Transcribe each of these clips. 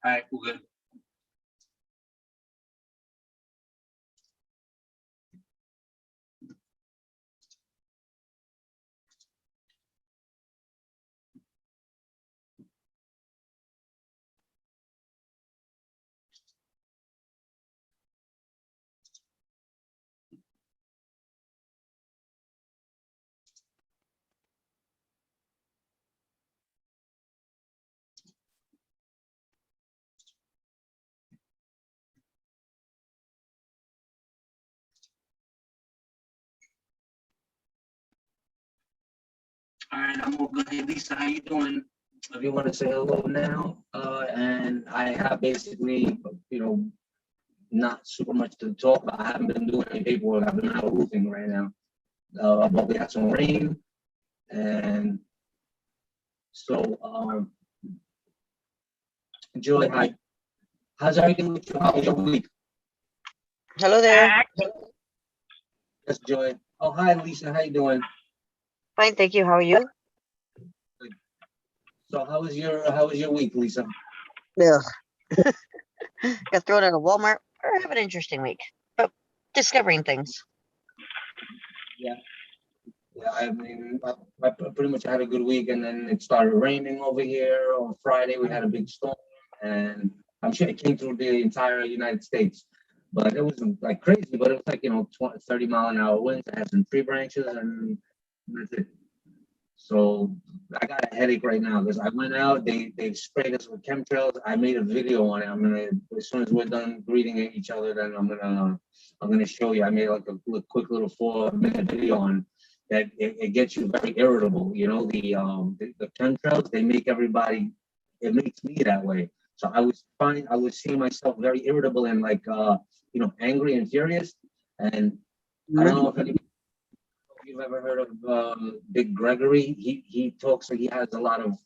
All right, we're good. All right, I'm all good. Hey, Lisa, how you doing? If you want to say hello now, and I have basically, not super much to talk about. I haven't been doing any paperwork. I've been out roofing right now. But we had some rain, and so, Joy, hi. How's everything with you? How was your week? Hello there. Yes, Joy. Oh, hi, Lisa. How you doing? Fine, thank you. How are you? So, how was your week, Lisa? Ugh. Got thrown out of Walmart. I have an interesting week, but discovering things. Yeah. Yeah, I mean, I pretty much had a good week, and then it started raining over here. On Friday, we had a big storm, and I'm sure it came through the entire United States. But it wasn't like crazy, but it was like, 20, 30-mile-an-hour winds. I had some tree branches, and that's it. So I got a headache right now because I went out, they sprayed us with chemtrails. I made a video on it. I'm gonna, as soon as we're done greeting each other, then I'm gonna show you. I made like a quick little 4-minute video on that. It gets you very irritable. The chemtrails, they make everybody, it makes me that way. So I was seeing myself very irritable and like angry and furious. And I don't know if anybody, you've ever heard of Big Gregory. He talks, he has a lot of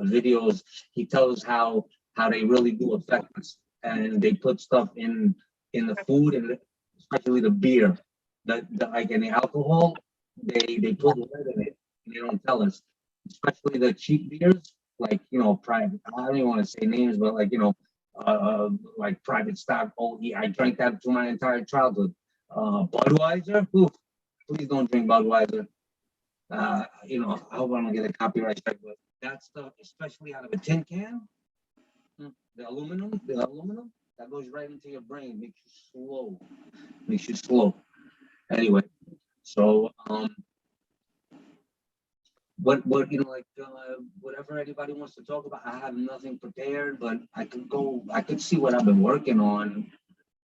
videos. He tells how they really do affect us, and they put stuff in the food, and especially the beer, like in the alcohol, they put lead in it, and they don't tell us, especially the cheap beers, like private. I don't even want to say names, but like private stock. Oh, yeah, I drank that through my entire childhood. Budweiser. Oof, please don't drink Budweiser. I hope I don't get a copyright strike, but that stuff, especially out of a tin can, the aluminum that goes right into your brain, makes you slow. Anyway, so what whatever anybody wants to talk about, I have nothing prepared, but I could see what I've been working on.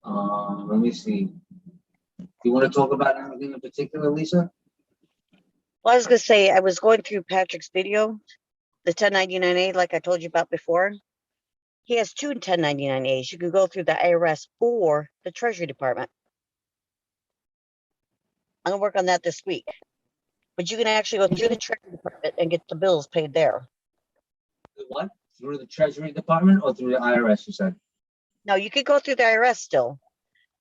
Let me see. You want to talk about anything in particular, Lisa? Well, I was gonna say I was going through Patrick's video, the 1099A, like I told you about before. He has 2 1099As. You can go through the IRS or the Treasury Department. I'm gonna work on that this week. But you can actually go through the Treasury Department and get the bills paid there. What? Through the Treasury Department or through the IRS, you said? No, you could go through the IRS still,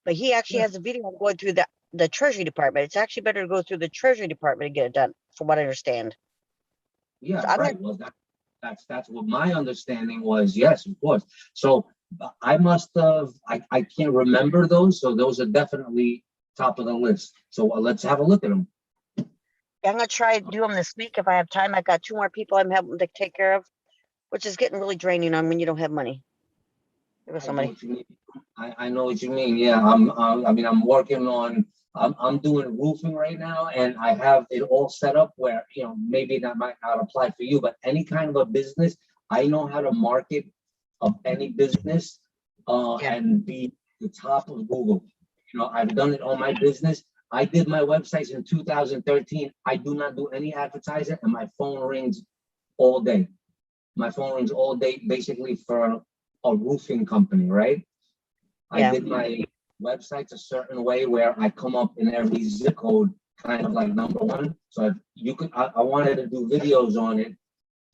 but he actually has a video on going through the Treasury Department. It's actually better to go through the Treasury Department and get it done, from what I understand. Yeah, so right. Well, that's what my understanding was. Yes, of course. So I must have. I can't remember those. So those are definitely top of the list. So let's have a look at them. I'm gonna try to do them this week if I have time. I've got 2 more people I'm having to take care of, which is getting really draining on when you don't have money. There was somebody. I know what you mean. Yeah, I'm working on. I'm doing roofing right now, and I have it all set up where maybe that might not apply for you, but any kind of a business, I know how to market of any business, and be the top of Google. I've done it on my business. I did my websites in 2013. I do not do any advertising, and my phone rings all day. My phone rings all day, basically for a roofing company, right? I did my websites a certain way where I come up in every zip code, kind of like number 1. So if you could, I wanted to do videos on it.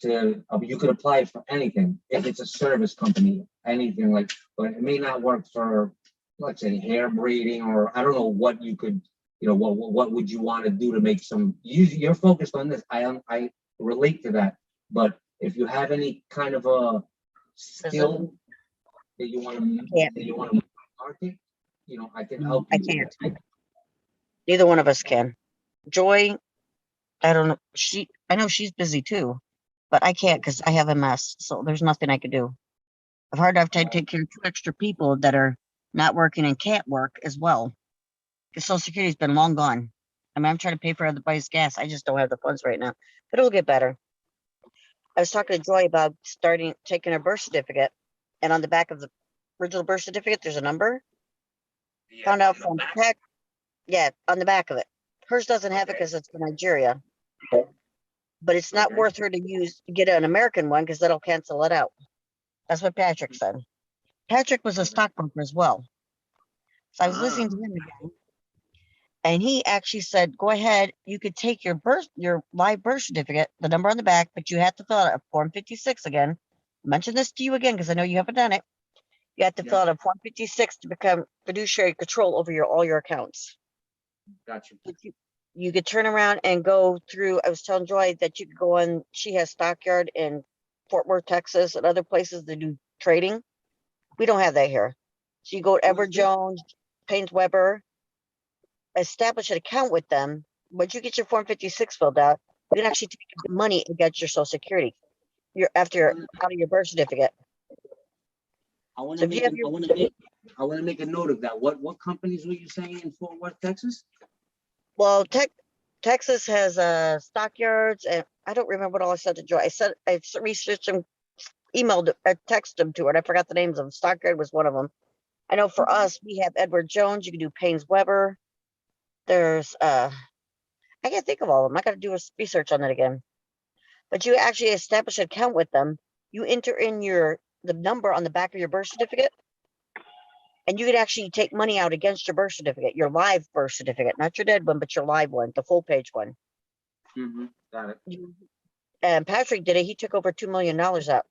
You could apply it for anything. If it's a service company, anything like, but it may not work for, let's say, hair braiding, or I don't know what you could, what would you want to do to make some? You're focused on this. I relate to that, but if you have any kind of a skill that you want Yeah, to market, I can help I you with can't. that. Neither one of us can. Joy, I don't know. I know she's busy too, but I can't because I have MS. So there's nothing I can do. I've hard enough to take care of 2 extra people that are not working and can't work as well. Because Social Security's been long gone. I mean, I'm trying to pay for everybody's gas. I just don't have the funds right now, but it'll get better. I was talking to Joy about taking her birth certificate, and on the back of the original birth certificate, there's a number. Yeah, Found out on the from back. Tech, yeah, on the back of it. Hers doesn't have it because it's from Nigeria, but it's not Okay. worth her to get an American one because that'll cancel it out. That's what Patrick said. Patrick was a stockbroker as well. So I was listening to him again, and he actually said, "Go ahead, you could take your live birth certificate, the number on the back, but you have to fill out a Form 56 again." I mention this to you again because I know you haven't done it. You have to fill out a Form 56 to become fiduciary control over all your accounts. Gotcha. You could turn around and go through. I was telling Joy that you could go on. She has Stockyard in Fort Worth, Texas, and other places that do trading. We don't have that here. So you go to Edward Jones, Paynes Weber, establish an account with them. Once you get your Form 56 filled out, you can actually take money against your Social Security. You're out of your birth certificate. I want So to if you make have your I want to make a note of that. What companies were you saying in Fort Worth, Texas? well, Texas has stockyards, and I don't remember what all I said to Joy. I researched them, emailed, I texted them to her, and I forgot the names of them. Stockyard was one of them. I know for us, we have Edward Jones. You can do Paynes Weber. There's I can't think of all of them. I got to do a research on that again. But you actually establish an account with them. You enter in the number on the back of your birth certificate, and you could actually take money out against your birth certificate, your live birth certificate, not your dead one, but your live one, the full page one. Got it. And Patrick did it. He took over $2 million out.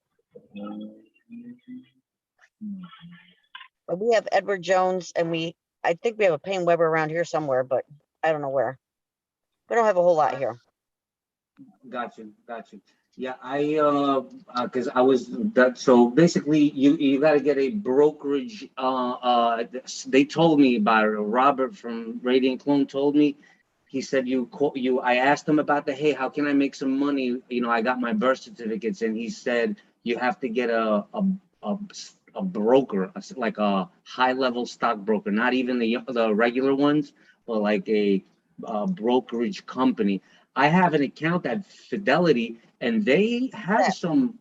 But we have Edward Jones, and I think we have a Payne Weber around here somewhere, but I don't know where. We don't have a whole lot here. Got you. Yeah, because I was that. So basically, you got to get a brokerage. They told me about it. Robert from Radiant Clone told me. He said you. I asked him about hey, how can I make some money? I got my birth certificates, and he said you have to get a broker, like a high level stockbroker, not even the regular ones, but like a brokerage company. I have an account at Fidelity, and they have some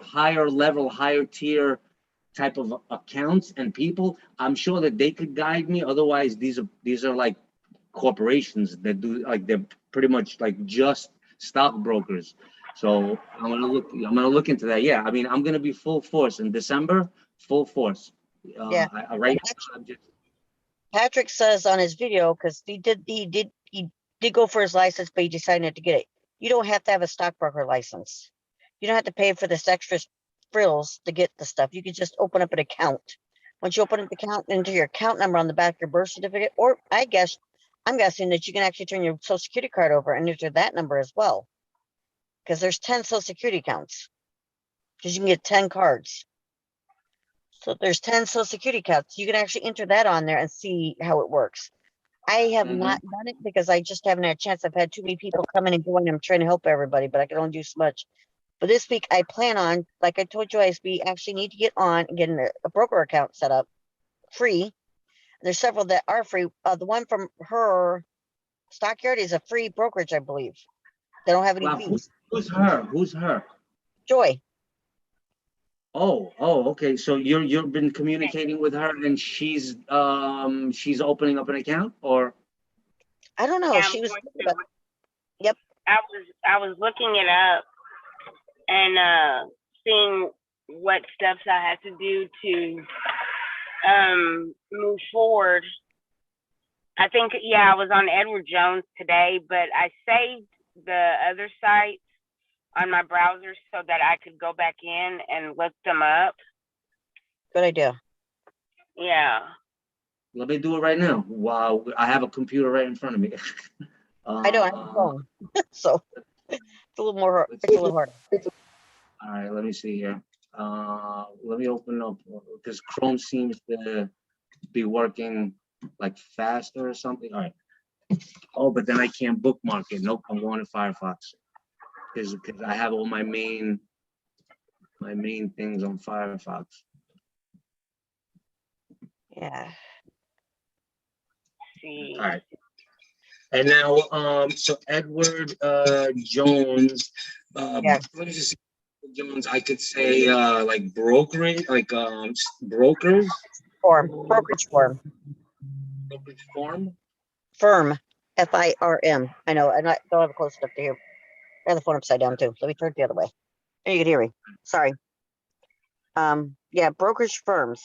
higher level, higher tier type of accounts and people. I'm sure that they could guide me. Otherwise, these are like corporations that do, like, they're pretty much like just stockbrokers. So I'm gonna look into that. Yeah, I mean, I'm gonna be full force in December, full force. Yeah. Right now, I'm just. Patrick says on his video, because he did go for his license, but he decided not to get it. You don't have to have a stockbroker license. You don't have to pay for this extra frills to get the stuff. You can just open up an account. Once you open up the account, enter your account number on the back of your birth certificate, or I'm guessing that you can actually turn your Social Security card over and enter that number as well. Because there's 10 Social Security accounts. Because you can get 10 cards. So there's 10 Social Security accounts. You can actually enter that on there and see how it works. I have not done it because I just haven't had a chance. I've had too many people come in and go in. I'm trying to help everybody, but I can only do so much. But this week I plan on, like I told you, we actually need to get on and get a broker account set up free. There's several that are free. The one from her Stockyard is a free brokerage, I believe. They don't have any fees. Who's her? Who's her? Joy. Oh, okay. So you've been communicating with her, and she's opening up an account, or? I don't know. Yeah, She was. Yep. I was looking it up and seeing what steps I had to do to move forward. I think, I was on Edward Jones today, but I saved the other sites on my browser so that I could go back in and look them up. Good idea. Yeah. Let me do it right now. Wow, I have a computer right in front of me. I don't have a phone, so it's a little more. It's a little harder. All right, let me see here. Let me open up because Chrome seems to be working like faster or something. All right. Oh, but then I can't bookmark it. Nope, I'm going to Firefox because I have all my main things on Firefox. Yeah. See. All right. And now, so Edward Jones, Yeah. let me just Jones, I could say like brokering, like brokers, Brokerage firm. brokerage form. Firm. FIRM. I know. I don't have it close enough to hear. I have the phone upside down too. Let me turn it the other way. And you can hear me. Sorry. Yeah, brokerage firms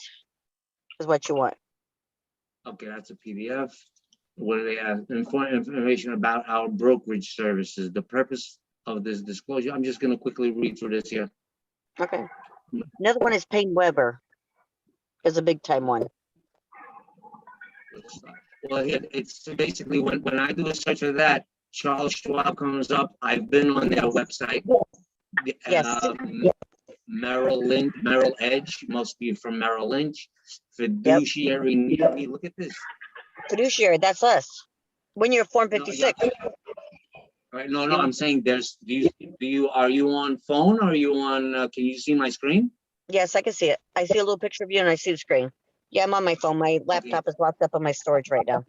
is what you want. Okay, that's a PDF. What do they have? Information about our brokerage services. The purpose of this disclosure. I'm just going to quickly read through this here. Okay. Another one is Payne Weber. Is a big time one. Well, it's basically when I do a search of that, Charles Schwab comes up. I've been on their website. Yes. Merrill Edge, must be from Merrill Lynch. Fiduciary near me. Look at this. Fiduciary, that's us. When you're Form 56. Right, no, I'm saying are you on phone or are you on, can you see my screen? Yes, I can see it. I see a little picture of you and I see the screen. Yeah, I'm on my phone. My laptop is locked up on my storage right now.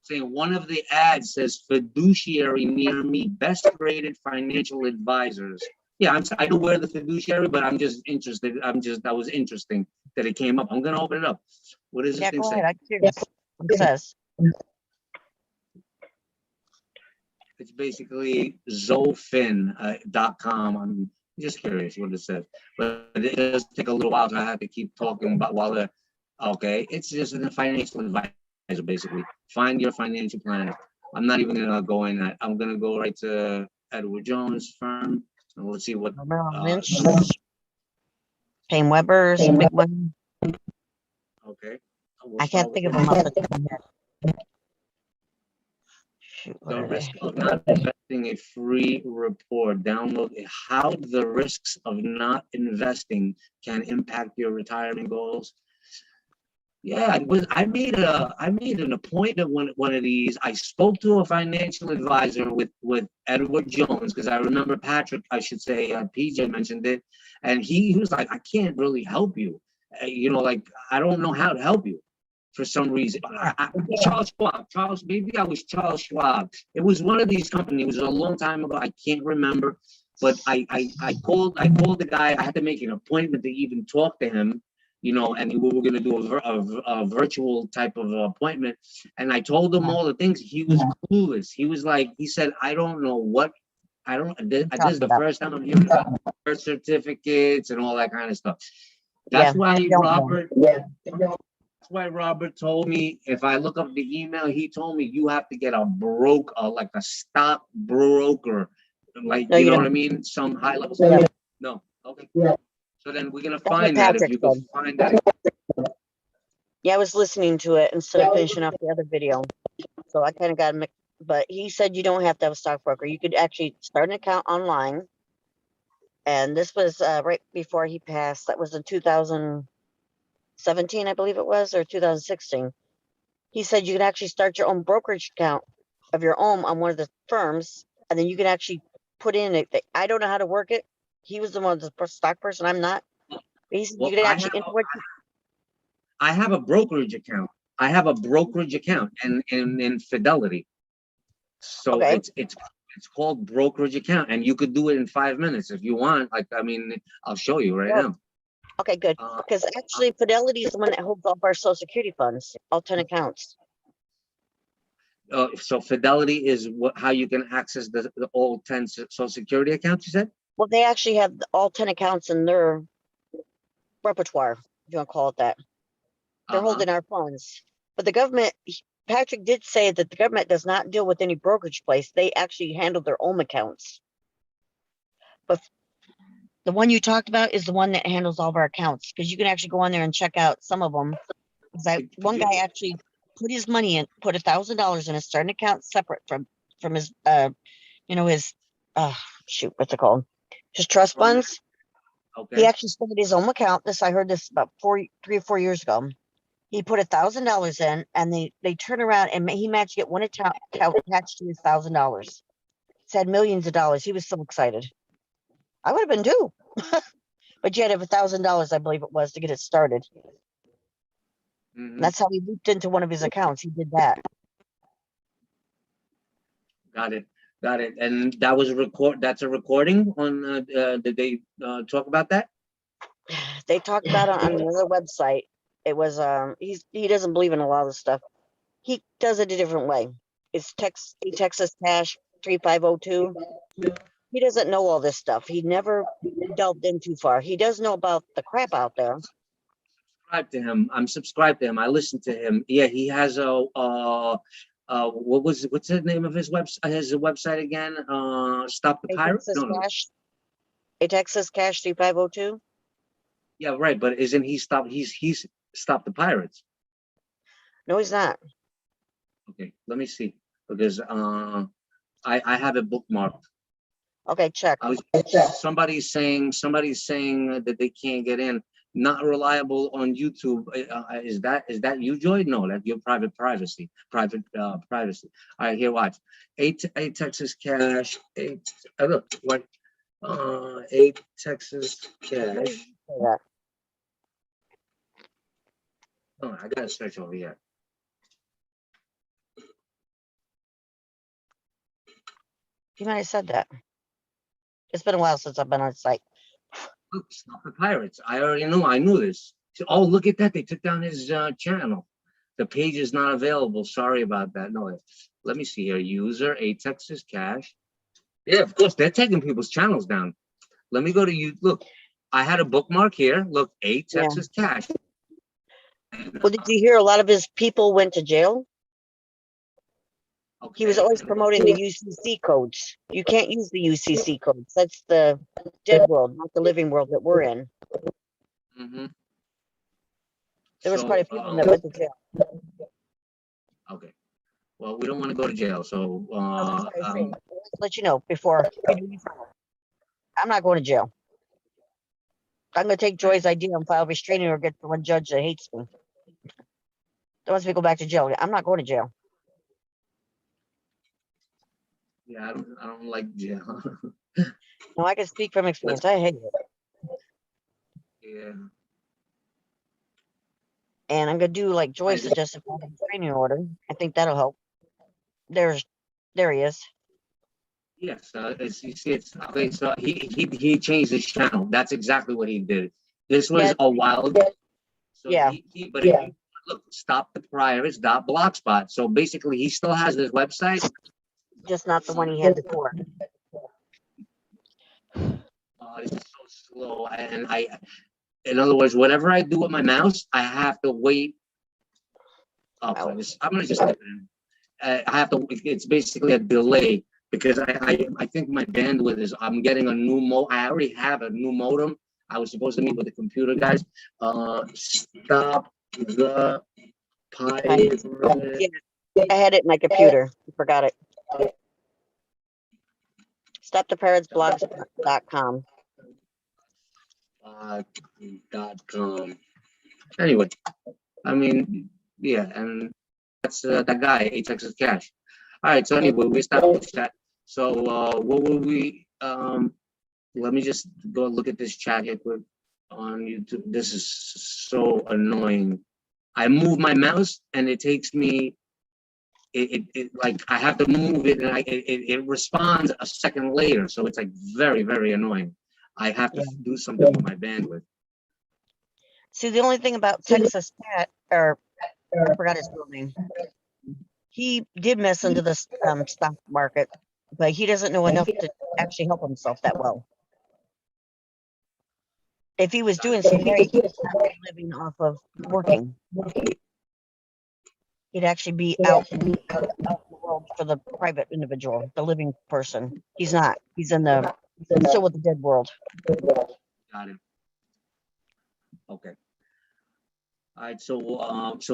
Saying one of the ads says fiduciary near me, best rated financial advisors. Yeah, I know where the fiduciary, but I'm just interested. That was interesting that it came up. I'm gonna open it up. What does this thing say? I'm curious. It says. It's basically zofin.com. I'm just curious what it says, but it does take a little while, so I have to keep talking about while they're okay. It's just a financial advisor, basically. Find your financial planner. I'm not even gonna go in that. I'm gonna go right to Edward Jones firm, and let's see what. Merrill Lynch. Payne Weber, some big one. Okay. I can't think of them off the top of my head. Shoot, what The are risk they? of not investing, a free report. Download how the risks of not investing can impact your retirement goals. Yeah, I made an appointment one of these. I spoke to a financial advisor with Edward Jones because I remember Patrick, I should say, PJ mentioned it, and he was like, I can't really help you. Like I don't know how to help you for some reason. Charles Schwab, maybe I was Charles Schwab. It was one of these companies. It was a long time ago. I can't remember, but I called the guy. I had to make an appointment to even talk to him. And we were going to do a virtual type of appointment. And I told him all the things. He was clueless. He said, I don't know what, this is the first time I'm hearing about birth certificates and all that kind of stuff. That's why Robert told me, if I look up the email, he told me you have to get a broker, like a stock broker. Like, you know what I mean? Some high level. Yeah. No. Okay. Yeah. So then we're going to find that if you can find that. Yeah, I was listening to it instead of finishing off the other video. So I kind of got mixed, but he said you don't have to have a stockbroker. You could actually start an account online. And this was right before he passed. That was in 2017, I believe it was, or 2016. He said you could actually start your own brokerage account of your own on one of the firms, and then you can actually put in it. I don't know how to work it. He was the one, the stock person. I'm not. He said you could actually I have a brokerage account. I have a brokerage account in Fidelity. So it's called brokerage account, and you could do it in 5 minutes if you want. I'll show you right now. Okay, good. Because actually, Fidelity is the one that holds all of our Social Security funds, all 10 accounts. So Fidelity is how you can access the all 10 Social Security accounts, you said? Well, they actually have all 10 accounts in their repertoire, if you want to call it that. They're holding our funds. But the government, Patrick did say that the government does not deal with any brokerage place. They actually handle their own accounts. But the one you talked about is the one that handles all of our accounts, because you can actually go on there and check out some of them. One guy actually put his money in, put $1,000 in a certain account separate from his, his, what's it called? His trust funds. He Okay. actually started his own account. I heard this about 3 or 4 years ago. He put $1,000 in, and they turn around and he managed to get one account attached to his $1,000. It's had millions of dollars. He was so excited. I would have been too. But you had to have $1,000, I believe it was, to get it started. Mhm. That's how he looped into one of his accounts. He did that. Got it. Got it. And that was that's a recording on, did they talk about that? They talked about it on another website. It was he doesn't believe in a lot of this stuff. He does it a different way. It's Texas Cash 3502. He doesn't know all this stuff. He never delved in too far. He does know about the crap out there. Subscribe to him. I'm subscribed to him. I listen to him. Yeah, he has what's the name of his website again? Stop the A Pirate? Texas No. Cash, a Texas Cash 3502. Yeah, right. But isn't he's Stop the Pirates? No, he's not. Okay, let me see. Because I have it bookmarked. Okay, check. Somebody's saying that they can't get in. Not reliable on YouTube. Is that you, Joy? No, that's your private privacy. Private privacy. All right, here, watch. Eight Texas Cash. Look what. 8 Texas Cash. Yeah. Oh, I gotta search over here. You might have said that. It's been a while since I've been on site. Look, Stop the Pirates. I already knew. I knew this. Oh, look at that. They took down his channel. The page is not available. Sorry about that. No, let me see here. User 8 Texas Cash. Yeah, of course, they're taking people's channels down. Let me go to you. Look, I had a bookmark here. Look, 8 Yeah. Texas Cash. Well, did you hear a lot of his people went to jail? Okay. He was always promoting the UCC codes. You can't use the UCC codes. That's the dead world, not the living world that we're in. Mm-hmm. There was quite a few of them that went to jail. Okay. Well, we don't want to go to jail, so Let you know before you do anything. I'm not going to jail. I'm going to take Joy's idea and file restraining or get the one judge that hates me. That wants me to go back to jail. I'm not going to jail. yeah, I don't like jail. No, I can speak from experience. I hate it. Yeah. And I'm going to do like Joy suggested for the restraining order. I think that'll help. There he is. Yes, you see, it's okay. So he changed his channel. That's exactly what he did. This was Yeah. a wild. So Yeah. Look, Stop the Pirates. Blogspot. So basically, he still has this website. Just not the one he had before. It's so slow, and in other words, whatever I do with my mouse, I have to wait. I'm gonna just type it in. I have to. It's basically a delay because I think my bandwidth is. I'm getting a new I already have a new modem. I was supposed to meet with the computer guys. Stop the Pirates. Yeah, I had it in my computer. I forgot it. StopThePirateSblogs.com. .com. Anyway, I mean, yeah, and that's that guy, 8 Texas Cash. All right, so anyway, we stopped the chat. So what will we let me just go look at this chat here quick on YouTube. This is so annoying. I move my mouse and it takes me it like I have to move it and it responds a second later. So it's like very, very annoying. I have to do something with my bandwidth. See, the only thing about Texas Cat, or I forgot his real name. He did mess into the stock market, but he doesn't know enough to actually help himself that well. If he was doing something right, he'd not be living off of working. He'd actually be out in the world for the private individual, the living person. He's not. He's still with the dead world. Got it. Okay. All right. So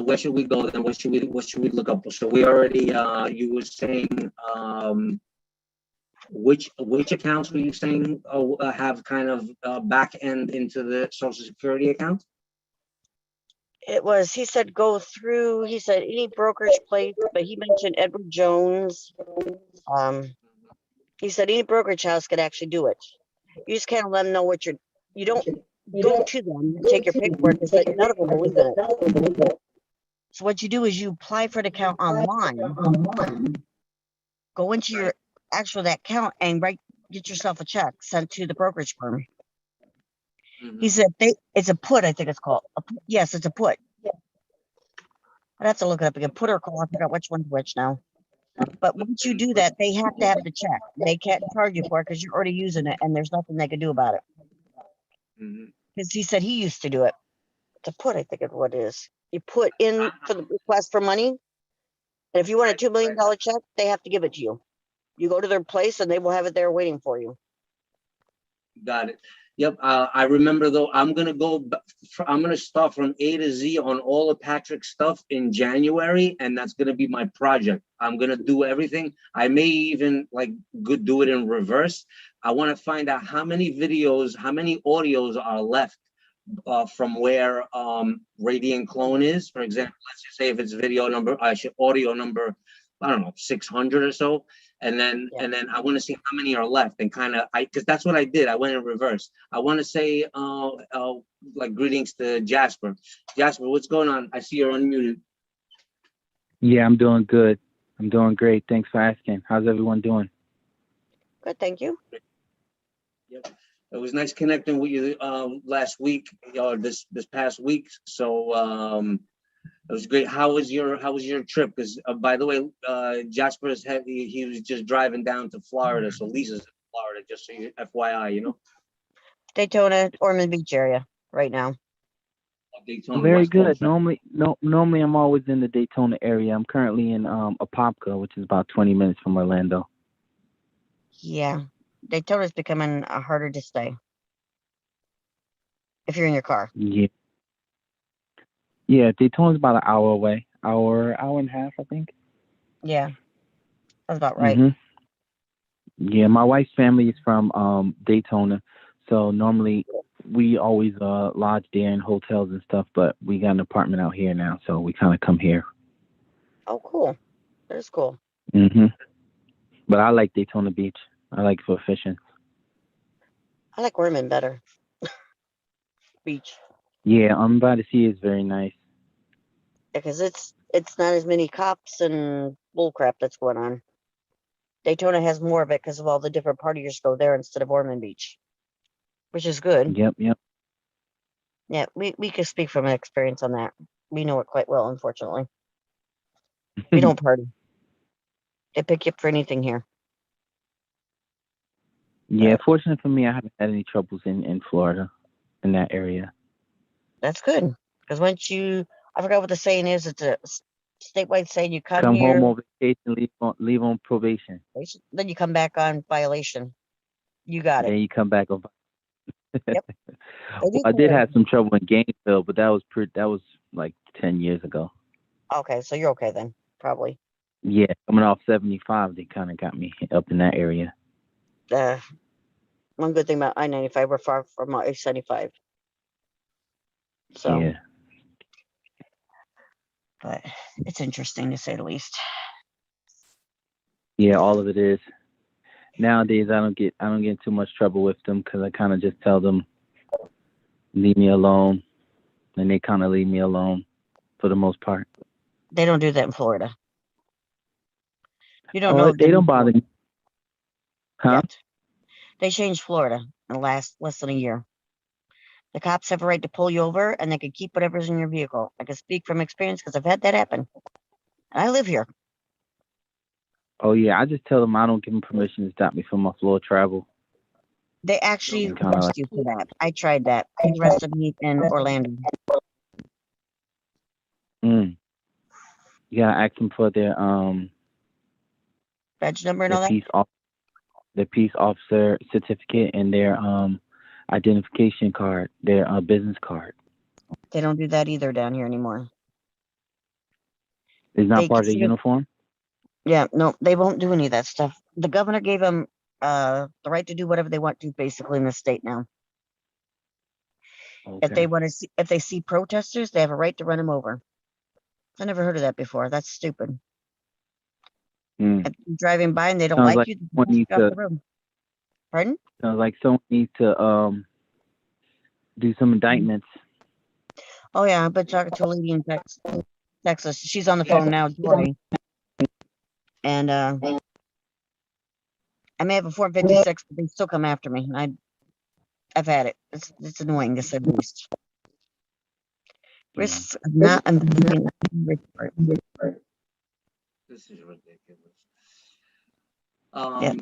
where should we go then? What should we look up? So we already you were saying Which accounts were you saying have kind of back end into the Social Security account? It was, he said, go through, he said, any brokerage place, but he mentioned Edward Jones. He said any brokerage house could actually do it. You just can't let them know what you don't go to them and take your paperwork and say none of them believe in it. So what you do is you apply for the account online, go into your actual that account and get yourself a check sent to the brokerage firm. He said it's a put, I think it's called. Yes, it's a put. I'd have to look it up again. Put or call, I forgot which one's which now. But once you do that, they have to have the check. They can't charge you for it because you're already using it and there's nothing they can do about it. Because he said he used to do it. To put, I think is what it is. You put in for the request for money. And if you want a $2 million check, they have to give it to you. You go to their place and they will have it there waiting for you. Got it. Yep. I remember though, I'm going to start from A to Z on all of Patrick's stuff in January. And that's going to be my project. I'm going to do everything. I may even do it in reverse. I want to find out how many videos, how many audios are left from where Radiant Clone is. For example, let's just say if it's audio number, I don't know, 600 or so. And then I want to see how many are left and because that's what I did. I went in reverse. I want to say greetings to Jasper. Jasper, what's going on? I see you're unmuted. Yeah, I'm doing good. I'm doing great. Thanks for asking. How's everyone doing? Good, thank you. Yep. It was nice connecting with you last week, this past week. So it was great. How was your trip? Because by the way, Jasper's he was just driving down to Florida. So Lisa's in Florida, just so you FYI, you know. Daytona, Ormond Beach area right now. Daytona, Very West good. Coast, right? Normally I'm always in the Daytona area. I'm currently in Apopka, which is about 20 minutes from Orlando. Yeah. Daytona's becoming harder to stay. If you're in your car. Yeah. Yeah, Daytona's about an hour away. Hour and a half, I think. Yeah. That's about right. Yeah, my wife's family is from Daytona. So normally we always lodge there in hotels and stuff, but we got an apartment out here now, so we kind of come here. Oh, cool. That is cool. But I like Daytona Beach. I like it for fishing. I like Ormond better. Beach. Yeah, by the sea is very nice. Because it's not as many cops and bullcrap that's going on. Daytona has more of it because of all the different partiers go there instead of Ormond Beach, which is good. Yep. Yeah, we can speak from experience on that. We know it quite well, unfortunately. We don't party. They pick you up for anything here. Yeah, fortunately for me, I haven't had any troubles in Florida, in that area. That's good. Because once I forgot what the saying is, it's a statewide saying, you come here. Home on vacation, leave on probation. Then you come back on violation. You got it. Then you come back on. Yep. Well, I did have some trouble in Gainesville, but that was like 10 years ago. Okay, so you're okay then, probably. Yeah, coming off 75, they kind of got me up in that area. One good thing about I-95, we're far from I-75. So, yeah. But it's interesting to say the least. Yeah, all of it is. Nowadays, I don't get in too much trouble with them because I kind of just tell them, leave me alone, and they kind of leave me alone for the most part. They don't do that in Florida. You don't know. They don't bother me. Huh? Yet. They changed Florida in the less than a year. The cops have a right to pull you over, and they can keep whatever's in your vehicle. I can speak from experience because I've had that happen. And I live here. Oh, yeah. I just tell them I don't give them permission to stop me from my floor travel. They actually arrest you for that. I tried that. They arrested me in Orlando. You gotta ask them for their badge number and all that? Their peace officer certificate and their identification card, their business card. They don't do that either down here anymore. It's not part of the uniform? Yeah, no, they won't do any of that stuff. The governor gave them the right to do whatever they want to basically in the state now. If they Okay. want to see, if they see protesters, they have a right to run them over. I never heard of that before. That's stupid. Mm. If you're driving by and they don't Sounds like like you, they someone push needs you off to. the road. Pardon? Sounds like someone needs to do some indictments. Oh yeah, I've been talking to a lady in Texas. She's on the phone now, Joy. And I may have a 456, but they still come after me. I've had it. It's annoying to say the least. Yeah. Risks of not understanding the report. This is ridiculous. Yeah.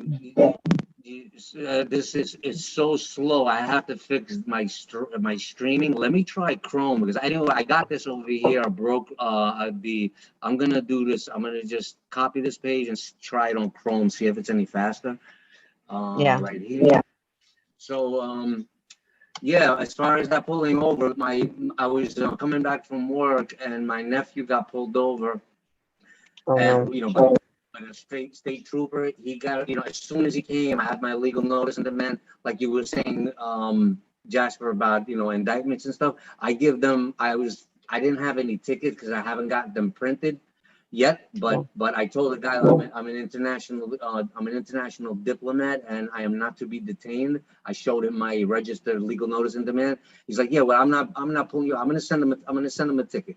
This is it's so slow. I have to fix my streaming. Let me try Chrome because I got this over here. Broke I'm gonna do this. I'm gonna just copy this page and try it on Chrome. See if it's any faster. Yeah. Right here. Yeah. So yeah, as far as that pulling over, I was coming back from work and my nephew got pulled over, Oh and no. but a state trooper, he got, as soon as he came, I had my legal notice and demand, like you were saying, Jasper, about, indictments and stuff. I didn't have any tickets because I haven't got them printed yet, but I told the guy I'm an international diplomat and I am not to be detained. I showed him my registered legal notice and demand. He's like, yeah, well, I'm not pulling you. I'm gonna send him a ticket.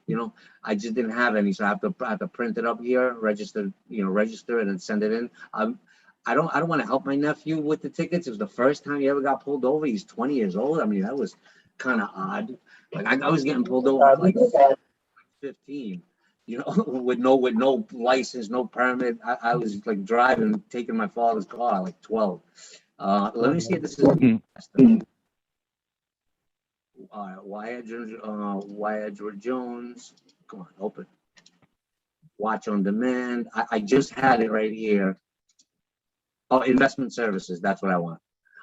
I just didn't have any, so I have to print it up here, register it and send it in. I don't want to help my nephew with the tickets. It was the first time he ever got pulled over. He's 20 years old. I mean, that was kind of odd. Like I was getting pulled over at like 15, with no license, no permit. I was like driving, taking my father's car like 12. Let me see if this is Wyatt Jones. Come on, open. Watch on demand. I just had it right here. Oh, investment services. That's what I want.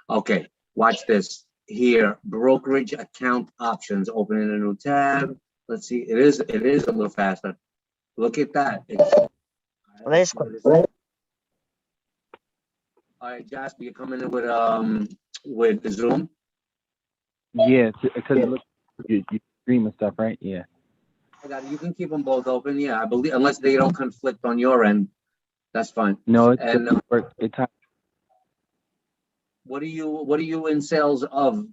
Okay, watch this here. Brokerage account options. Opening a new tab. Let's see. It is a little faster. Look at that. That's quick. All right, Jasper, you're coming in with the Zoom. Yeah, because you stream and stuff, right? Yeah. I got it. You can keep them both open. Yeah, I believe, unless they don't conflict on your end, that's fine. No, And it's what are you in sales of?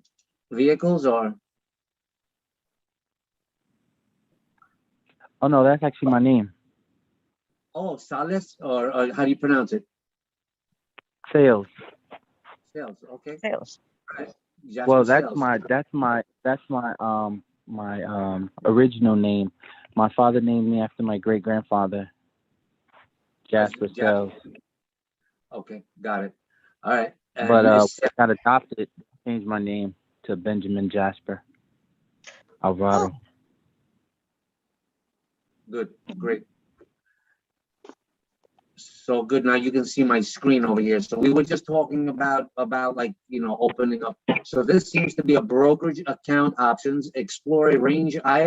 Vehicles or? Oh no, that's actually my name. Oh, Salas, or how do you pronounce it? Sales. Sales. Okay. Sales. Right. Jasper Well, that's Sales. my original name. My father named me after my great grandfather, Jasper Sales. Okay, got it. All right. And But I got adopted, changed my name to Benjamin Jasper Alvaro. Oh. Good, great. So good. Now you can see my screen over here. So we were just talking about like, opening up. So this seems to be a brokerage account options. Explore a range. I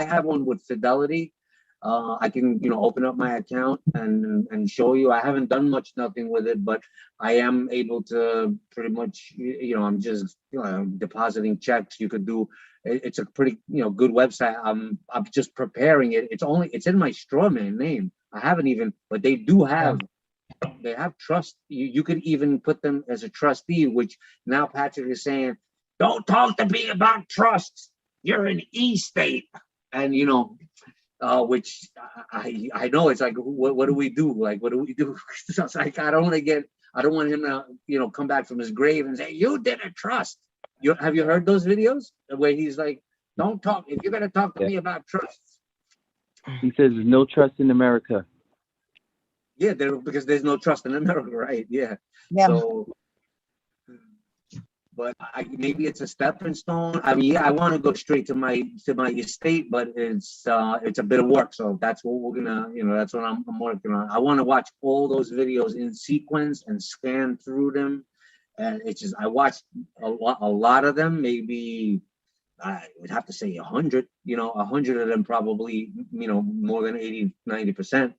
have one with Fidelity. I can, open up my account and show you. I haven't done nothing with it, but I am able to pretty much, I'm just depositing checks. You could do. It's a pretty, good website. I'm just preparing it. It's in my strawman name. I haven't even, but they have trust. You could even put them as a trustee, which now Patrick is saying, don't talk to me about trusts. You're an estate. And, which I know it's like, what do we do? Like, what do we do? So it's like, I don't want him to, come back from his grave and say, you did a trust. Have you heard those videos where he's like, don't talk, if you're going to talk to me about trusts. He says there's no trust in America. Yeah, because there's no trust in America, right? Yeah. Yeah. So, but maybe it's a stepping stone. I mean, yeah, I want to go straight to my estate, but it's a bit of work. So that's what we're gonna, that's what I'm working on. I want to watch all those videos in sequence and scan through them, and it's just I watched a lot of them. Maybe I would have to say 100. 100 of them probably, more than 80-90%.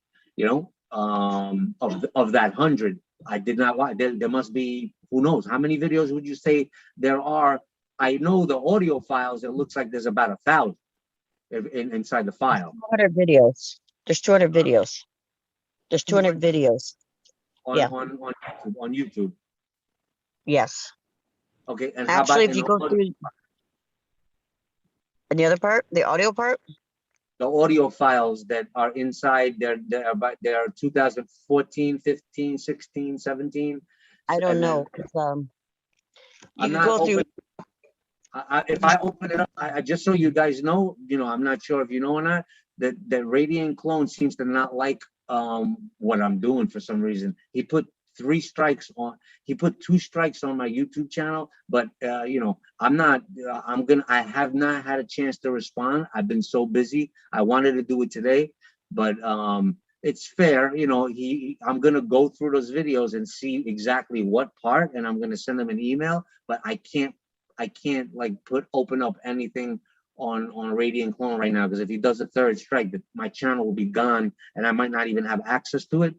Of that 100, I did not watch. There must be, who knows, how many videos would you say there are? I know the audio files, it looks like there's about 1,000 inside the file 200 videos. There's 200 videos. There's 200 videos. Yeah. on YouTube. Yes. Okay, and how about Actually, if in you the go audio? through and the other part, the audio part, The audio files that are inside, they're 2014, 15, 16, 17. I don't And then know. 'Cause, you I'm can not go through. open. If I open it up, I just so you guys know, I'm not sure if you know or not, that Radiant Clone seems to not like what I'm doing for some reason. He put 2 strikes on my YouTube channel, but I have not had a chance to respond. I've been so busy. I wanted to do it today, but it's fair, I'm gonna go through those videos and see exactly what part, and I'm gonna send them an email, but I can't like open up anything on Radiant Clone right now, because if he does a 3rd strike, my channel will be gone and I might not even have access to it.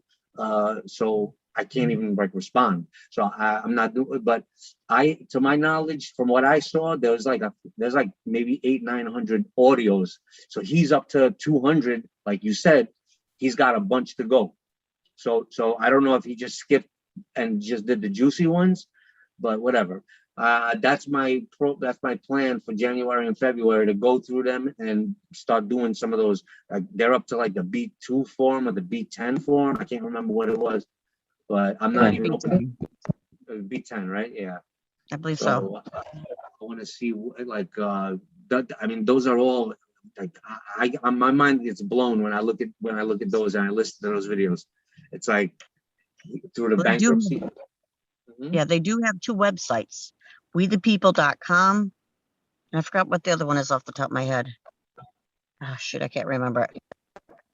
So I can't even respond. So I'm not doing it, but to my knowledge, from what I saw, there's like maybe 800-900 audios. So he's up to 200, like you said, he's got a bunch to go. So I don't know if he just skipped and just did the juicy ones, but whatever. That's my plan for January and February, to go through them and start doing some of those. They're up to like the B2 form or the B10 form. I can't remember what it was, but I'm not even open. B10, right? Yeah. I believe so. I want to see those are all like my mind gets blown when I look at those and I listen to those videos. It's like through the bankruptcy. Yeah, they do have 2 websites. WeThePeople.com. And I forgot what the other one is off the top of my head. Oh, shoot, I can't remember it.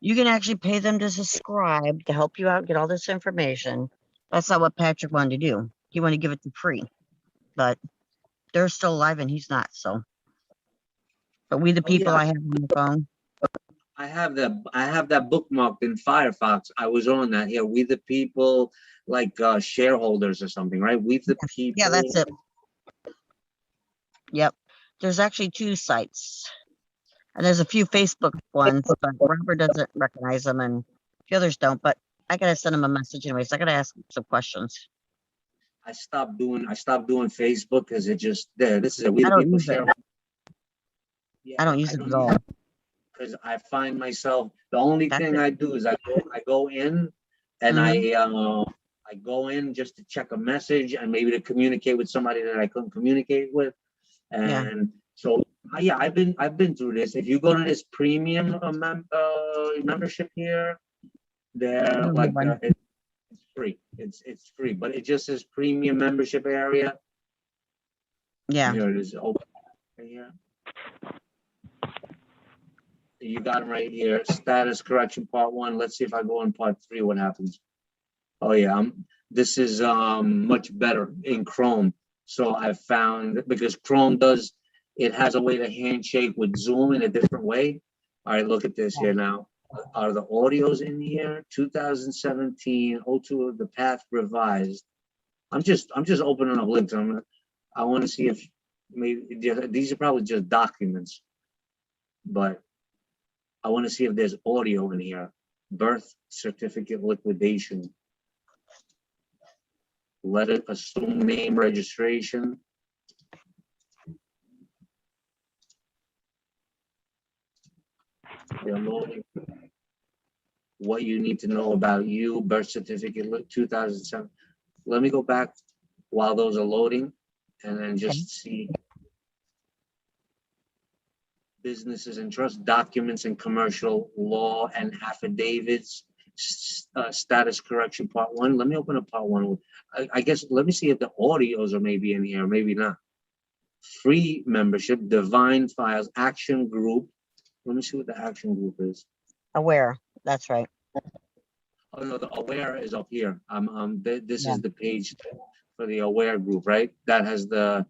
You can actually pay them to subscribe to help you out, get all this information. That's not what Patrick wanted to do. He wanted to give it to free. But they're still alive and he's not, so. But We the People, I have on the phone. I have that bookmarked in Firefox. I was on that here. We the People, like shareholders or something, right? We the People. Yeah, that's it. Yep. There's actually 2 sites. And there's a few Facebook ones, but Robert doesn't recognize them and the others don't. But I gotta send him a message anyways. I gotta ask him some questions. I stopped doing Facebook because it just this is a We the I don't People use it. share. Yeah, I don't use it at all. Because I find myself, the only thing I do is I go in and I go in just to check a message and maybe to communicate with somebody that I couldn't communicate with. And so I've been through this. If you go to this premium membership here, it's free. It's free, but it just says premium membership area. Yeah. Here it is open here. You got them right here. Status correction part 1. Let's see if I go in part 3, what happens. Oh yeah, this is much better in Chrome. So I found, because Chrome has a way to handshake with Zoom in a different way. All right, look at this here now. Are the audios in here? 2017 02 of the path revised. I'm just opening up links. I want to see if maybe these are probably just documents, but I want to see if there's audio in here. Birth certificate liquidation. Let it assume name registration. They're loading. What you need to know about you, birth certificate 2007. Let me go back while those are loading and then just see. Businesses and trust documents and commercial law and affidavits, status correction part 1. Let me open up part 1. I guess let me see if the audios are maybe in here, maybe not. Free membership, divine files, action group. Let me see what the action group is. Aware. That's right. Oh no, the aware is up here. This is the page for the aware group, right? That has the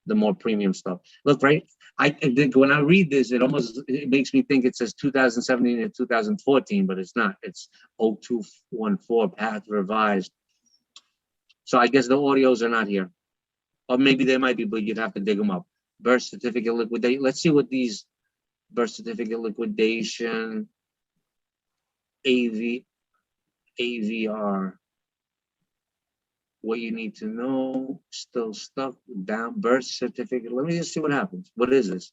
more premium stuff. Look, right? I think when I read this, it makes me think it says 2017 and 2014, but it's not. It's 0214 path revised. So I guess the audios are not here. Or maybe they might be, but you'd have to dig them up. Birth certificate liquidation. Let's see what these birth certificate liquidation, AVR, what you need to know, still stuck down, birth certificate. Let me just see what happens. What is this?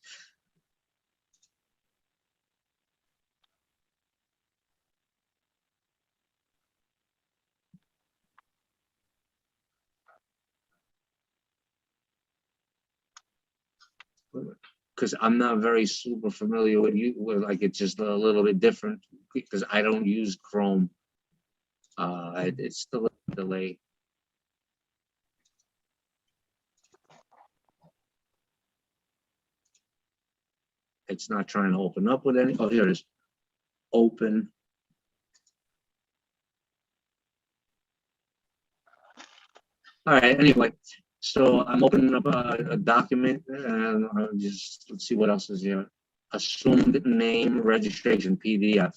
Because I'm not very super familiar with you, with like it's just a little bit different because I don't use Chrome. It's still a delay. It's not trying to open up with any. Oh, here it is. Open. All right. Anyway, so I'm opening up a document and let's see what else is here. Assumed name registration PDF.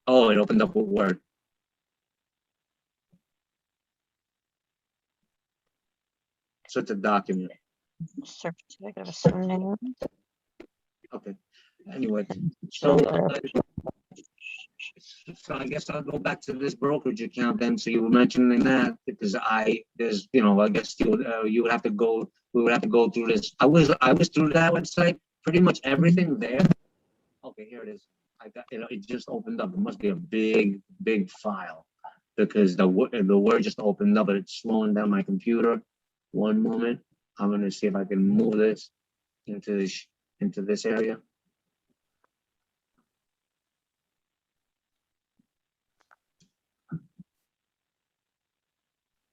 Oh, it opened up with Word. So it's a document. Certificate of assumed name. Okay. Anyway, so I guess I'll go back to this brokerage account then. So you were mentioning that because there's, I guess you would have to go. We would have to go through this. I was through that website. Pretty much everything there. Okay, here it is. I got it just opened up. It must be a big file because the Word just opened up, but it's slowing down my computer. One moment. I'm gonna see if I can move this into this area.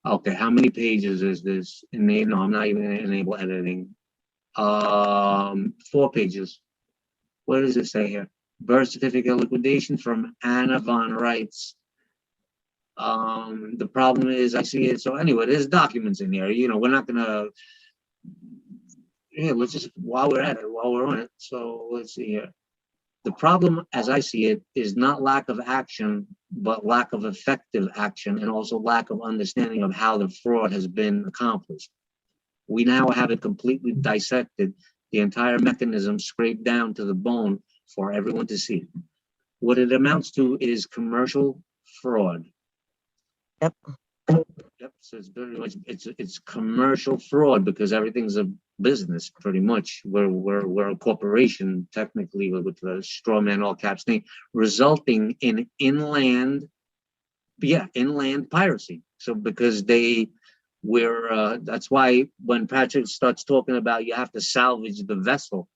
Okay, how many pages is this? No, I'm not even enable editing. 4 pages. What does it say here? Birth certificate liquidation from Anna Von Reitz. The problem is I see it. So anyway, there's documents in here. We're not gonna. Yeah, let's just while we're on it. So let's see here. The problem, as I see it, is not lack of action, but lack of effective action, and also lack of understanding of how the fraud has been accomplished. We now have it completely dissected, the entire mechanism scraped down to the bone for everyone to see. What it amounts to is commercial fraud. Yep. Yep. So it's very much it's commercial fraud because everything's a business pretty much. We're a corporation technically with the straw man all caps thing, resulting in inland piracy. So because that's why when Patrick starts talking about you have to salvage the vessel,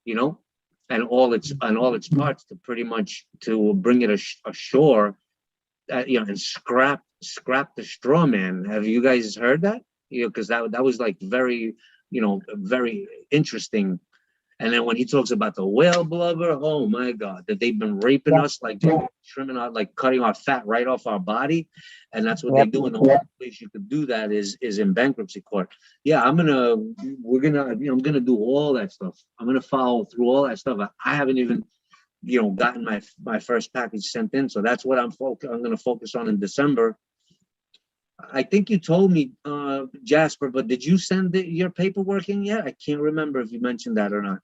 and all its parts to pretty much to bring it ashore, and scrap the straw man. Have you guys heard that? Because that was like very, very interesting. And then when he talks about the whale blubber, oh my God, that they've been raping us, like trimming out, like cutting our fat right off our body, and that's what they do. And the only place you could do that is in bankruptcy court. Yeah, I'm gonna do all that stuff. I'm gonna follow through all that stuff. I haven't even gotten my first package sent in, so that's what I'm going to focus on in December. I think you told me, Jasper, but did you send your paperwork in yet? I can't remember if you mentioned that or not.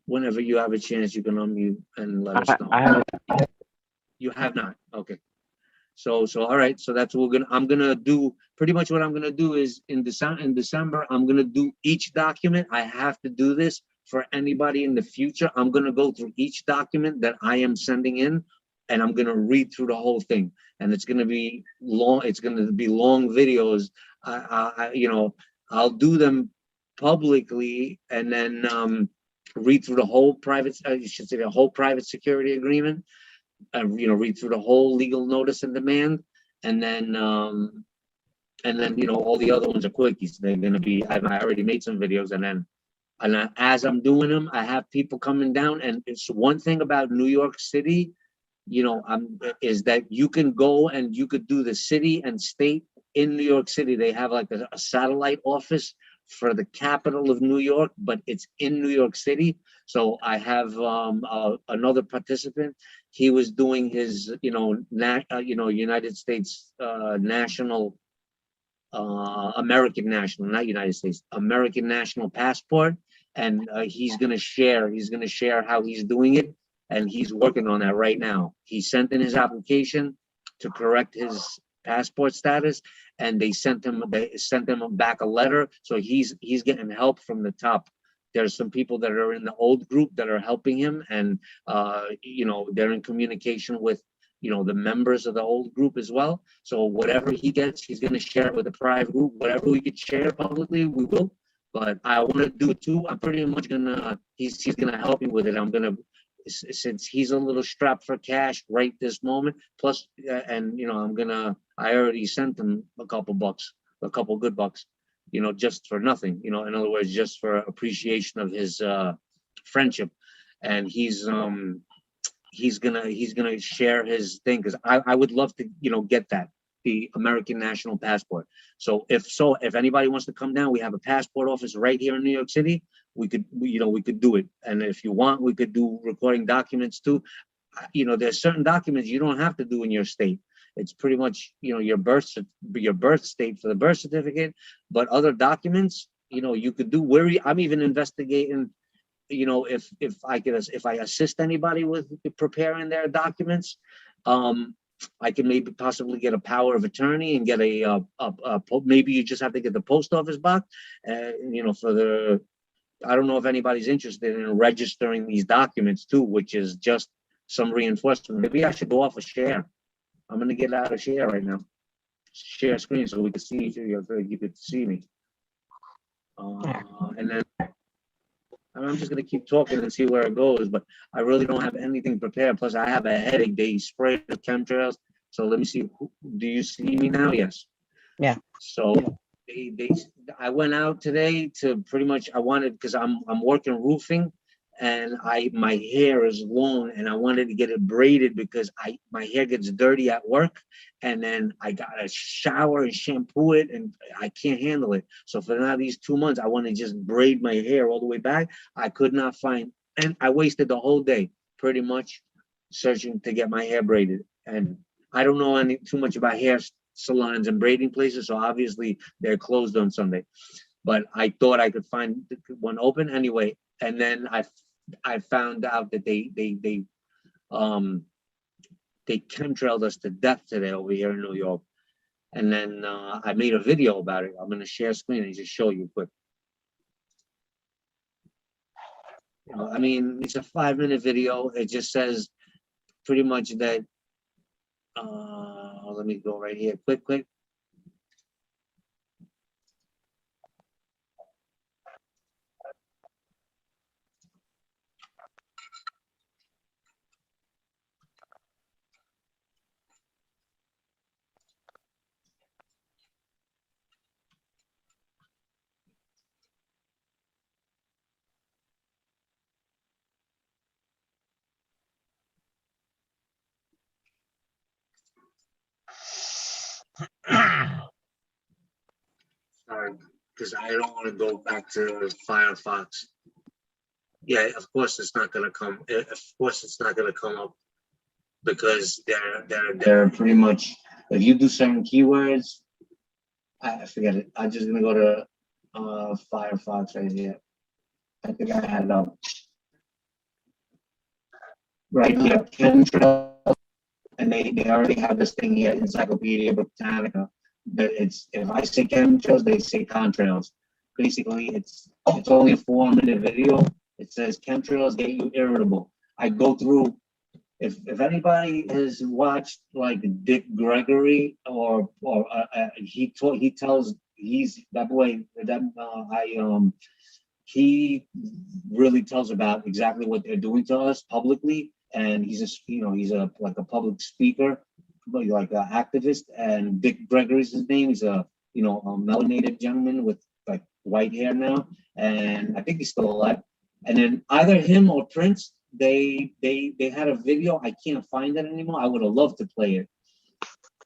Whenever you have a chance, you can unmute and let us know. I haven't. You have not. Okay. So all right. So that's what I'm gonna do. Pretty much what I'm gonna do is in December, I'm gonna do each document. I have to do this for anybody in the future. I'm gonna go through each document that I am sending in, and I'm gonna read through the whole thing. And it's gonna be long. It's gonna be long videos. I'll do them publicly, and then read through the whole the whole private security agreement. Read through the whole legal notice and demand, and then all the other ones are quickies. They're gonna be. I already made some videos, and as I'm doing them, I have people coming down. And it's one thing about New York City, is that you can go and you could do the city and state in New York City. They have like a satellite office for the capital of New York, but it's in New York City. So I have another participant he was doing his, United States national, American national, not United States, American national passport, and he's gonna share how he's doing it, and he's working on that right now. He sent in his application to correct his passport status, and they sent him back a letter. So he's getting help from the top. There's some people that are in the old group that are helping him, and they're in communication with the members of the old group as well. So whatever he gets, he's going to share it with the private group. Whatever we could share publicly, we will. But I want to do it too. I'm pretty much gonna. He's gonna help me with it. I'm gonna, since he's a little strapped for cash right this moment. Plus, and I already sent him a couple bucks, a couple good bucks, just for nothing. In other words, just for appreciation of his friendship. And he's gonna share his thing, because I would love to get the American national passport. So if anybody wants to come down, we have a passport office right here in New York City. We could do it. And if you want, we could do recording documents too. There's certain documents you don't have to do in your state. It's pretty much your birth state for the birth certificate, but other documents you could do. I'm even investigating if I assist anybody with preparing their documents, I can maybe possibly get a power of attorney and get maybe you just have to get the post office box, I don't know if anybody's interested in registering these documents too, which is just some reinforcement. Maybe I should go off a share. I'm going to get out of share right now. Share screen so we can see each other. You could see me. And then I'm just going to keep talking and see where it goes, but I really don't have anything prepared. Plus, I have a headache. They spray the chemtrails. So let me see. Do you see me now? Yes. Yeah. So I went out today to pretty much, because I'm working roofing, and my hair is long, and I wanted to get it braided because my hair gets dirty at work, and then I gotta shower and shampoo it, and I can't handle it. So for now, these 2 months, I want to just braid my hair all the way back. I could not find, and I wasted the whole day pretty much searching to get my hair braided. And I don't know too much about hair salons and braiding places, so obviously they're closed on Sunday. But I thought I could find one open anyway, and then I found out that they chemtrailed us to death today over here in New York. And then I made a video about it. I'm going to share screen and just show you quick. I mean, it's a 5-minute video. It just says pretty much that. Let me go right here, quick. Sorry, because I don't want to go back to Firefox. Yeah, of course it's not going to come. Of course it's not going to come up, because they're pretty much, if you do certain keywords, I forget it. I'm just gonna go to Firefox right here. I think I had it up right here, chemtrails, and they already have this thing here, Encyclopedia Britannica. But if I say chemtrails, they say contrails. Basically, it's only a 4-minute video. It says chemtrails get you irritable. I go through. If anybody has watched like Dick Gregory he really tells about exactly what they're doing to us publicly, and he's like a public speaker, like an activist. And Dick Gregory's his name. He's a melanated gentleman with like white hair now, and I think he's still alive. And then either him or Prince, they had a video. I can't find it anymore. I would have loved to play it,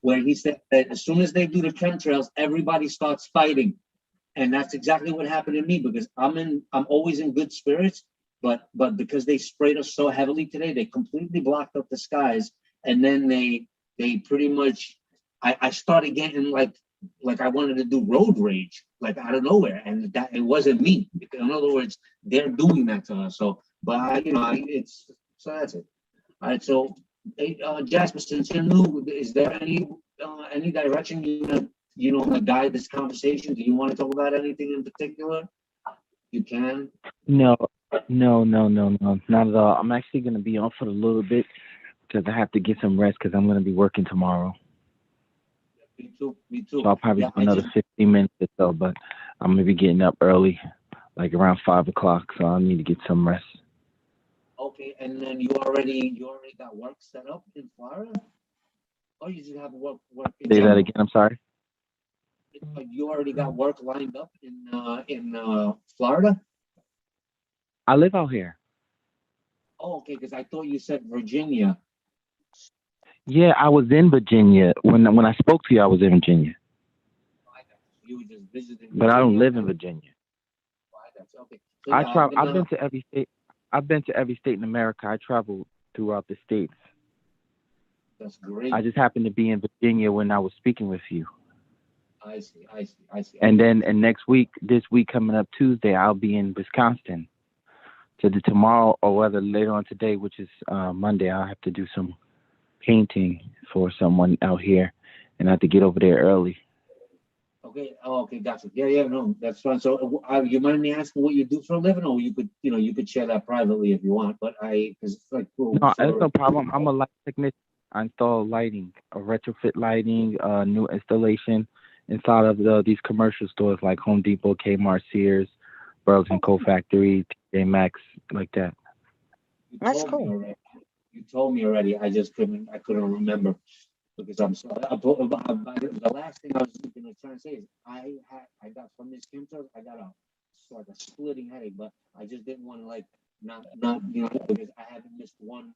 where he said that as soon as they do the chemtrails, everybody starts fighting. And that's exactly what happened to me, because I'm always in good spirits, but because they sprayed us so heavily today, they completely blocked up the skies, and then they pretty much, I started getting like I wanted to do road rage, like out of nowhere, and that it wasn't me. In other words, they're doing that to us. So, but it's so that's it. All right, so Jasper, since you're new, is there any direction to guide this conversation? Do you want to talk about anything in particular? You can. No, not at all. I'm actually gonna be on for a little bit because I have to get some rest because I'm gonna be working tomorrow. Me too. Me too. So I'll probably Yeah, do another 15 minutes or so, but I'm gonna be getting up early, like around 5 o'clock. So I need to get some rest. okay, and then you already got work set up in Florida, or you just have work in Say that general? again. I'm sorry. You already got work lined up in Florida? I live out here. Oh, okay, because I thought you said Virginia. Yeah, I was in Virginia when I spoke to you. I was in Virginia, You were just visiting but I don't Virginia? live in Virginia. Okay. So yeah, I've been to every state. I've been to every state in America. I traveled throughout the states. that's great. I just happened to be in Virginia when I was speaking with you. I see. And next week, this week coming up Tuesday, I'll be in Wisconsin. So tomorrow, or whether later on today, which is Monday, I'll have to do some painting for someone out here, and I have to get over there early. Okay. Oh, okay. Gotcha. Yeah. No, that's fine. So, you mind me asking what you do for a living, or you could share that privately if you want. But because it's like cool. No, So, that's no problem. I'm a light technician. I install lighting, a retrofit lighting, new installation inside of these commercial stores like Home Depot, Kmart, Sears, Burlington Co. Factory, TJ Maxx, like that. you That's told me cool. already. You told me already. I just couldn't remember because I'm sorry. The last thing I was going to try and say is I got from this chemtrails, I got a sort of splitting headache, but I just didn't want to not because I haven't missed one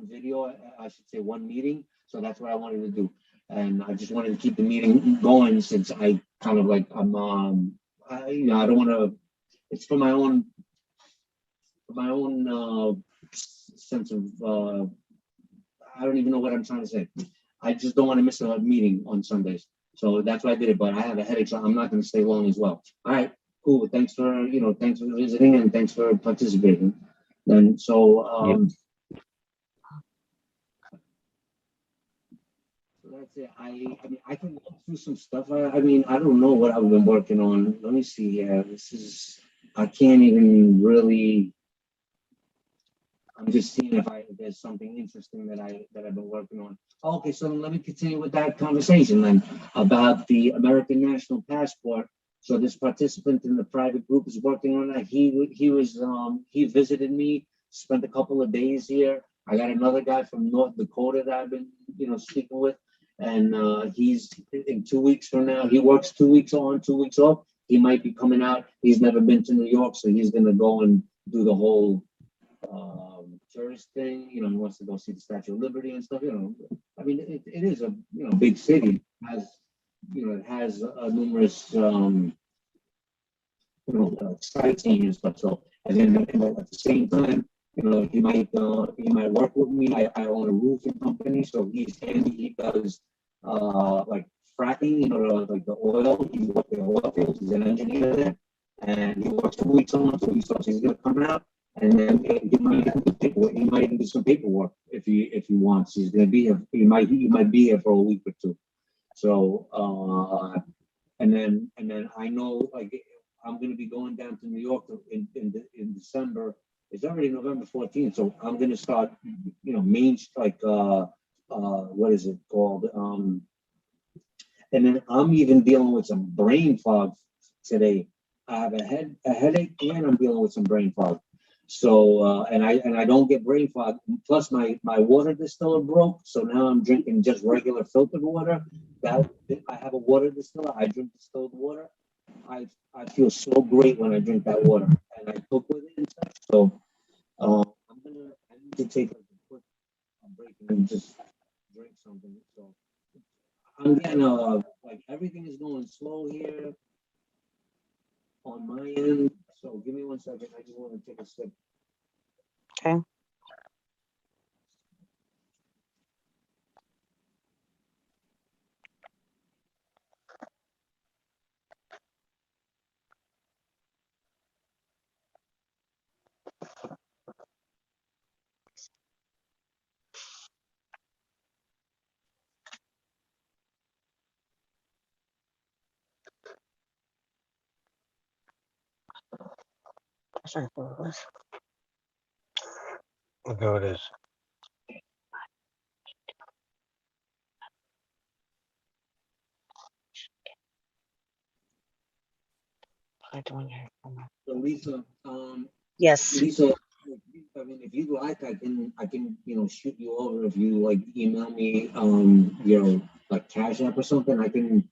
video, I should say one meeting. So that's what I wanted to do. And I just wanted to keep the meeting going since I kind of I don't want to, it's for my own sense of, I don't even know what I'm trying to say. I just don't want to miss a meeting on Sundays. So that's why I did it, but I have a headache, so I'm not going to stay long as well. All right, cool. Thanks for visiting and thanks for participating. Then, so that's it. I mean, I can walk through some stuff. I mean, I don't know what I've been working on. Let me see here. I can't even really. I'm just seeing if there's something interesting that I've been working on. Okay, so let me continue with that conversation then about the American National Passport. So this participant in the private group is working on that. He visited me, spent a couple of days here. I got another guy from North Dakota that I've been speaking with, and he's in 2 weeks from now. He works 2 weeks on, 2 weeks off. He might be coming out. He's never been to New York, so he's gonna go and do the whole tourist thing. He wants to go see the Statue of Liberty and stuff. I mean, it is a big city. It has numerous sightseeing and stuff. So, and then at the same time, he might work with me. I own a roofing company, so he's handy. He does like fracking, like the oil. He works in the oil field. He's an engineer there, and he works 2 weeks on, 2 weeks off. So he's gonna come out. And then he might even do some paperwork if he wants. He's gonna be here. He might be here for a week or two. So and then I know I'm gonna be going down to New York in December. It's already November 14th, so I'm gonna start what is it called? And then I'm even dealing with some brain fog today. I have a headache, and I'm dealing with some brain fog. So and I don't get brain fog. Plus my water distiller broke, so now I'm drinking just regular filtered water. That I have a water distiller. I drink distilled water. I feel so great when I drink that water, and I cook with it and stuff. So I need to take a quick break and just drink something. So I'm getting everything is going slow here. on my end. So give me 1 second. I just want to take a sip. Okay. Sorry, what it was. Look who it is. I don't hear. So Lisa, Yes. Lisa, I mean, if you like, I can, shoot you over if you like email me, like Cash App or something. I can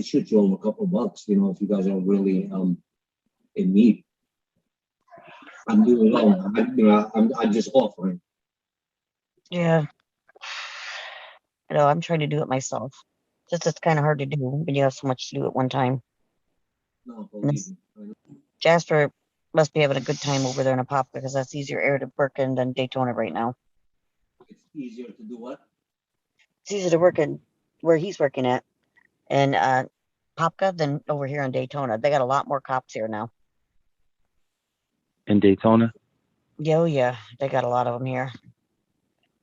shoot you over a couple bucks, if you guys are really in need. I'm doing it all. I'm just offering. Yeah. I'm trying to do it myself. Just it's kind of hard to do when you have so much to do at one time. No, And believe this- me. Jasper must be having a good time over there in Apopka because that's easier air to work in than Daytona right now. It's easier to do what? It's easier to work in where he's working at in Popka than over here in Daytona. They got a lot more cops here now. In Daytona? Yeah, oh yeah, they got a lot of them here.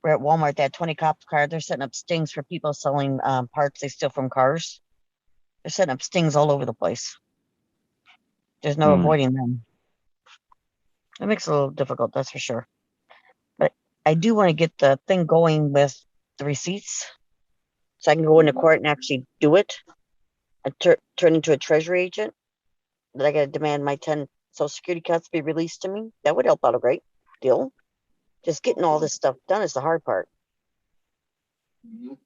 We're at Walmart. They had 20 cops car. They're setting up stings for people selling parts they steal from cars. They're setting up stings all over the place. There's no avoiding them. It makes it a little difficult, that's for sure. But I do want to get the thing going with the receipts so I can go into court and actually do it and turn into a treasury agent. But I got to demand my 10 Social Security cuts be released to me. That would help out a great deal. Just getting all this stuff done is the hard part. Mhm.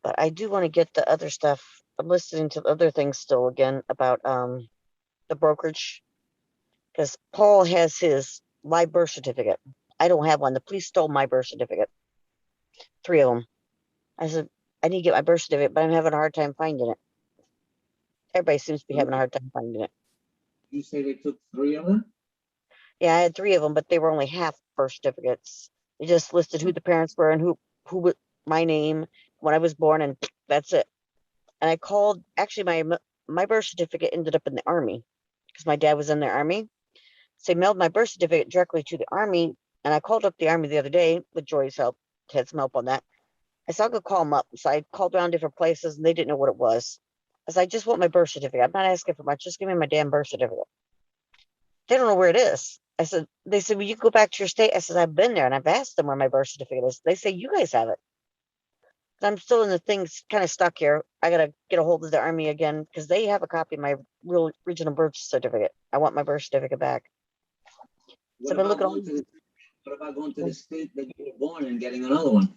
But I do want to get the other stuff. I'm listening to other things still again about the brokerage because Paul has my birth certificate. I don't have one. The police stole my birth certificate. 3 of them. I said, I need to get my birth certificate, but I'm having a hard time finding it. Everybody seems to be having a hard time finding it. You say they took 3 of them? Yeah, I had 3 of them, but they were only half birth certificates. They just listed who the parents were and who my name, when I was born, and that's it. And I called, actually, my birth certificate ended up in the Army because my dad was in the Army. So they mailed my birth certificate directly to the Army. And I called up the Army the other day with Joy's help, had some help on that. I said, I'll go call them up. So I called around different places and they didn't know what it was. I said, I just want my birth certificate. I'm not asking for much. Just give me my damn birth certificate. They don't know where it is. They said, well, you go back to your state. I said, I've been there and I've asked them where my birth certificate is. They say, you guys have it. I'm still in the things kind of stuck here. I got to get a hold of the Army again because they have a copy of my real original birth certificate. I want my birth certificate back. What So I've been about looking going to the state that you were born and getting another one?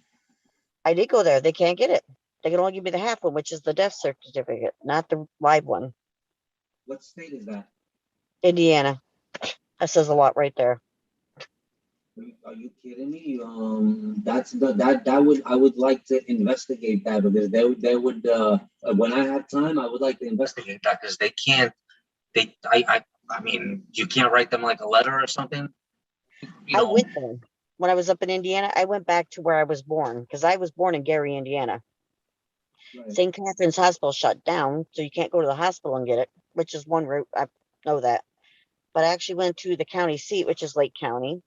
I did go there. They can't get it. They can only give me the half one, which is the death certificate, not the live one. What state is that? Indiana. That says a lot right there. Are you kidding me? I would like to investigate that because they would when I have time I would like to investigate that because they can't I mean you can't write them like a letter or something. I went there when I was up in Indiana. I went back to where I was born because I was born in Gary, Indiana. Right. St. Catherine's Hospital shut down, so you can't go to the hospital and get it, which is one route. I know that. But I actually went to the county seat, which is Lake County,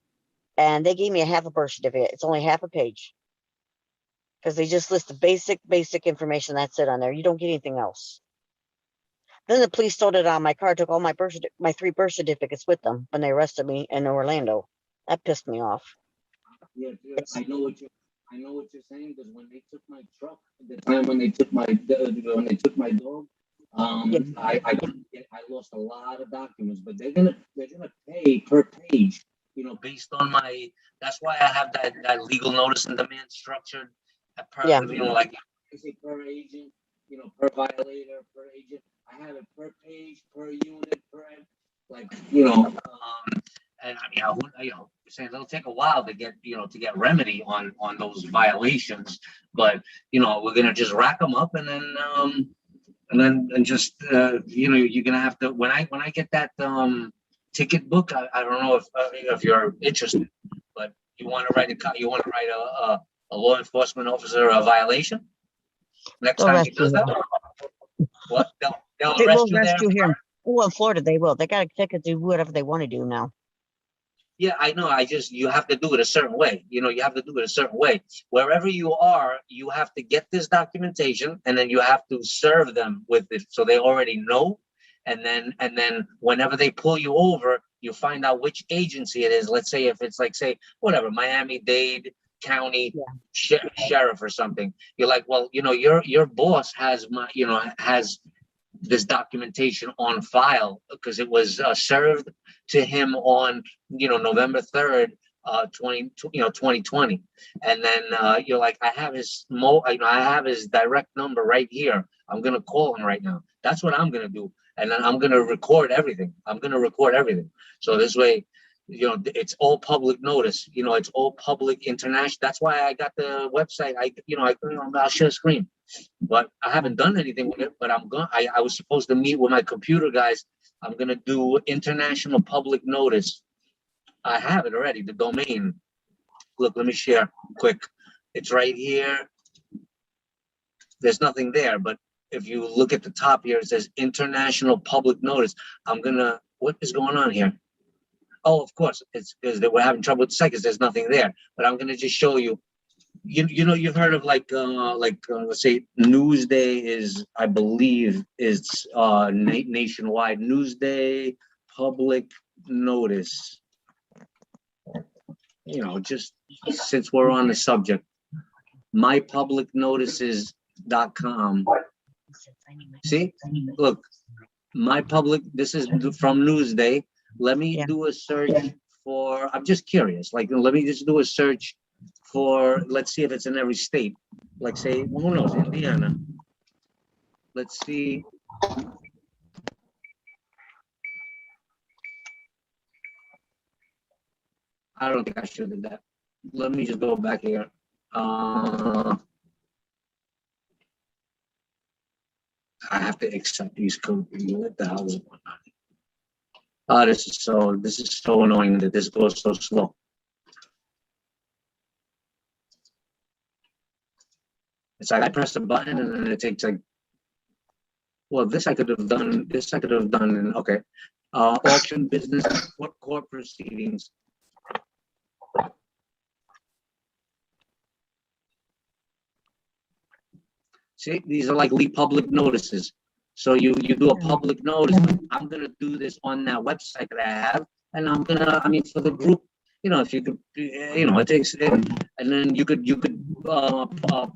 and they gave me a half a birth certificate. It's only half a page because they just list the basic information. That's it on there. You don't get anything else. Then the police stole it on my car, took all my 3 birth certificates with them when they arrested me in Orlando. That pissed me off. Yeah, I know what you're saying because when they took my truck, the time when they took my dog, I lost a lot of documents. But they're gonna pay per page, based on my. That's why I have that legal notice and demand structured per, Yeah. like I say per agent, per violator, per agent. I have it per page, per unit, per like and I mean, saying it'll take a while to get remedy on those violations, but we're gonna just rack them up and then and just you're gonna have to when I get that ticket book. I don't know if you're interested, but you want to write a law enforcement officer a violation next They'll time arrest he does you. that. What they'll They will arrest you arrest there. you here. Well, in Florida, they will. They got a ticket to do whatever they want to do now. Yeah, I know. You have to do it a certain way. You have to do it a certain way. Wherever you are, you have to get this documentation and then you have to serve them with it so they already know. And then whenever they pull you over, you find out which agency it is. Let's say if it's like, say, whatever, Miami-Dade County Sheriff or something. You're like, well, your boss has has this documentation on file because it was served to him on November 3rd 2020, and then you're like, I have his I have his direct number right here. I'm gonna call him right now. That's what I'm gonna do, and then I'm gonna record everything. So this way, it's all public notice. It's all public international. That's why I got the website. I'll share screen, but I haven't done anything with it. But I was supposed to meet with my computer guys. I'm gonna do international public notice. I have it already, the domain. Look, let me share quick. It's right here. There's nothing there, but if you look at the top here, it says international public notice. What is going on here? Oh, of course, it's because they were having trouble with the site because there's nothing there. But I'm gonna just show you. You've heard of let's say Newsday is, I believe, is nationwide. Newsday public notice. Just since we're on the subject, mypublicnotices.com. See, look, this is from Newsday. Let me do a search for, I'm just curious, let me just do a search for, let's see if it's in every state. Like, say, who knows, Indiana. Let's see. I don't think I should have did that. Let me just go back here. I have to accept these codes. What the hell is going on? Oh, this is so annoying that this goes so slow. It's like I press a button and then it takes well, this I could have done. Okay. Auction business court proceedings. See, these are like public notices. So you do a public notice. I'm gonna do this on that website that I have, and for the group, if you could, it takes, and then you could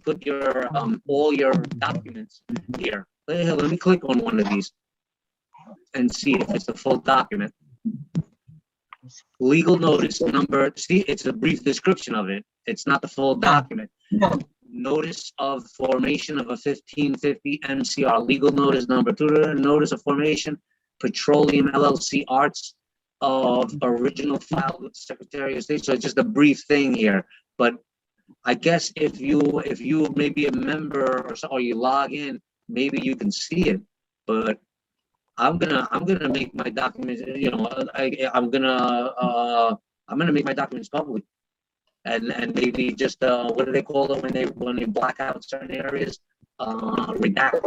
put your all your documents here. Let me click on one of these and see if it's a full document. Legal notice number. See, it's a brief description of it. It's not the full document. Notice of formation of a 1550 MCR. Legal notice number 2. Notice of formation, Petroleum LLC Arts of original filed with the Secretary of State. So it's just a brief thing here. But I guess if you may be a member or you log in, maybe you can see it. But I'm gonna make my documents. I'm gonna make my documents public. And maybe just what do they call it when they black out certain areas? Redact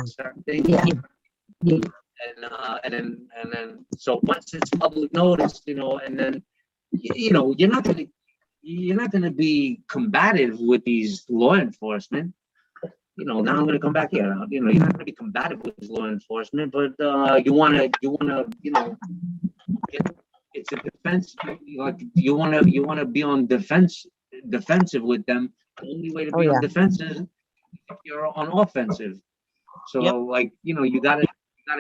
certain things. And then so once it's public notice, and then you're not gonna be combative with these law enforcement. Now I'm gonna come back here. You're not gonna be combative with law enforcement, but you wanna it's a defense. You wanna be on defensive with them. The only way to be on defensive is if you're on offensive. So you gotta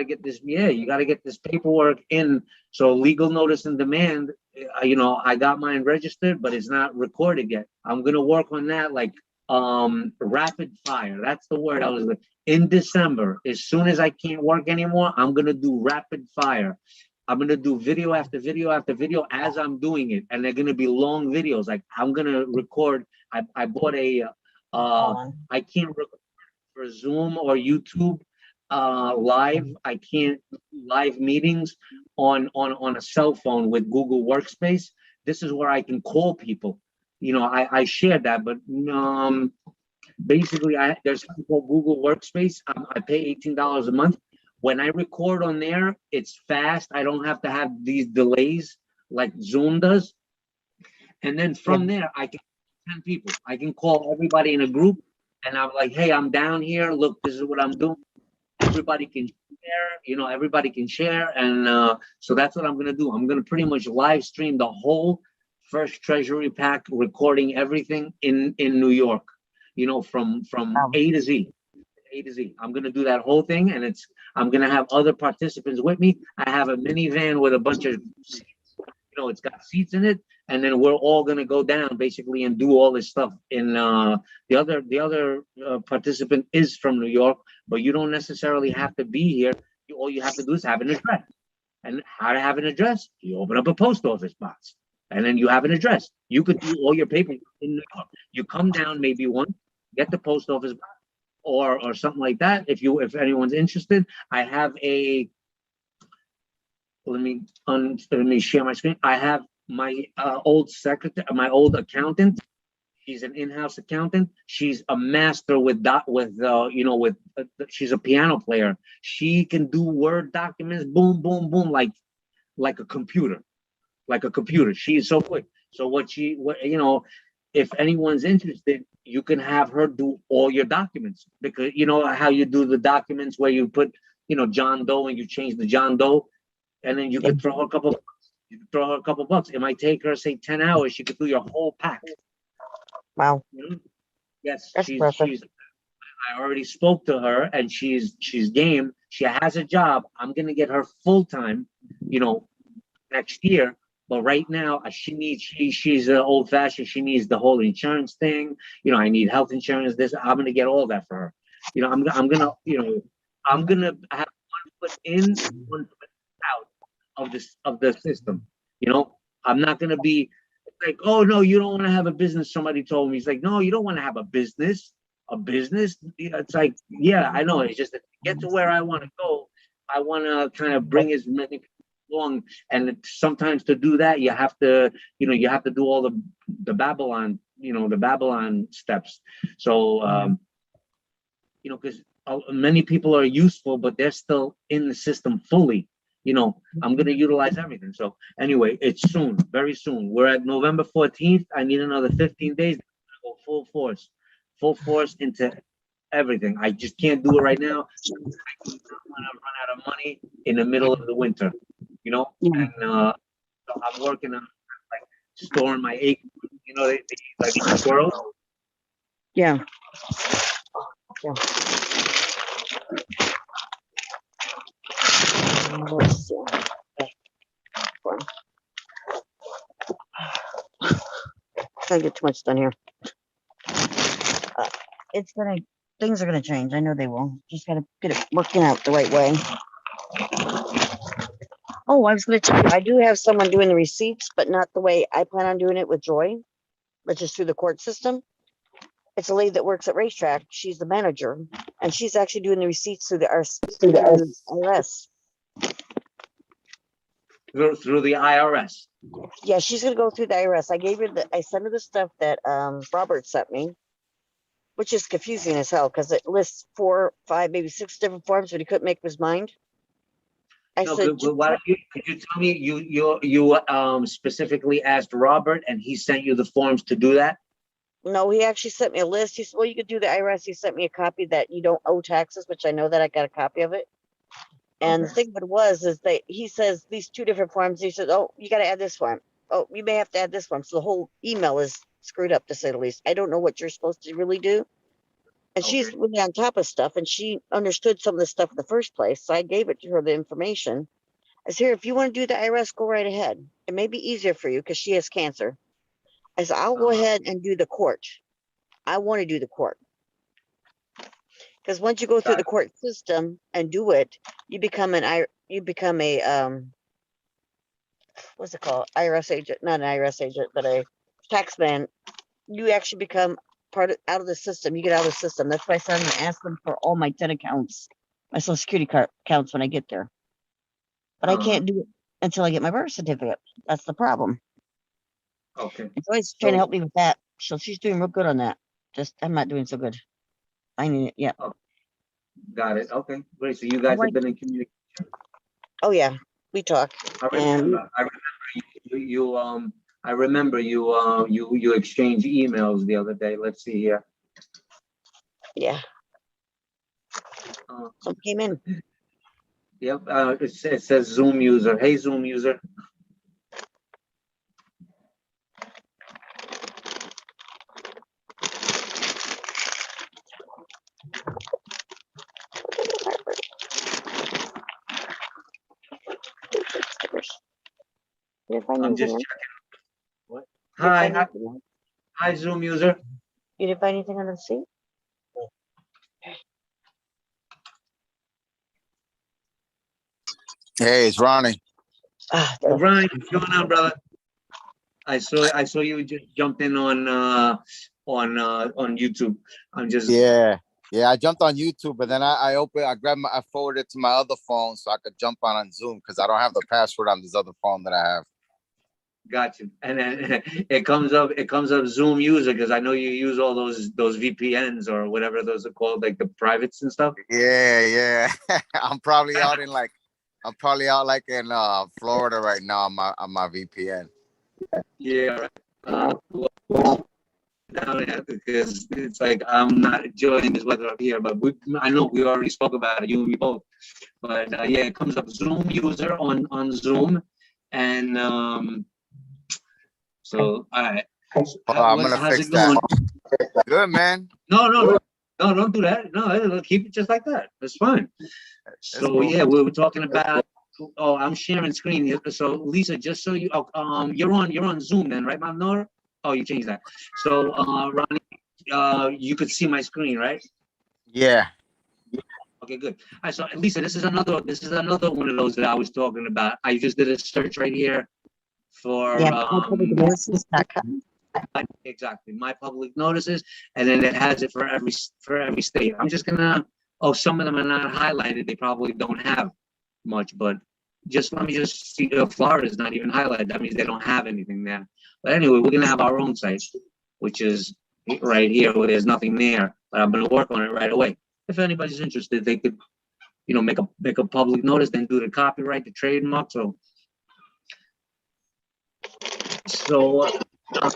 get this. You gotta get this paperwork in. So legal notice and demand. I got mine registered, but it's not recorded yet. I'm gonna work on that. Rapid fire. That's the word I was with. In December, as soon as I can't work anymore, I'm gonna do rapid fire. I'm gonna do video after video after video as I'm doing it, and they're gonna be long videos. I'm gonna record. I bought a. I can't record for Zoom or YouTube live. I can't do live meetings on a cell phone with Google Workspace. This is where I can call people. I shared that, but basically, there's something called Google Workspace. I pay $18 a month. When I record on there, it's fast. I don't have to have these delays like Zoom does. And then from there, I can 10 people. I can call everybody in a group, and I'm like, hey, I'm down here. Look, this is what I'm doing. Everybody can share. Everybody can share, and so that's what I'm gonna do. I'm gonna pretty much live stream the whole first treasury pack, recording everything in New York. From A to Z. A to Z. I'm gonna do that whole thing, and I'm gonna have other participants with me. I have a minivan with a bunch of seats. It's got seats in it, and then we're all gonna go down basically and do all this stuff. The other participant is from New York, but you don't necessarily have to be here. All you have to do is have an address. And how to have an address? You open up a post office box, and then you have an address. You could do all your paperwork in New York. You come down maybe once, get the post office box, or something like that. If anyone's interested, I have a. Let me share my screen. I have my old secretary, my old accountant. She's an in-house accountant. She's a master she's a piano player. She can do Word documents, boom, boom, boom, like a computer, She is so quick. So if anyone's interested, you can have her do all your documents, because you know how you do the documents where you put, John Doe, and you change the John Doe, and then you could throw her a couple bucks. It might take her, say, 10 hours. She could do your whole pack. Wow. Yes, That's perfect. I already spoke to her, and she's game. She has a job. I'm gonna get her full time, next year. But right now, she's old fashioned. She needs the whole insurance thing. I need health insurance. I'm gonna get all that for her. I'm gonna have one foot in, one foot out of the system. I'm not gonna be like, oh no, you don't want to have a business. Somebody told me. He's like, no, you don't want to have a business. It's like, yeah, I know. It's just that to get to where I want to go, I want to kind of bring as many people along. And sometimes to do that, you have to do all the Babylon steps. So, because many people are useful, but they're still in the system fully. I'm going to utilize everything. So anyway, it's soon, very soon. We're at November 14th. I need another 15 days to go full force into everything. I just can't do it right now. I do not want to run out of money in the middle of the winter, Yeah. and so I'm working on storing my acorns, they like squirrels. Yeah. Let's see. Can't get too much done here. Things are gonna change. I know they will. Just gotta get it working out the right way. Oh, I was gonna tell you, I do have someone doing the receipts, but not the way I plan on doing it with Joy, which is through the court system. It's a lady that works at Racetrack. She's the manager, and she's actually doing the receipts through the IRS. Through the IRS. Yeah, she's gonna go through the IRS. I sent her the stuff that Robert sent me, which is confusing as hell because it lists 4, 5, maybe 6 different forms, but he couldn't make up his mind. Could you tell me you specifically asked Robert, and he sent you the forms to do that? No, he actually sent me a list. He said, well, you could do the IRS. He sent me a copy that you don't owe taxes, which I know that I got a copy of it. And the thing of it is that he says these 2 different forms. He says, oh, you got to add this form. Oh, you may have to add this form. So the whole email is screwed up, to say the least. I don't know what you're supposed to really do. And she's really on top of stuff, and she understood some of the stuff in the first place. So I gave it to her, the information. I said, here, if you want to do the IRS, go right ahead. It may be easier for you because she has cancer. I said, I'll go ahead and do the court. I want to do the court. Because once you go through the court system and do it, you become a what's it called? IRS agent, not an IRS agent, but a tax man. You actually become out of the system. You get out of the system. That's why I said I'm gonna ask them for all my 10 accounts, my social security card accounts when I get there. But I can't do it until I get my birth certificate. That's the problem. Okay. And Joy's trying to So- help me with that. So she's doing real good on that. Just I'm not doing so good. I need it. Yeah. Got it. Okay, great. So you guys have been in communication. Oh yeah. We talk. And I remember you exchanged emails the other day. Let's see here. yeah. Uh, Some came in. Yep, it says Zoom user. Hey, Zoom user. I'm just checking. What? Hi, Zoom user. You didn't find anything on the seat? Hey, it's Ronnie. Ah, Hey, Brian, what's going on, brother? I saw you just jumped in on YouTube. I'm just Yeah, I jumped on YouTube, but then I forwarded it to my other phone so I could jump on Zoom because I don't have the password on this other phone that I have. got you. And then it comes up Zoom user because I know you use all those VPNs or whatever those are called, like the privates and stuff. Yeah. I'm probably out in Florida right now on my VPN. Yeah. Well, down there because it's like I'm not enjoying this weather up here, but I know we already spoke about it, you and me both. But yeah, it comes up Zoom user on Zoom, and so all right. I'm gonna How's fix it going? that. Good, man. No, don't do that. No, keep it just like that. That's fine. So cool. yeah, we were talking about. Oh, I'm sharing screen here. So Lisa, just so you, you're on Zoom then, right, Mom Nora? Oh, you changed that. So Ronnie, you could see my screen, right? Yeah. Okay, good. All right, so Lisa, this is another one of those that I was talking about. I just did a search right here for exactly my public notices, and then it has it for every state. I'm just gonna. Oh, some of them are not highlighted. They probably don't have much, but let me just see. Florida's not even highlighted. That means they don't have anything there. But anyway, we're gonna have our own site, which is right here where there's nothing there. But I'm gonna work on it right away. If anybody's interested, they could, make a public notice, then do the copyright, the trademark. So,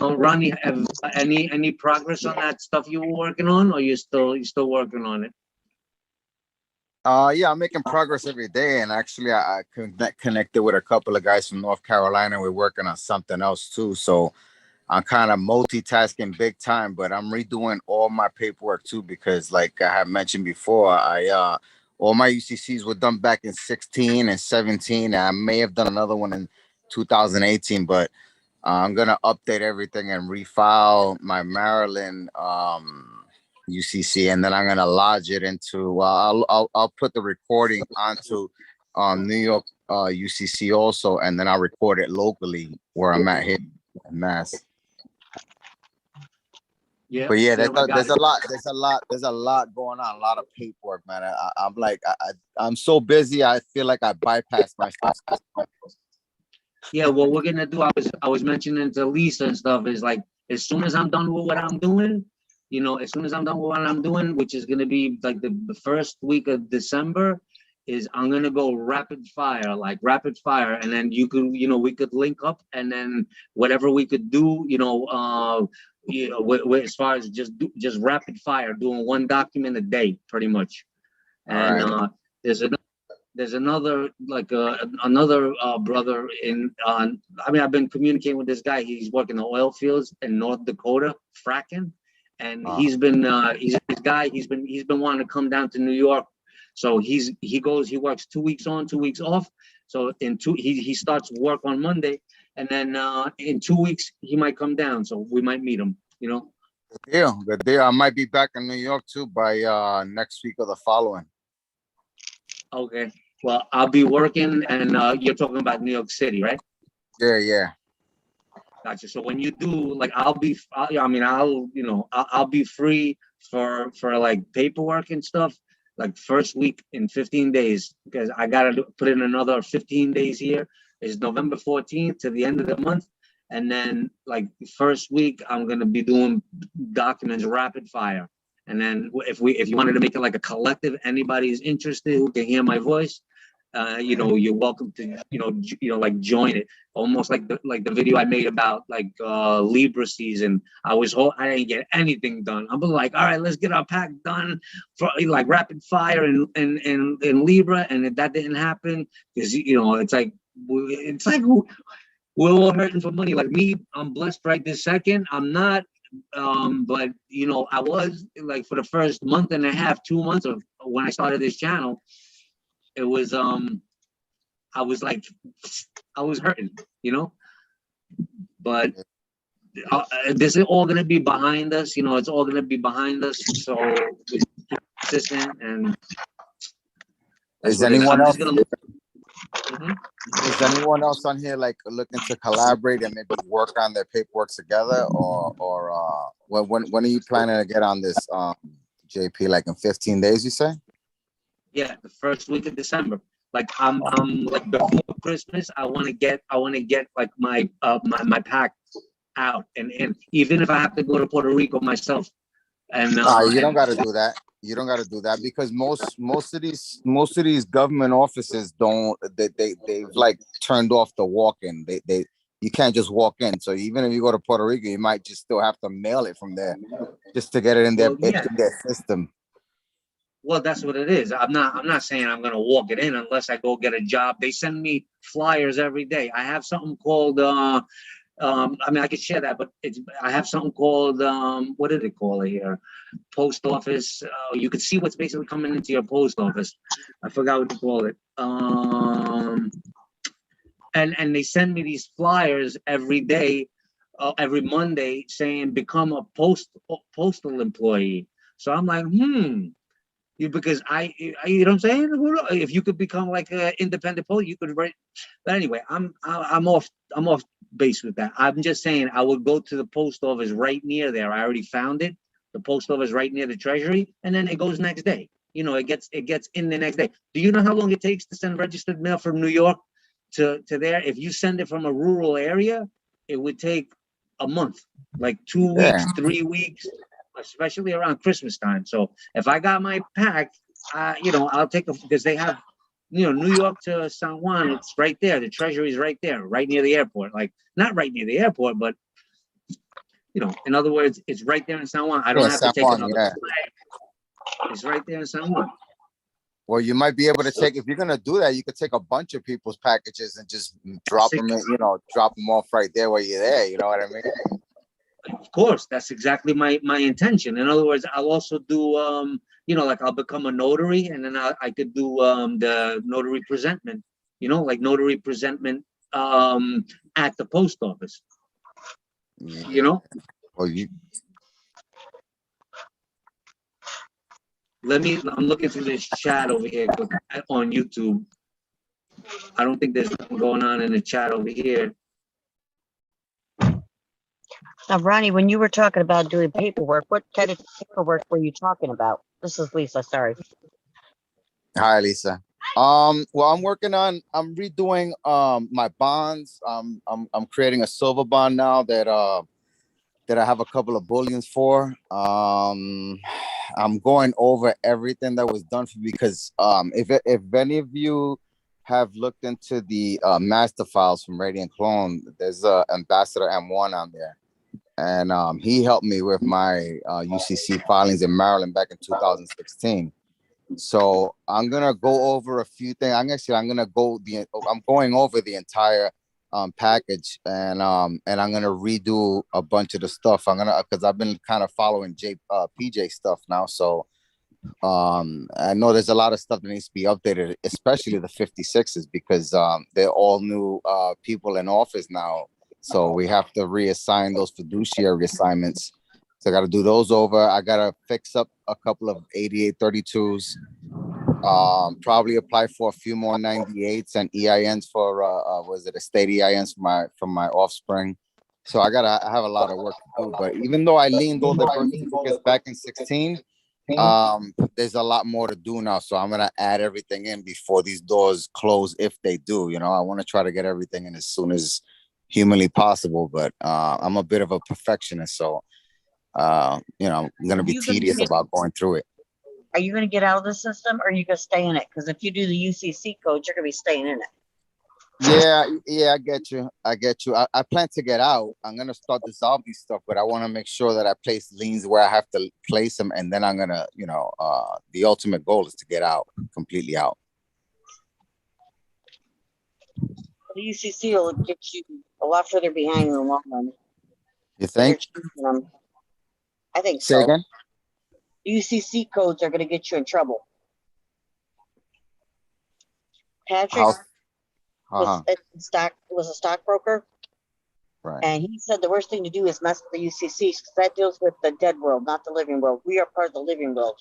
Ronnie, have any progress on that stuff you were working on, or you still working on it? Yeah, I'm making progress every day, and actually, I connected with a couple of guys from North Carolina. We're working on something else too, so I'm kind of multitasking big time. But I'm redoing all my paperwork too because, like I have mentioned before, all my UCCs were done back in 16 and 17. And I may have done another one in 2018, but I'm gonna update everything and refile my Maryland UCC, and then I'm gonna lodge it into. I'll put the recording onto New York UCC also, and then I'll record it locally where I'm at here in Mass. Yeah. But yeah, there's it. a lot going on, a lot of paperwork, man. I'm so busy. I feel like I bypassed my stuff. Yeah, what we're gonna do, I was mentioning to Lisa and stuff, is like as soon as I'm done with what I'm doing, which is gonna be like the first week of December, is I'm gonna go rapid fire, and then we could link up, and then whatever we could do, as far as just rapid fire, doing one document a day, pretty much. And right. There's another brother in I've been communicating with this guy. He's working the oil fields in North Dakota, fracking, and he's been wanting to come down to New York. So he works 2 weeks on, 2 weeks off. So he starts work on Monday, and then in 2 weeks he might come down. So we might meet him. Good deal. I might be back in New York too by next week or the following. Okay. Well, I'll be working, and you're talking about New York City, right? Yeah. Gotcha. So when you do, like, I'll be free for like paperwork and stuff, like first week in 15 days, because I gotta put in another 15 days here. Is November 14th to the end of the month. And then like first week, I'm gonna be doing documents rapid fire. And then if you wanted to make it like a collective, anybody is interested who can hear my voice, you're welcome to, like join it. Almost like the video I made about like Libra season. I didn't get anything done. I'm like, all right, let's get our pack done for like rapid fire and Libra, and if that didn't happen, because it's like we're all hurting for money. Like me, I'm blessed right this second. I'm not, but I was like for the first month and a half, 2 months of when I started this channel, it was I was like, I was hurting, but this is all gonna be behind us. It's all gonna be behind us. So we're consistent, and Is anyone else? Mhm. Is anyone else on here like looking to collaborate and maybe work on their paperwork together, or when are you planning to get on this, JP? Like in 15 days, you say? Yeah, the first week of December. Like I'm like before Christmas, I want to get like my pack out, and even if I have to go to Puerto Rico myself, and You don't got to do that. You don't got to do that because most of these government offices they've like turned off the walk-in. They you can't just walk in. So even if you go to Puerto Rico, you might just still have to mail it from there just to get it in their system. Well, that's what it is. I'm not saying I'm gonna walk it in unless I go get a job. They send me flyers every day. I have something called I could share that, but I have something called what did it call it here? Post office. You could see what's basically coming into your post office. I forgot what to call it. And they send me these flyers every day, every Monday, saying become a postal employee. So I'm like, because you know what I'm saying? If you could become like an independent post, you could write. But anyway, I'm off base with that. I'm just saying I would go to the post office right near there. I already found it. The post office right near the Treasury, and then it goes next day. It gets in the next day. Do you know how long it takes to send registered mail from New York to there? If you send it from a rural area, it would take a month, like 2 weeks, 3 weeks, especially around Christmas time. So if I got my pack, I'll take because they have, New York to San Juan, it's right there. The Treasury is right there, right near the airport. Like not right near the airport, but in other words, it's right there in San Juan. I don't have to take another flight. It's right there in San Juan. Well, you might be able to take, if you're gonna do that, you could take a bunch of people's packages and just drop them in, drop them off right there while you're there. You know what I mean? Of course, that's exactly my intention. In other words, I'll also do like I'll become a notary, and then I could do the notary presentment, like notary presentment at the post office. Well, I'm looking through this chat over here on YouTube. I don't think there's nothing going on in the chat over here. Now, Ronnie, when you were talking about doing paperwork, what kind of paperwork were you talking about? This is Lisa. Sorry. Hi, Lisa. Well, I'm redoing my bonds. I'm creating a silver bond now that I have a couple of bullions for. I'm going over everything that was done for me because if any of you have looked into the master files from Radiant Clone, there's Ambassador M1 on there. And he helped me with my UCC filings in Maryland back in 2016. So I'm gonna go over a few things. I'm going over the entire package, and I'm gonna redo a bunch of the stuff. Because I've been kind of following PJ stuff now. So I know there's a lot of stuff that needs to be updated, especially the 56s, because they're all new people in office now. So we have to reassign those fiduciary assignments. So I got to do those over. I got to fix up a couple of 8832s. Probably apply for a few more 98s and EINs for estate EINs from my offspring. So I have a lot of work to do. But even though I leaned all the birth certificates back in 16, there's a lot more to do now. So I'm gonna add everything in before these doors close, if they do. You know, I want to try to get everything in as soon as humanly possible. But I'm a bit of a perfectionist, so you know, I'm gonna be tedious about going through it. Are you going to get out of the system, or are you going to stay in it? Because if you do the UCC code, you're going to be staying in it. Yeah, I get you. I plan to get out. I'm gonna start dissolving stuff, but I want to make sure that I place liens where I have to place them, and then I'm gonna, you know, the ultimate goal is to get out, completely out. The UCC will get you a lot further behind in the long run. You think? I think Say so. again? UCC codes are going to get you in trouble. Patrick How? was a stockbroker, Right. and he said the worst thing to do is mess with the UCC because that deals with the dead world, not the living world. We are part of the living world.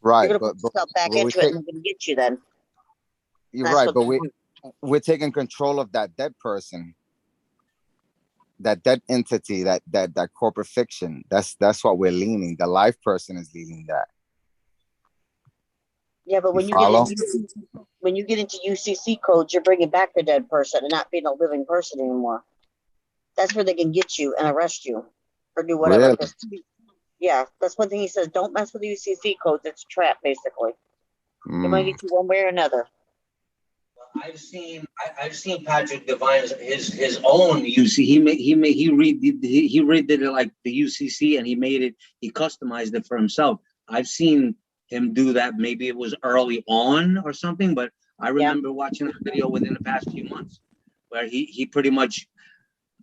Right, You're going to put yourself back into it, and they're going to get you then. You're right, but we're taking control of that dead person, that dead entity, that corporate fiction. That's what we're leaning. The live person is leaning that. Yeah, but when you get into UCC codes, you're bringing back the dead person and not being a living person anymore. That's where they can get you and arrest you or do whatever. Really? Yeah, that's one thing he says. Don't mess with the UCC codes. It's a trap, basically. They might get you one way or another. I've seen Patrick Devine's his own UC. He redid it like the UCC, and he customized it for himself. I've seen him do that. Maybe it was early on or something, but I remember watching a video within the past few months where he pretty much,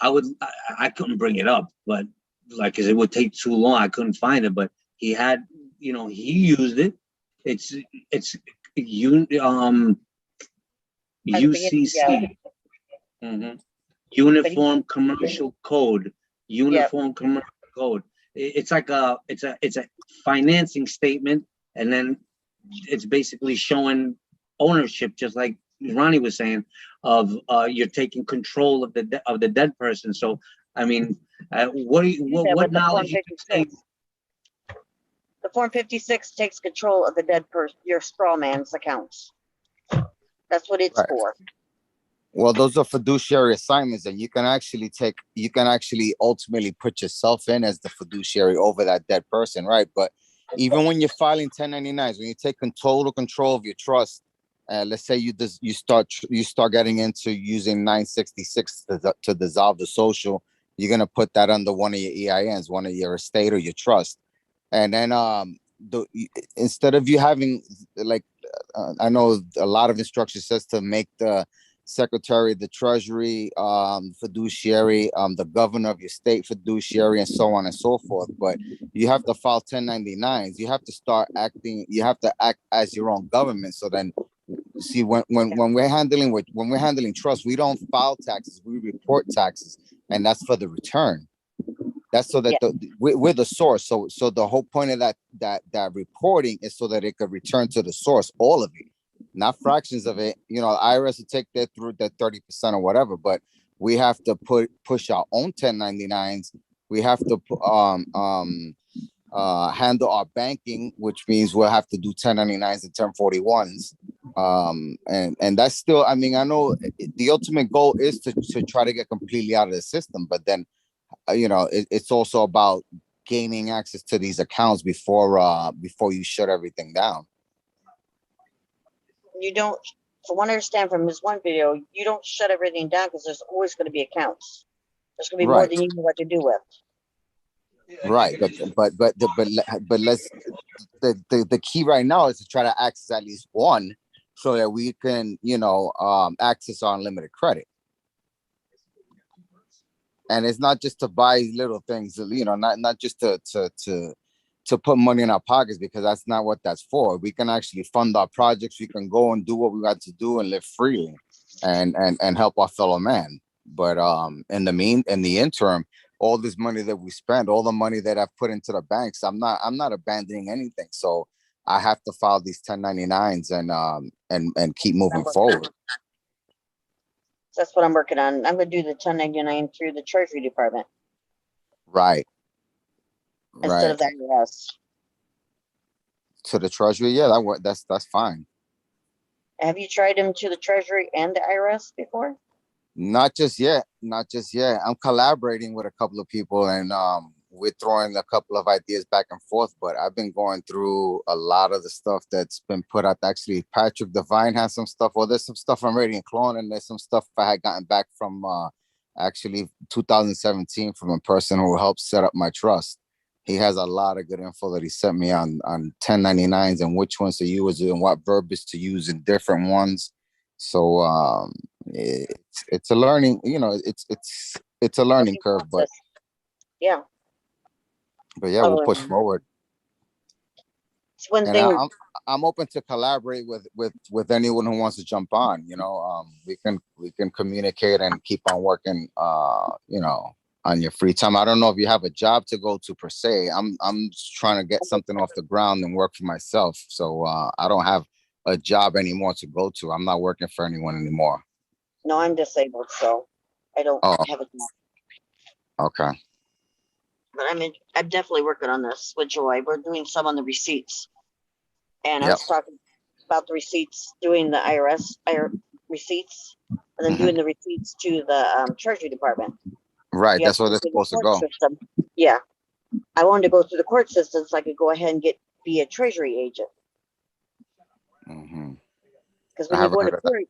I couldn't bring it up, but like, cause it would take too long. I couldn't find it, but he had, you know, he used it. It's UCC, Uniform Commercial Code, Commercial Code. It's like it's a financing statement, and then it's basically showing ownership, just like Ronnie was saying, of you're taking control of the dead person. So, I mean, what knowledge you say? The Form 56 takes control of the dead person, your straw man's accounts. That's what it's for. Well, those are fiduciary assignments, and you can actually ultimately put yourself in as the fiduciary over that dead person, right? But even when you're filing 1099s, when you take total control of your trust, let's say you start getting into using 966 to dissolve the social, you're gonna put that under one of your EINs, one of your estate or your trust, and then instead of you having like I know a lot of instruction says to make the secretary, the treasury, fiduciary, the governor of your state fiduciary, and so on and so forth. But you have to file 1099s. You have to start acting. You have to act as your own government. So then, see, when we're handling trust, we don't file taxes. We report taxes, and that's for the return. That's so that we're the source. So the whole point of that reporting is so that it could return to the source, all of it, not fractions of it. You know, IRS will take that through that 30% or whatever, but we have to push our own 1099s. We have to handle our banking, which means we'll have to do 1099s and 1041s. And that's still, I mean, I know the ultimate goal is to try to get completely out of the system, but then you know, it's also about gaining access to these accounts before you shut everything down. You don't, from what I understand from this one video, you don't shut everything down because there's always going to be accounts. There's going to be more than you know what to do with. Right, but let's the key right now is to try to access at least one, so that we can, you know, access our unlimited credit. And it's not just to buy little things, you know, not just to put money in our pockets, because that's not what that's for. We can actually fund our projects. We can go and do what we got to do and live freely and help our fellow man. But in the interim, all this money that we spend, all the money that I've put into the banks, I'm not abandoning anything. So I have to file these 1099s and keep moving forward. So that's what I'm working on. I'm gonna do the 1099 through the Treasury Department Right. instead Right. of the IRS. To the Treasury. Yeah, that's fine. Have you tried them to the Treasury and the IRS before? Not just yet. Not just yet. I'm collaborating with a couple of people, and we're throwing a couple of ideas back and forth. But I've been going through a lot of the stuff that's been put out. Actually, Patrick Devine has some stuff. Well, there's some stuff I'm already in clone, and there's some stuff I had gotten back from actually 2017 from a person who helped set up my trust. He has a lot of good info that he sent me on 1099s and which ones to use and what verbiage to use in different ones. So it's a learning, it's a learning Learning curve, process. Yeah. but yeah, we'll push Um, forward. it's one And thing. I'm open to collaborate with anyone who wants to jump on. We can communicate and keep on working. On your free time. I don't know if you have a job to go to per se. I'm just trying to get something off the ground and work for myself. So I don't have a job anymore to go to. I'm not working for anyone anymore. No, I'm disabled, so I don't Oh, have a job. okay. But I'm definitely working on this with Joy. We're doing some on the receipts. And I Yep. was talking about the receipts, doing the IRS receipts, and then Mhm. doing the receipts to the Treasury Department. Right. You have That's where go they're through the supposed to court go. system. Yeah. I wanted to go through the court system so I could go ahead and be a Treasury agent. Hmm. Because I when you haven't go into heard of that. court,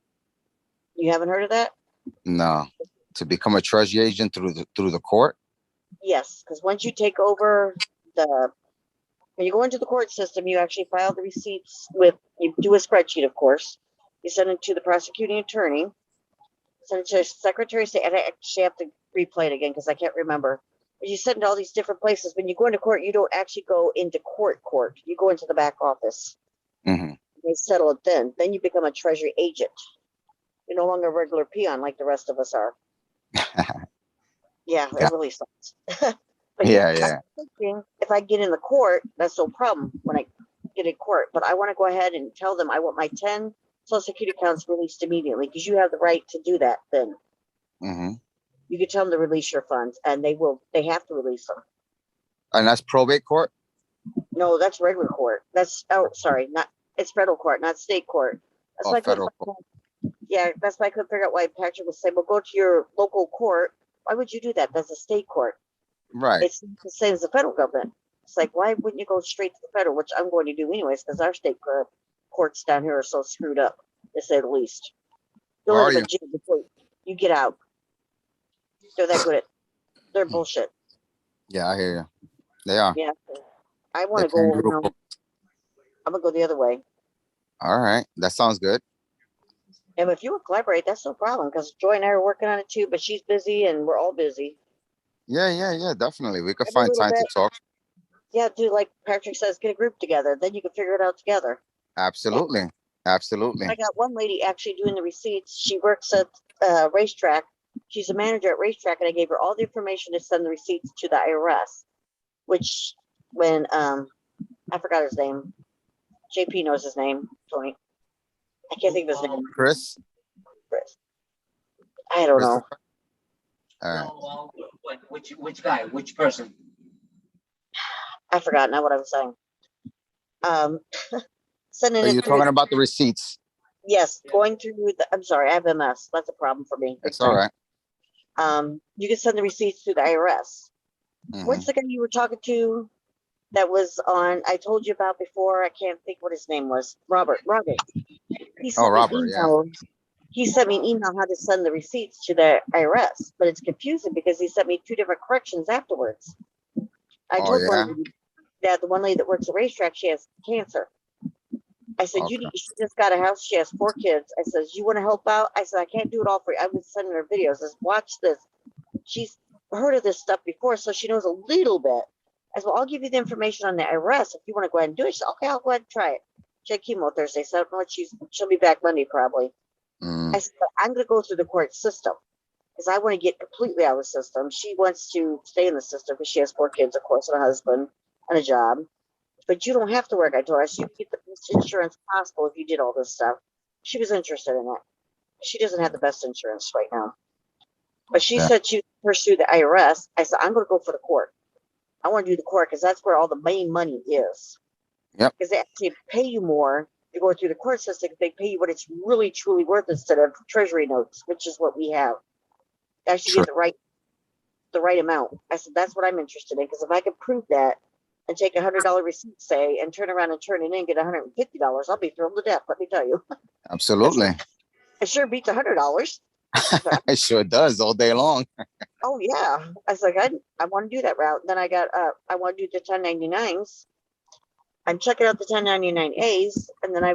you haven't heard of that? No. To become a treasury agent through the court. Yes, because once you take over when you go into the court system, you actually file the receipts you do a spreadsheet, of course. You send it to the prosecuting attorney, send it to the Secretary of State. And I actually have to replay it again because I can't remember. But you send it to all these different places. When you go into court, you don't actually go into court. You go into the back office. Hmm. They settle it then. Then you become a treasury agent. You're no longer a regular peon like the rest of us are. Yeah, Yeah. it really sucks. But Yeah. I'm thinking if I get in the court, that's no problem when I get in court. But I want to go ahead and tell them I want my 10 Social Security accounts released immediately because you have the right to do that then. Hmm. You can tell them to release your funds and they have to release them. And that's probate court. No, that's regular court. It's federal court, not state court. That's why Federal court. Yeah, that's why I couldn't figure out why Patrick was saying, well, go to your local court. Why would you do that? That's a state court. Right. It's the same as the federal government. It's like, why wouldn't you go straight to the federal, which I'm going to do anyways, because our state courts down here are so screwed up, to say the least. You'll Where end are up in jail before you get out. They're that good at, they're bullshit. Yeah, I hear you. They are. Yeah. I want They're to go, kangaroo court. I'm going to go the other way. All right. That sounds good. And if you would collaborate, that's no problem, because Joy and I are working on it too, but she's busy and we're all busy. Yeah, definitely. We could Every find little time to bit. talk. Yeah, dude, like Patrick says, get a group together. Then you can figure it out together. Absolutely. I got one lady actually doing the receipts. She works at Racetrack. She's a manager at Racetrack, and I gave her all the information to send the receipts to the IRS. Which, when I forgot his name, JP knows his name. Tony, I can't think of his name. Chris. I don't know. All right. Which guy? Which person? I forgot now what I was saying. Sending Are it you through. talking about the receipts? Yes, going through I'm sorry, I have MS. That's a problem for me. It's all right. You can send the receipts to the IRS. Mhm. What's the guy you were talking to that was on, I told you about before? I can't think what his name was. Robert. He sent me an Robert, yeah. email. He sent me an email how to send the receipts to the IRS, but it's confusing because he sent me 2 different corrections afterwards. I Oh, told yeah? the one lady that works at Racetrack, she has cancer. I said, Okay. she just got a house. She has 4 kids. I said, you want to help out? I said, I can't do it all for you. I was sending her videos. I said, watch this. She's heard of this stuff before, so she knows a little bit. I said, well, I'll give you the information on the IRS if you want to go ahead and do it. She said, okay, I'll go ahead and try it. She had chemo Thursday, so I don't know what she'll be back Monday probably. Mm. I said, but I'm going to go through the court system because I want to get completely out of the system. She wants to stay in the system because she has 4 kids, of course, and a husband and a job. But you don't have to work. I told her, so you can get the best insurance possible if you did all this stuff. She was interested in that. she doesn't have the best insurance right now. But she Yeah. said she pursued the IRS. I said, I'm going to go for the court. I want to do the court because that's where all the main money is. Yep. Because they actually pay you more to go through the court system. They pay you what it's really, truly worth instead of treasury notes, which is what we have. Actually get the right amount. I said, that's what I'm interested in. Because if I can prove that and take $100 receipt, say, and turn around and turn it in and get $150, I'll be thrilled to death. Let me tell you. Absolutely. It sure beats $100. It sure does all day long. Oh yeah. I was like, I want to do that route. Then I got I want to do the 1099s. I'm checking out the 1099As, and then I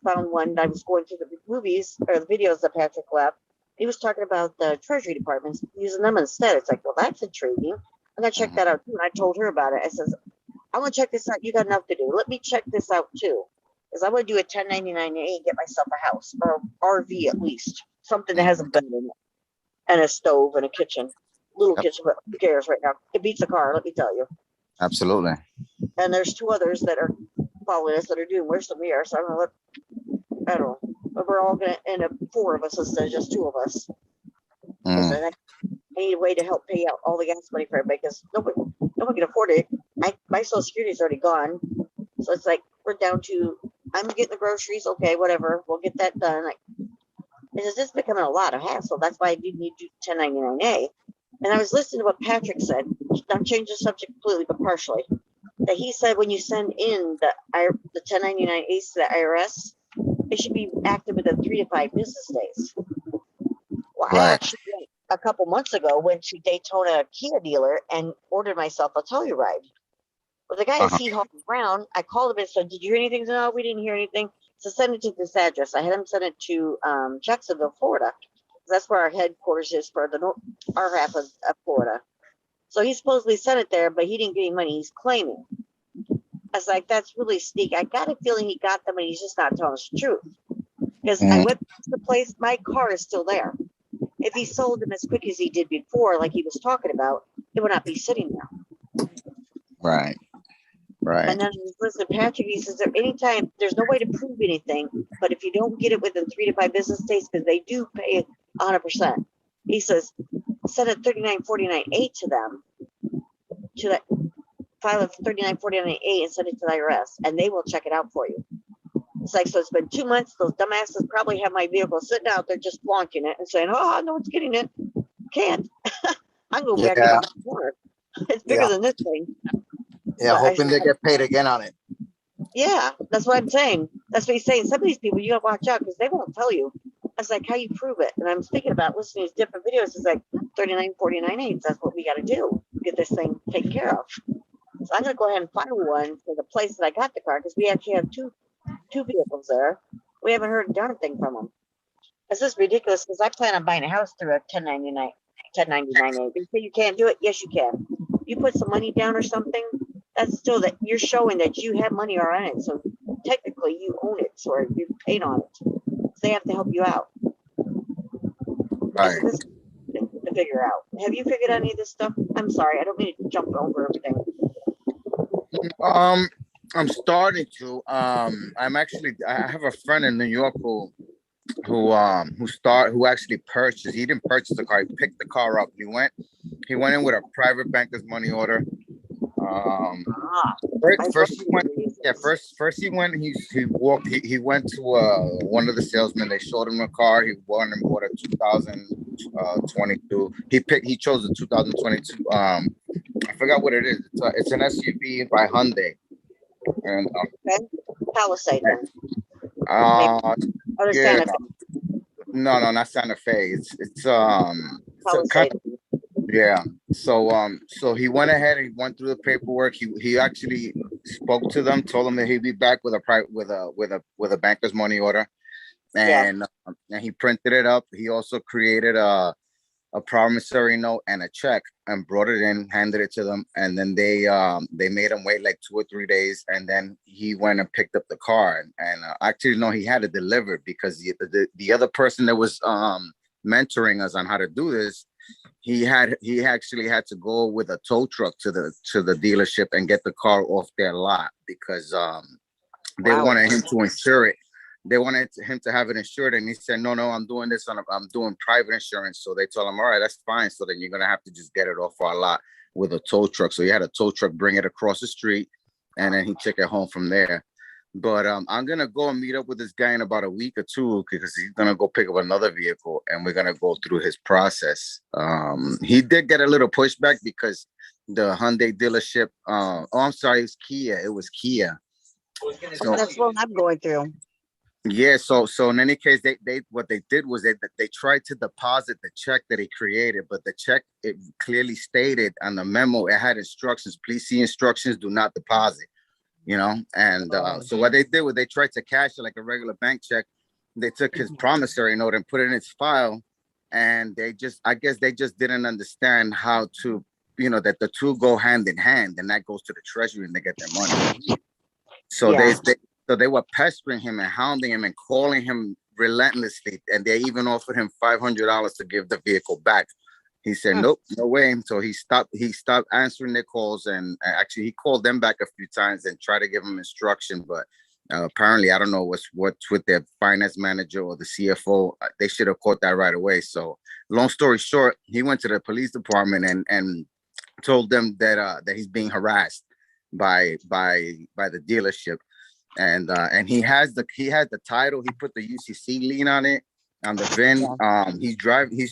found one. I was going through the movies or the videos that Patrick left. He was talking about the Treasury departments using them instead. It's like, well, that's intriguing. I'm gonna check that out too. And I told her about it. I says, I want to check this out. You got enough to do. Let me check this out too, because I want to do a 1099A and get myself a house or RV at least, something that has a bed in it and a stove and a kitchen, little Yep. kitchen. But who cares right now? It beats a car. Let me tell you. Absolutely. And there's two others that are following us that are doing worse than we are. So I'm gonna I don't know. But we're all gonna end up 4 of us instead of just 2 of us. Because Mm. I need a way to help pay out all the gas money for everybody because no one can afford it. My Social Security is already gone. So it's like we're down to I'm getting the groceries, okay, whatever. We'll get that done. Like it's just becoming a lot of hassle. That's why I do need to do 1099A. And I was listening to what Patrick said. I'm changing the subject completely, but partially. That he said when you send in the 1099As to the IRS, it should be active within 3 to 5 business days. Well, I Right. actually a couple months ago went to Daytona Kia dealer and ordered myself a Telluride. Well, the guy he hauled around. I called him and said, "Did you hear anything?" No, we didn't hear anything. So send it to this address. I had him send it to Jacksonville, Florida. That's where our headquarters is for our half of Florida. So he supposedly sent it there, but he didn't get any money. He's claiming. I was like, that's really sneaky. I got a feeling he got them and he's just not telling us the truth. Because I went to the place, my car is still there. If he sold them as quick as he did before, like he was talking about, it would not be sitting there. Right. Right. And then listen, Patrick, he says that anytime there's no way to prove anything, but if you don't get it within 3 to 5 business days, because they do pay 100%, he says send a 3949A to them, to that file of 3949A and send it to the IRS, and they will check it out for you. It's like, so it's been 2 months. Those dumbasses probably have my vehicle sitting out there just flaunting it and saying, "Oh, no one's getting it." Can't. I'm going back Yeah. in the corner. It's bigger than this thing. Yeah, But hoping they get paid again on it. Yeah, that's what I'm saying. That's what he's saying. Some of these people, you gotta watch out because they won't tell you. I was like, how you prove it? And I'm thinking about listening to different videos. It's like 3949A. That's what we got to do. Get this thing taken care of. So I'm gonna go ahead and find one for the place that I got the car because we actually have two vehicles there. We haven't heard a darn thing from them. This is ridiculous because I plan on buying a house through a 1099A. They say you can't do it. Yes, you can. You put some money down or something. That's still that you're showing that you have money on it. So technically you own it or you paid on it. So they have to help you out. Right. So this is to figure out. Have you figured out any of this stuff? I'm sorry, I don't mean to jump over everything. I'm starting to. I'm actually. I have a friend in New York who actually purchased. He didn't purchase the car. He picked the car up. He went in with a private banker's money order. First he went. He went to one of the salesmen. They showed him a car. He won and bought a 2022. He chose a 2022. I forgot what it is. It's an SUV by Hyundai. And Okay. Palisade then. yeah, Santa Fe. no, not Santa Fe. It's Palisade. yeah. So he went ahead and he went through the paperwork. He actually spoke to them, told them that he'd be back with a banker's money order, and he printed it up. He also created a promissory note and a check and brought it in, handed it to them, and then they made him wait like 2 or 3 days, and then he went and picked up the car. And actually, no, he had it delivered because the other person that was mentoring us on how to do this, he actually had to go with a tow truck to the dealership and get the car off their lot because they wanted him to insure it. they wanted him to have it insured, and he said, no, I'm doing this I'm doing private insurance. So they told him, all right, that's fine. So then you're gonna have to just get it off our lot with a tow truck. So he had a tow truck bring it across the street, and then he took it home from there. But I'm gonna go and meet up with this guy in about a week or two, because he's gonna go pick up another vehicle, and we're gonna go through his process. He did get a little pushback because the Hyundai dealership, I'm sorry, it was Kia. So That's what I'm going through. yeah, so in any case, they what they did was they tried to deposit the check that he created, but the check, it clearly stated on the memo, it had instructions, please see instructions, do not deposit. And so what they did was they tried to cash it like a regular bank check. They took his promissory note and put it in his file, and I guess they just didn't understand how to, that the two go hand in hand, and that goes to the treasury and they get their money. So they were pestering him and hounding him and calling him relentlessly, and they even offered him $500 to give the vehicle back. He said, nope, no way. So he stopped answering their calls, and actually he called them back a few times and tried to give them instruction. But apparently, I don't know what's with their finance manager or the CFO. They should have caught that right away. So long story short, he went to the police department and told them that he's being harassed by the dealership. And he has the title. He put the UCC lien on it, on the VIN. He's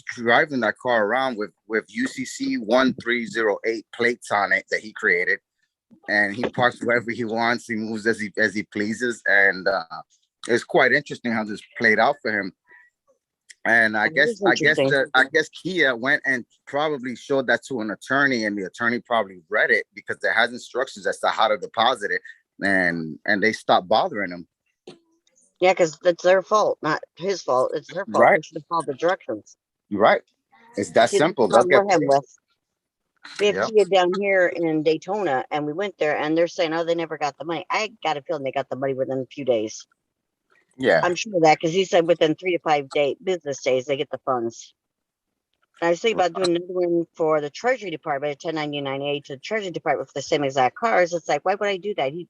driving that car around with UCC 1308 plates on it that he created, and he parks wherever he wants. He moves as he pleases, and it's quite interesting how this played out for him. And I guess Kia went and probably showed that to an attorney, and the attorney probably read it because it has instructions as to how to deposit it, and they stopped bothering him. Yeah, because it's their fault, not his fault. It's their fault. Right. They should have followed the directions. Right. It's that simple. They'll get paid. We have Kia down here in Daytona, and we went there, and they're saying, oh, they never got the money. I got a feeling they got the money within a few days. Yeah. I'm sure of that, because he said within 3 to 5 business days, they get the funds. And I was thinking about doing another one for the Treasury Department, a 1099A to the Treasury Department for the same exact cars. It's like, why would I do that? He'd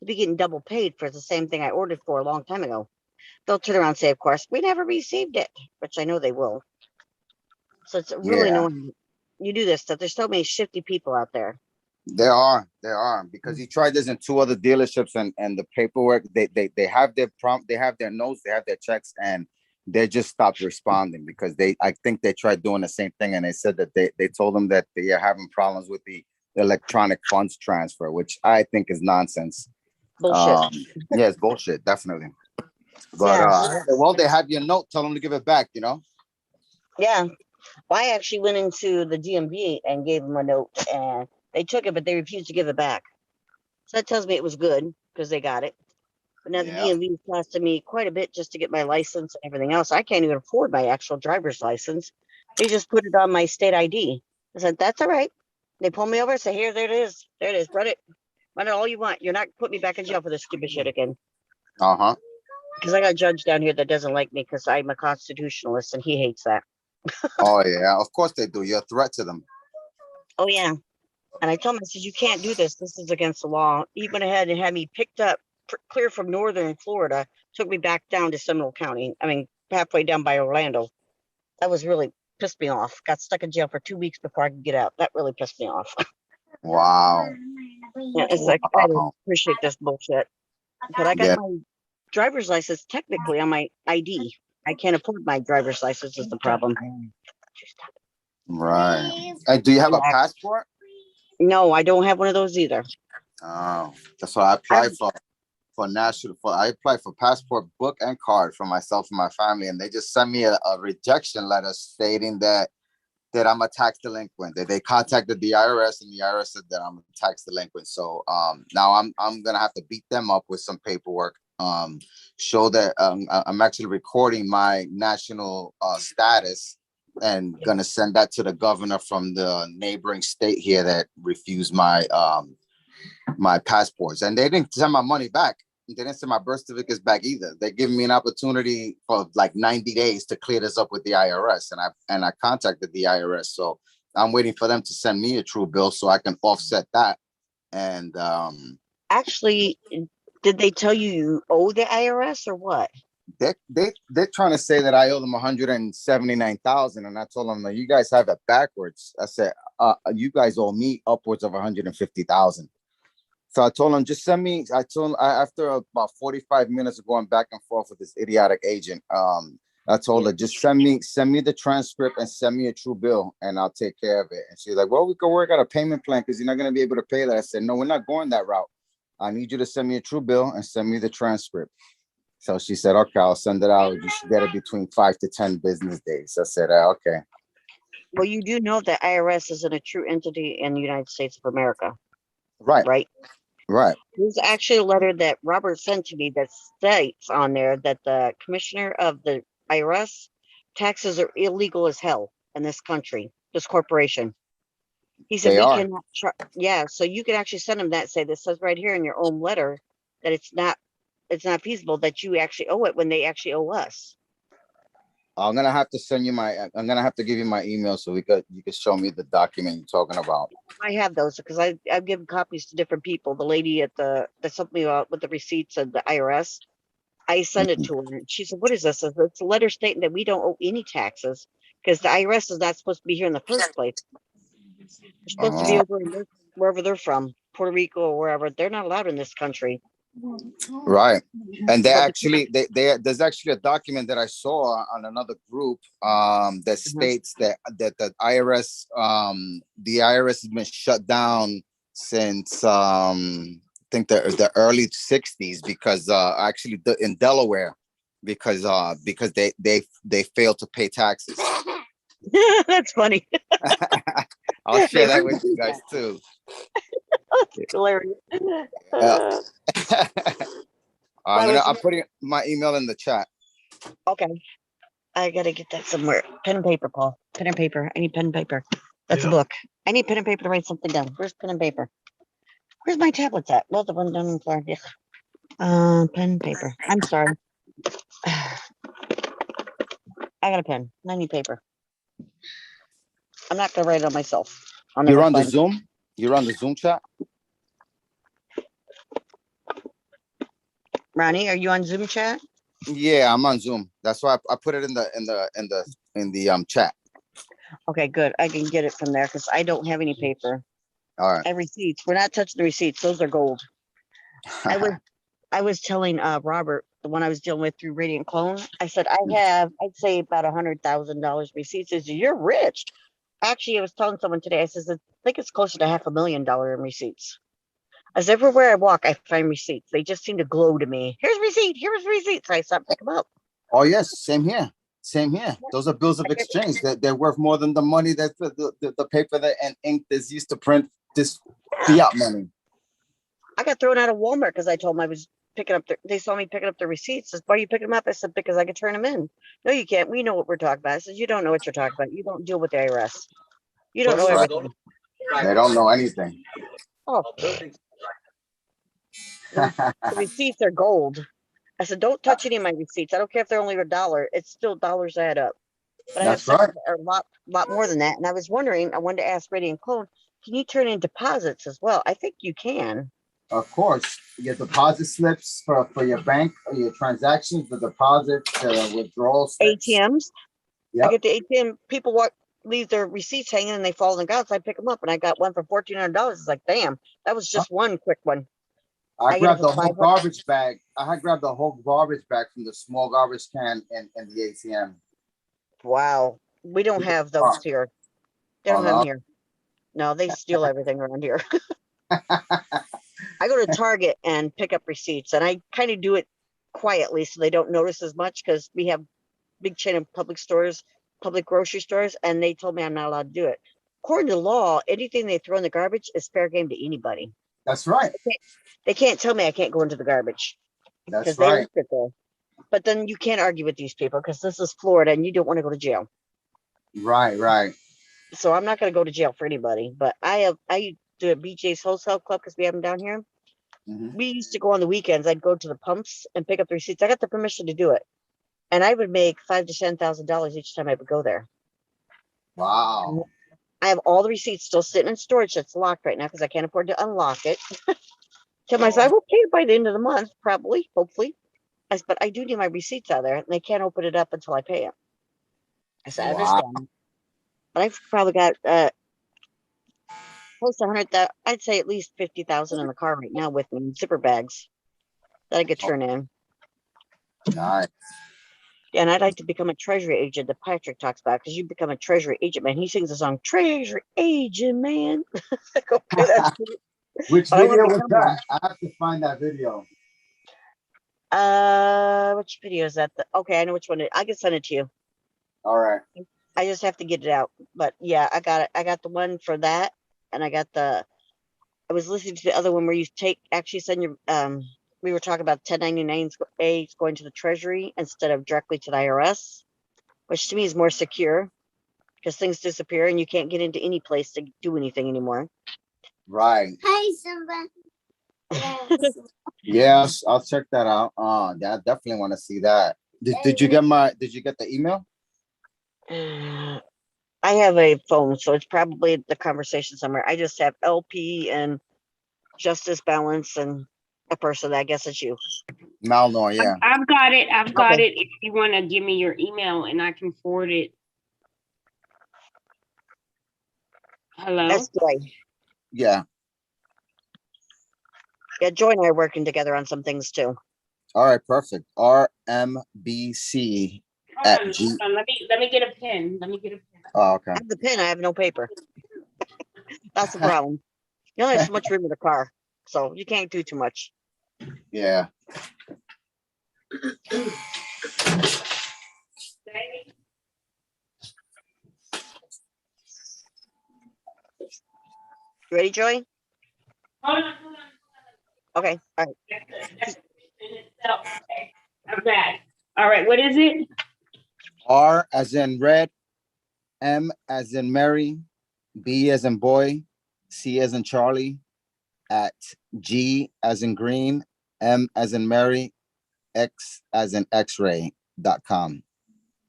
be getting double paid for the same thing I ordered for a long time ago. They'll turn around and say, of course, we never received it, which I know they will. So it's really annoying. You do this stuff. There's so many shifty people out there. There are, because he tried this in 2 other dealerships, and the paperwork, they have their they have their notes, they have their checks, and they just stopped responding because I think they tried doing the same thing, and they said that they told them that they are having problems with the electronic funds transfer, which I think is nonsense. Bullshit. Yeah, it's bullshit, definitely. But well, they have your note, tell them to give it back, Yeah. Well, I actually went into the DMV and gave them a note, and they took it, but they refused to give it back. So that tells me it was good because they got it. But now the DMV is costing me quite a bit just to get my license and everything else. I can't even afford my actual driver's license. They just put it on my state ID. I said, that's all right. They pulled me over and said, here, there it is. There it is. Run it all you want. You're not putting me back in jail for this stupid shit again. Because I got a judge down here that doesn't like me because I'm a constitutionalist and he hates that. Oh, yeah. Of course they do. You're a threat to them. Oh, yeah. And I told him, I said, you can't do this. This is against the law. He went ahead and had me picked up clear from northern Florida, took me back down to Seminole County. I mean, halfway down by Orlando. That was really pissed me off. Got stuck in jail for 2 weeks before I could get out. That really pissed me off. Wow. Yeah, it's like, I don't appreciate this bullshit. But I got my driver's license technically on my ID. I can't afford my driver's license is the problem. Right. And do you have a passport? No, I don't have one of those either. Oh, that's why I applied I applied for passport, book, and card for myself and my family, and they just sent me a rejection letter stating that I'm a tax delinquent. That they contacted the IRS, and the IRS said that I'm a tax delinquent. So now I'm gonna have to beat them up with some paperwork. Show that I'm actually recording my national status, and gonna send that to the governor from the neighboring state here that refused my my passports. And they didn't send my money back. They didn't send my birth certificates back either. They gave me an opportunity for like 90 days to clear this up with the IRS, and I contacted the IRS. So I'm waiting for them to send me a true bill so I can offset that. And actually, Did they tell you you owe the IRS or what? They're trying to say that I owe them 179,000, and I told them that you guys have it backwards. I said, you guys owe me upwards of 150,000. So I told him, just send me. I told him after about 45 minutes of going back and forth with this idiotic agent. I told her, just send me the transcript and send me a true bill, and I'll take care of it. And she's like, well, we can work out a payment plan because you're not going to be able to pay that. I said, no, we're not going that route. I need you to send me a true bill and send me the transcript. So she said, okay, I'll send it out. You should get it between 5 to 10 business days. I said, okay. Well, you do know that IRS isn't a true entity in the United States of America, Right. right? Right. There's actually a letter that Robert sent to me that states on there that the commissioner of the IRS taxes are illegal as hell in this country, this corporation. He said They we are. cannot. Yeah, so you could actually send him that. Say this says right here in your own letter that it's not feasible that you actually owe it when they actually owe us. I'm gonna have to send you I'm gonna have to give you my email so you could show me the document you're talking about. I have those because I've given copies to different people. The lady at that helped me out with the receipts of the IRS. I sent it to her and she said, what is this? I said, it's a letter stating that we don't owe any taxes because the IRS is not supposed to be here in the first place. They're supposed to be over in wherever they're from, Puerto Rico or wherever. They're not allowed in this country. Right. And there's actually a document that I saw on another group that states that the IRS has been shut down since I think the early 60s because actually in Delaware because they failed to pay taxes. That's funny. I'll share that with you guys too. Hilarious. I'm putting my email in the chat. Okay. I gotta get that somewhere. Pen and paper, Paul. Pen and paper. I need pen and paper. That's a book. I need pen and paper to write something down. Where's pen and paper? Where's my tablets at? Well, the one down on the floor. Yeah. Pen and paper. I'm sorry. I got a pen. I need paper. I'm not gonna write it on myself. You're on the Zoom? You're on the Zoom chat? Ronnie, are you on Zoom chat? Yeah, I'm on Zoom. That's why I put it in the chat. Okay, good. I can get it from there because I don't have any paper. All right. And receipts. We're not touching the receipts. Those are gold. I was telling Robert, the one I was dealing with through Radiant Clone, I said, I'd say about $100,000 receipts. He said, you're rich. Actually, I was telling someone today, I think it's closer to $500,000 in receipts. As everywhere I walk, I find receipts. They just seem to glow to me. Here's receipts. I stop, pick them up. Oh, yes. Same here. Those are bills of exchange. They're worth more than the money that the paper that and ink that's used to print this fiat money. I got thrown out of Walmart because I told them I was picking up. They saw me picking up the receipts. Says, why are you picking them up? I said, because I could turn them in. No, you can't. We know what we're talking about. I said, you don't know what you're talking about. You don't deal with the IRS. You don't know everything. They don't know anything. Oh, the receipts are gold. I said, don't touch any of my receipts. I don't care if they're only $1. It's still dollars add up. But I have a lot more than that. And I was wondering, I wanted to ask Radiant Clone, can you turn in deposits as well? I think you can. Of course, your deposit slips for your bank, your transactions, the deposits, the withdrawal slips. ATMs. Yep. I get the ATM. People leave their receipts hanging and they fall in the guts. I pick them up and I got one for $1,400. It's like, damn, that was just one quick one. I grabbed the whole garbage bag. I grabbed the whole garbage bag from the small garbage can in the ATM. Wow. We don't have those here. They don't have them here. No, they steal everything around here. I go to Target and pick up receipts, and I kind of do it quietly so they don't notice as much because we have big chain of public grocery stores, and they told me I'm not allowed to do it. According to law, anything they throw in the garbage is fair game to anybody. That's right. They can't tell me I can't go into the garbage. That's right. They there. But then you can't argue with these people because this is Florida and you don't want to go to jail. Right. So I'm not going to go to jail for anybody. But I do a BJ's Wholesale Club because we have them down here. Mm-hmm. We used to go on the weekends. I'd go to the pumps and pick up the receipts. I got the permission to do it. And I would make $5,000 to $10,000 each time I would go there. Wow. I have all the receipts still sitting in storage that's locked right now because I can't afford to unlock it. Tell myself I will pay it by the end of the month, probably, hopefully. But I do need my receipts out of there, and they can't open it up until I pay it. I said, I Wow. understand. But I've probably got close to 100,000. I'd say at least 50,000 in the car right now with me in zipper bags that I could turn in. Nice. And I'd like to become a treasury agent that Patrick talks about, because you become a treasury agent, man. He sings the song "Treasury Agent, Man." Like, okay, that's cute. Which But I wanna video was become one. that? I have to find that video. Which video is that? Okay, I know which one. I can send it to you. All right. I just have to get it out. But yeah, I got it. I got the one for that, and I was listening to the other one where you actually send your we were talking about 1099s going to the Treasury instead of directly to the IRS, which to me is more secure because things disappear and you can't get into any place to do anything anymore. Right. Hi, Simba. Yes. Yes, I'll check that out. Yeah, I definitely want to see that. Did you get the email? I have a phone, so it's probably the conversation somewhere. I just have LP and Justice Balance and a person. I guess it's you. Malnoy, yeah. I've got it. I've got Okay. it. If you want to give me your email and I can forward it. Hello? That's Joy. Yeah. Yeah, Joy and I are working together on some things too. All right, perfect. RMBC at G. Hold on. Let me get a pen. Oh, okay. I have the pen. I have no paper. That's the problem. You only have so much room in the car, so you can't do too much. Yeah. You ready, Joy? Hold on. Okay. All right. Okay. I'm back. All right. What is it? R as in red, M as in Mary, B as in boy, C as in Charlie, at G as in green, M as in Mary, X as in X-ray.com.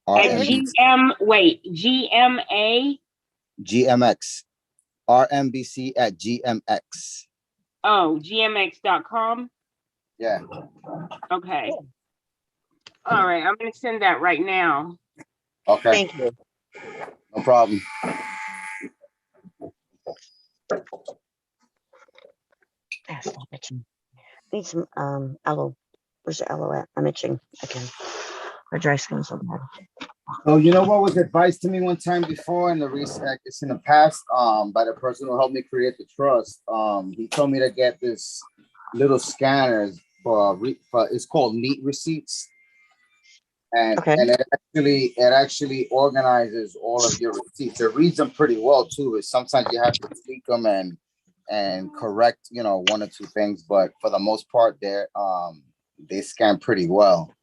At RMBC. GMA. GMX. RMBC at GMX. Oh, GMX.com. Yeah. Okay. All right. I'm going to send that right now. Okay. Thank you. No problem. Stop itching. Need some aloe. Where's the aloe at? I'm itching again. My dry skin so bad. Oh, you know what was advised to me one time before in the it's in the past, by the person who helped me create the trust. He told me to get this little scanners for it's called Neat Receipts. And Okay. and it actually organizes all of your receipts. It reads them pretty well too. Is sometimes you have to tweak them and correct, one or two things, but for the most part, they scan pretty well.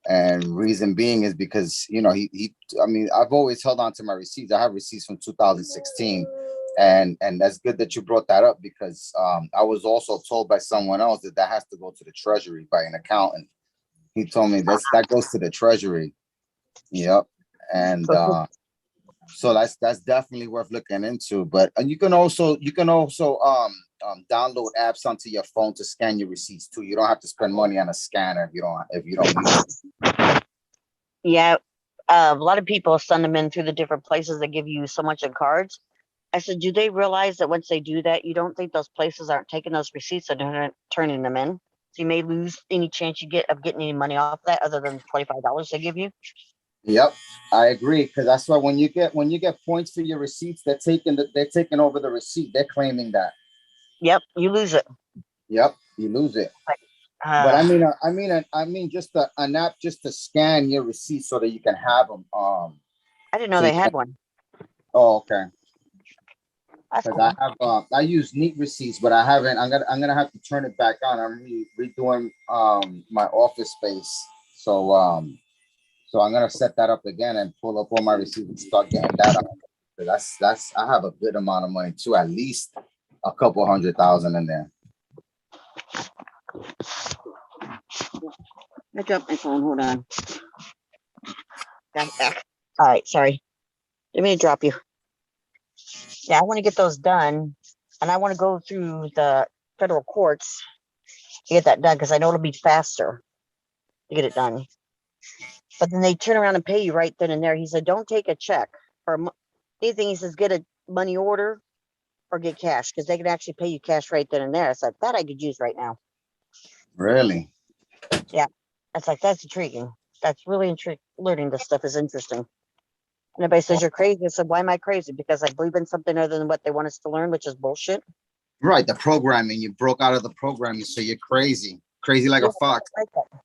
And reason being is because I've always held on to my receipts. I have receipts from 2016, and that's good that you brought that up because I was also told by someone else that has to go to the Treasury by an accountant. He told me that goes to the Treasury. Yep. And so that's definitely worth looking into. But you can also download apps onto your phone to scan your receipts too. You don't have to spend money on a scanner if you don't need it. Yeah. A lot of people send them in through the different places that give you so much in cards. I said, do they realize that once they do that, you don't think those places aren't taking those receipts and turning them in? So you may lose any chance you get of getting any money off that other than $25 they give you. Yep, I agree, because that's why when you get points for your receipts, they're taking over the receipt. They're claiming that. Yep, you lose it. Yep, you lose it. But I mean, just an app just to scan your receipts so that you can have them. I didn't know so they had one. Oh, okay. That's Because cool. I use Neat Receipts, but I haven't. I'm gonna have to turn it back on. I'm redoing my office space, so I'm gonna set that up again and pull up all my receipts and start getting that on. That's I have a good amount of money too, at least a couple 100,000 in there. I dropped my phone. Hold on. Got it back. All right, sorry. Didn't mean to drop you. Yeah, I want to get those done, and I want to go through the federal courts to get that done because I know it'll be faster to get it done. But then they turn around and pay you right then and there. He said, don't take a check or anything. He says, get a money order or get cash because they can actually pay you cash right then and there. It's like that I could use right now. Really? It's like, that's intriguing. That's really intriguing. Learning this stuff is interesting. And everybody says you're crazy. I said, why am I crazy? Because I believe in something other than what they want us to learn, which is bullshit. Right, the programming. You broke out of the programming, so you're crazy. Crazy like a fox. Like that.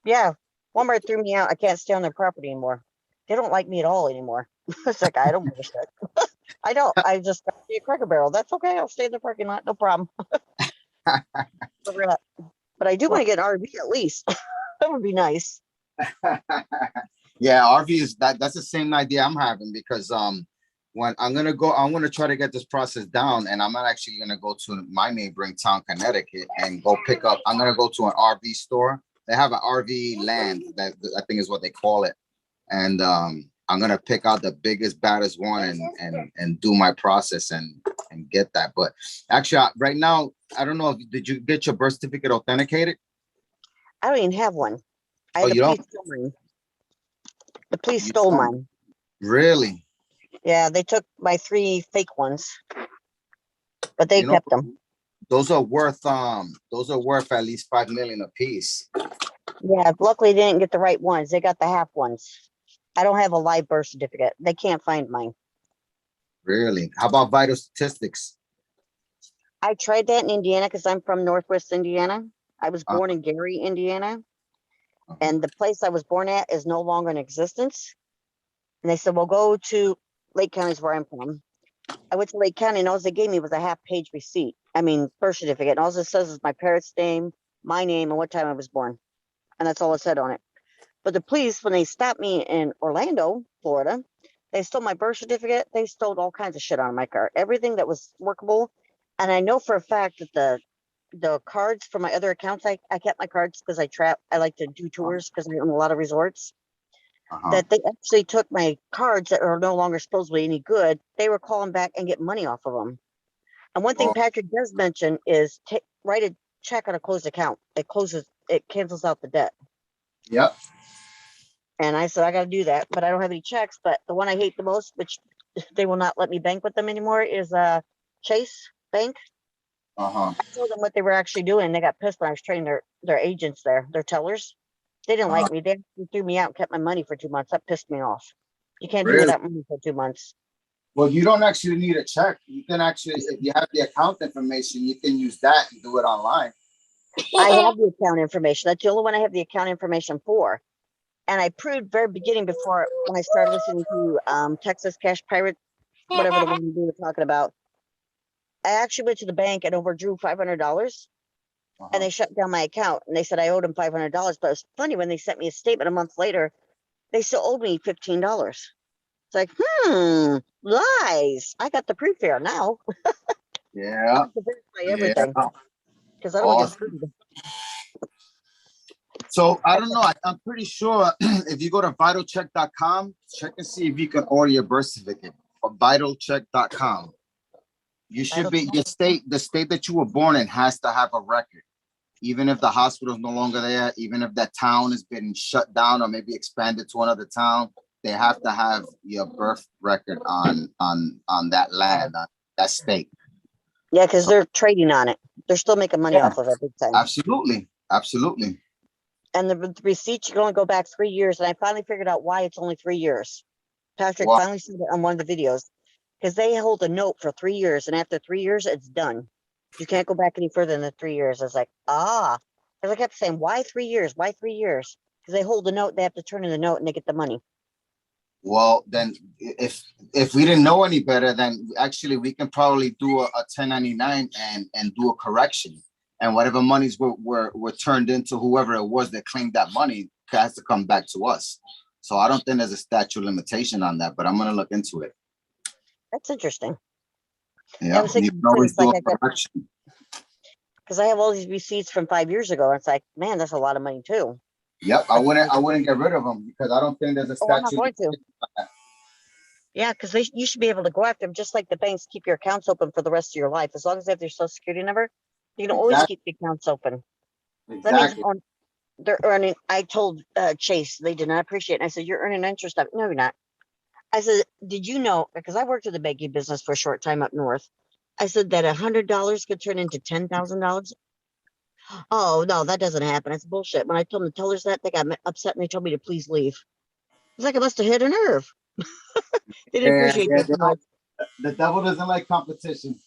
Yeah. Walmart threw me out. I can't stay on their property anymore. They don't like me at all anymore. It's like, I don't give a shit. I don't. I just got to be a Cracker Barrel. That's okay. I'll stay in the parking lot. No problem. But I do want to get an RV at least. That would be nice. Yeah, RV is that's the same idea I'm having because when I'm gonna try to get this process down, and I'm not actually gonna go to my neighboring town, Connecticut, and go pick up. I'm gonna go to an RV store. They have an RV land that I think is what they call it, and I'm gonna pick out the biggest, baddest one and do my process and get that. But actually, right now, I don't know if did you get your birth certificate authenticated? I don't even have one. Oh, you don't? Stole mine. The police You stole don't? mine. Really? Yeah, they took my 3 fake ones, but they kept them. Those are worth at least 5 million a piece. Yeah, luckily they didn't get the right ones. They got the half ones. I don't have a live birth certificate. They can't find mine. Really? How about vital statistics? I tried that in Indiana because I'm from Northwest Indiana. I was born in Gary, Indiana. And the place I was born at is no longer in existence. And they said, well, go to Lake County is where I'm from. I went to Lake County and all they gave me was a half-page receipt. I mean, birth certificate. And all it says is my parents' name, my name, and what time I was born. And that's all it said on it. But the police, when they stopped me in Orlando, Florida, they stole my birth certificate. They stole all kinds of shit out of my car. Everything that was workable. And I know for a fact that the cards for my other accounts, I kept my cards because I like to do tours because I own a lot of resorts. That they actually took my cards that are no longer supposedly any good. They were calling back and getting money off of them. And one thing Patrick does mention is write a check on a closed account. It cancels out the debt. Yep. And I said, I got to do that, but I don't have any checks. But the one I hate the most, which they will not let me bank with them anymore, is Chase Bank. I told them what they were actually doing. They got pissed when I was training their agents there, their tellers. They didn't like me. They threw me out and kept my money for 2 months. That pissed me off. You can't do without money for 2 months. Well, you don't actually need a check. You can actually, if you have the account information, you can use that and do it online. I have the account information. That's the only one I have the account information for. And I proved very beginning before when I started listening to Texas Cash Pirate, whatever the one we were talking about. I actually went to the bank and overdrew $500. And they shut down my account and they said I owed them $500. But it was funny when they sent me a statement a month later, they still owed me $15. It's like, lies. I got the proof here now. Yeah. I have to verify everything because I don't get screwed. So I don't know. I'm pretty sure if you go to vitalcheck.com, check and see if you can order your birth certificate or vitalcheck.com. You should be the state that you were born in has to have a record. Even if the hospital is no longer there, even if that town has been shut down or maybe expanded to another town, they have to have your birth record on that land, on that state. Yeah, because they're trading on it. They're still making money off of it big time. Absolutely. Absolutely. And the receipt, you can only go back 3 years. And I finally figured out why it's only 3 years. Patrick finally said it on one of the videos. Because they hold a note for 3 years. And after 3 years, it's done. You can't go back any further than 3 years. I was like, Because I kept saying, why 3 years? Why 3 years? Because they hold the note, they have to turn in the note and they get the money. Well, then if we didn't know any better, then actually we can probably do a 1099 and do a correction. And whatever monies were turned into whoever it was that claimed that money has to come back to us. So I don't think there's a statute of limitation on that, but I'm going to look into it. That's interesting. Yeah, I was thinking, because I have all these receipts from 5 years ago. And it's like, man, that's a lot of money too. Yep, I wouldn't get rid of them because I don't think there's a statute. I'm not going to. Yeah, because you should be able to go after them just like the banks keep your accounts open for the rest of your life. As long as they have their social security number, you can always keep the accounts open. That means Exactly. they're earning. I told Chase they did not appreciate it. I said, you're earning interest of it. No, you're not. I said, did you know? Because I worked in the banking business for a short time up north. I said that $100 could turn into $10,000. Oh no, that doesn't happen. It's bullshit. When I told them the tellers that, they got upset and they told me to please leave. It's like I must have hit a nerve. They didn't Yeah, appreciate yeah, that so much. the devil doesn't like competition.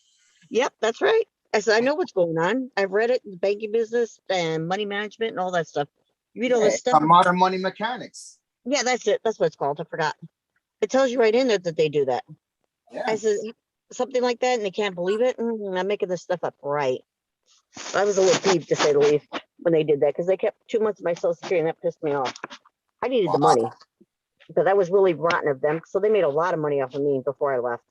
Yep, that's right. I said, I know what's going on. I've read it in the banking business and money management and all that stuff. You read all Yeah, this it's stuff. a modern money mechanics. Yeah, that's it. That's what it's called. I forgot. It tells you right in there that they do that. Yeah. I said something like that, and they can't believe it. I'm making this stuff up, right? I was a little peeved to say the least when they did that because they kept 2 months of my Social Security, and that pissed me off. I needed the Wow. money because that was really rotten of them. So they made a lot of money off of me before I left.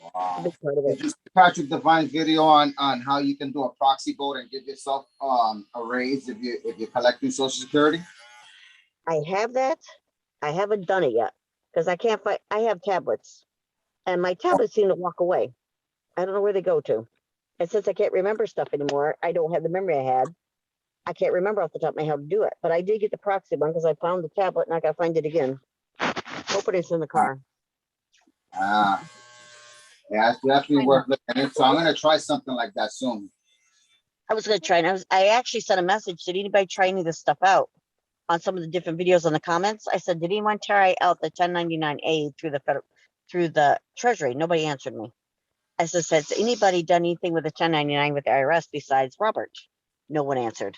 A Wow. big part of it. Did you see Patrick Devine's video on how you can do a proxy vote and give yourself a raise if you're collecting Social Security? I have that. I haven't done it yet because I can't find. I have tablets, and my tablets seem to walk away. I don't know where they go to. And since I can't remember stuff anymore, I don't have the memory I had. I can't remember off the top of my head how to do it. But I did get the proxy one because I found the tablet and I gotta find it again. Hoping it's in the car. Ah, yeah, it's definitely I know. worth looking into. So I'm gonna try something like that soon. I was gonna try, and I actually sent a message. Did anybody try any of this stuff out on some of the different videos on the comments? I said, did anyone try out the 1099A through the Treasury? Nobody answered me. I said, has anybody done anything with the 1099 with the IRS besides Robert? No one answered.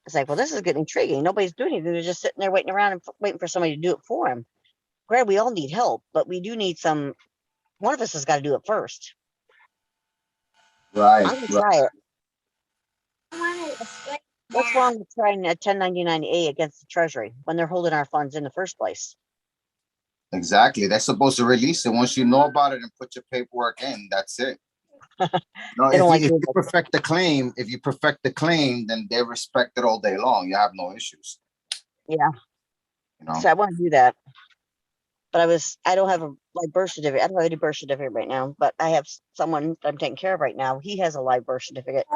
It's like, well, this is getting intriguing. Nobody's doing anything. They're just sitting there waiting around and waiting for somebody to do it for them. Granted, we all need help, but we do need some. One of us has got to do it first. Right, I'm gonna right. try it. I want to explain What's that. wrong with trying a 1099A against the Treasury when they're holding our funds in the first place? Exactly. They're supposed to release it once you know about it and put your paperwork in. That's it. No, They don't like if doing you that. perfect the claim, then they respect it all day long. You have no issues. Yeah, You know. so I want to do that. But I don't have a live birth certificate. I don't have any birth certificate right now, but I have someone that I'm taking care of right now. He has a live birth certificate.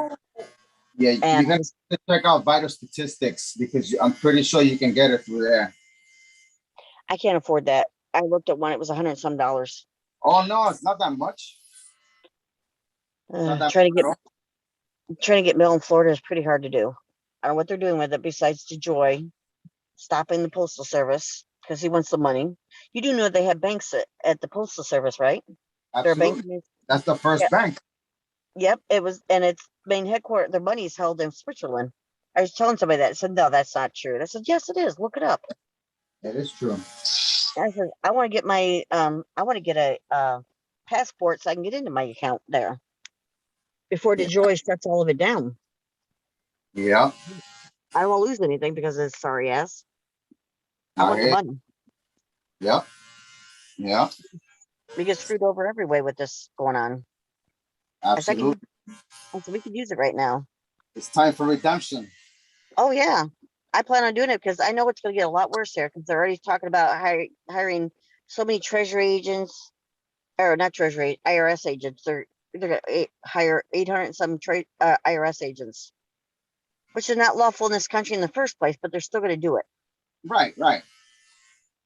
Yeah, And you have to check out Vital Statistics because I'm pretty sure you can get it through there. I can't afford that. I looked at one, it was $100 and some. Oh no, it's not that much. Not that Trying much at all. to get mail in Florida is pretty hard to do. I don't know what they're doing with it besides DeJoy stopping the postal service because he wants the money. You do know they have banks at the postal service, right? They're a bank. Absolutely. That's the first Yeah. bank. Yep. It was, and its main headquarters, their money is held in Switzerland. I was telling somebody that. I said, no, that's not true. I said, yes, it is. Look it up. That is true. I said, I want to get my, I want to get a passport so I can get into my account there before Yeah. DeJoy shuts all of it down. Yeah. I don't want to lose anything because it's sorry ass. I want the money. Yeah. Yeah. We get screwed over every way with this going on. Absolutely. I said, we could use it right now. It's time for redemption. Oh yeah, I plan on doing it because I know it's going to get a lot worse here because they're already talking about hiring so many treasury agents, or not treasury, IRS agents. They're going to hire 800 and some IRS agents, which is not lawful in this country in the first place, but they're still going to do it. Right, right.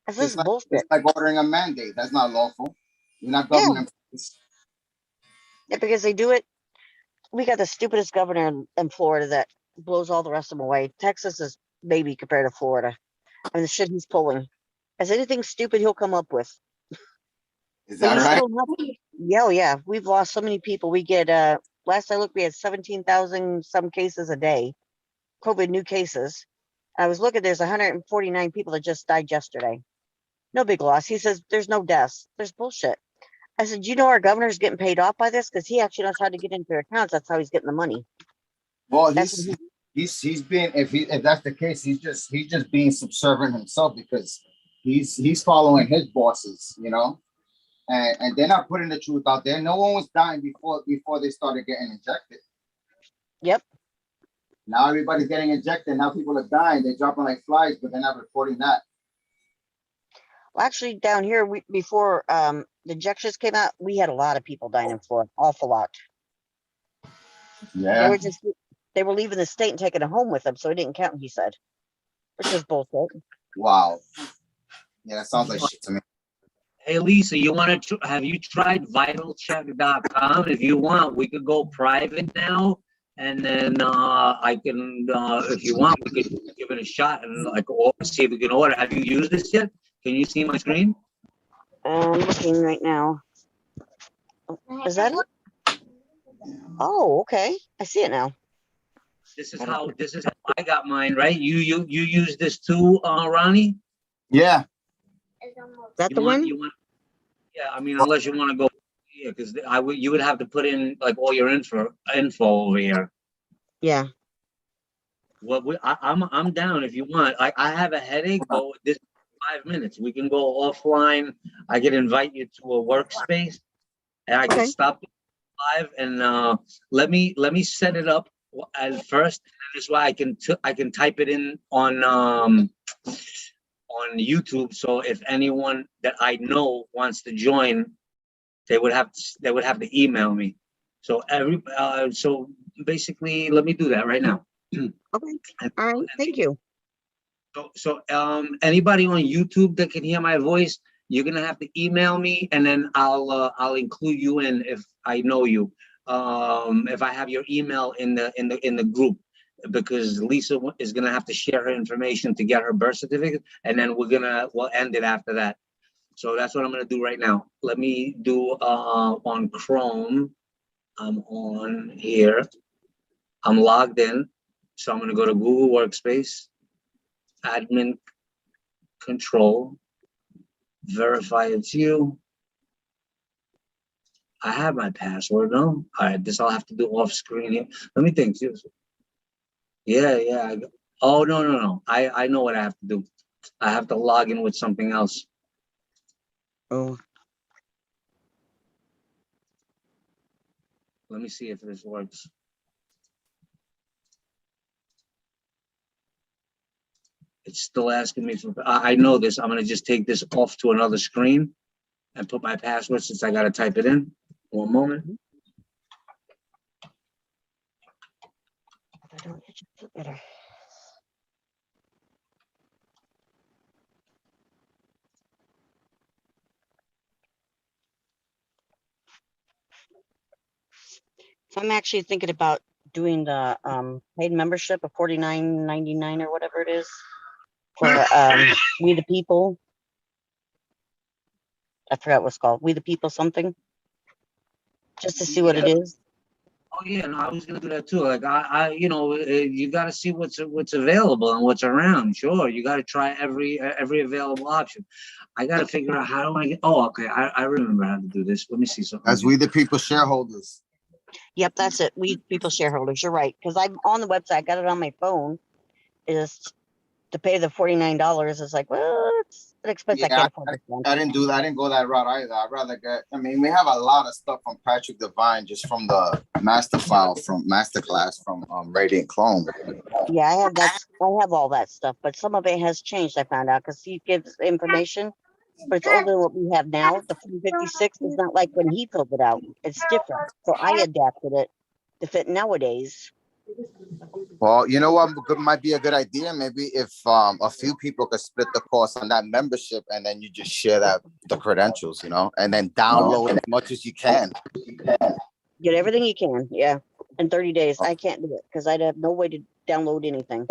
This is It's bullshit. like ordering a mandate. That's not lawful. You're not Yeah. government. Yeah, because they do it. We got the stupidest governor in Florida that blows all the rest of them away. Texas is baby compared to Florida. I mean, the shit he's pulling. As anything stupid he'll come up with. Is But that he's right? still not. Yeah, oh yeah. We've lost so many people. We get last I looked, we had 17,000 some cases a day, COVID new cases. I was looking, there's 149 people that just died yesterday. No big loss. He says there's no deaths. There's bullshit. I said, you know our governor's getting paid off by this? Because he actually knows how to get into their accounts. That's how he's getting the money. Well, That's what he's being if that's the case, he's just being subservient himself because he's following his bosses, you know, and they're not putting the truth out there. No one was dying before they started getting injected. Yep. Now everybody's getting injected. Now people are dying. They're dropping like flies, but they're not reporting that. Well, actually, down here, before the injections came out, we had a lot of people dying in Florida, awful lot. They Yeah. were just They were leaving the state and taking it home with them, so it didn't count, he said. Which is bullshit. Wow. Yeah, that sounds like shit to me. Hey, Lisa, you want to, have you tried vitalcheck.com? If you want, we could go private now. And then I can, if you want, we could give it a shot and like see if we can order. Have you used this yet? Can you see my screen? I'm looking right now. Is that it? Oh, okay. I see it now. This is how I got mine, right? You use this too, Ronnie? Yeah. Is that the one? Yeah, I mean, unless you want to go, yeah, because you would have to put in like all your info over here. Yeah. Well, I'm down if you want. I have a headache, but this is 5 minutes. We can go offline. I can invite you to a workspace, and I can stop live and let me set it up at first. This way I can type it in on YouTube. So if anyone that I know wants to join, they would have to email me. So so basically, let me do that right now. Okay. All right. Thank you. So anybody on YouTube that can hear my voice, you're gonna have to email me, and then I'll include you in if I know you. If I have your email in the group, because Lisa is gonna have to share her information to get her birth certificate, and then we'll end it after that. So that's what I'm gonna do right now. Let me do on Chrome. I'm on here. I'm logged in. So I'm gonna go to Google Workspace, admin control, verify it's you. I have my password, no? All right, this I'll have to do off screen here. Let me think. Yeah. Oh, no. I know what I have to do. I have to log in with something else. Oh. Let me see if this works. It's still asking me for, I know this. I'm gonna just take this off to another screen and put my password since I gotta type it in. One moment. So I'm actually thinking about doing the paid membership of $49.99 or whatever it is for We the People. I forgot what it's called. We the People something. Just to see what it is. Oh yeah, no, I was gonna do that too. Like you got to see what's available and what's around. Sure, you got to try every available option. I got to figure out how do I get. Oh, okay, I remember how to do this. Let me see something. As We the People shareholders. Yep, that's it. We People shareholders. You're right. Because I'm on the website. I got it on my phone. Is to pay the $49. It's like, well, it's an expense I can't afford. I didn't do that. I didn't go that route either. I'd rather get. I mean, we have a lot of stuff from Patrick Devine just from the masterclass from Radiant Clone. Yeah, I have that. I have all that stuff, but some of it has changed. I found out because he gives information, but it's older than what we have now. The 456 is not like when he filled it out. It's different. So I adapted it to fit nowadays. Well, you know what might be a good idea? Maybe if a few people could split the cost on that membership and then you just share the credentials, and then download as much as you can. Get everything you can, yeah. In 30 days. I can't do it because I'd have no way to download anything.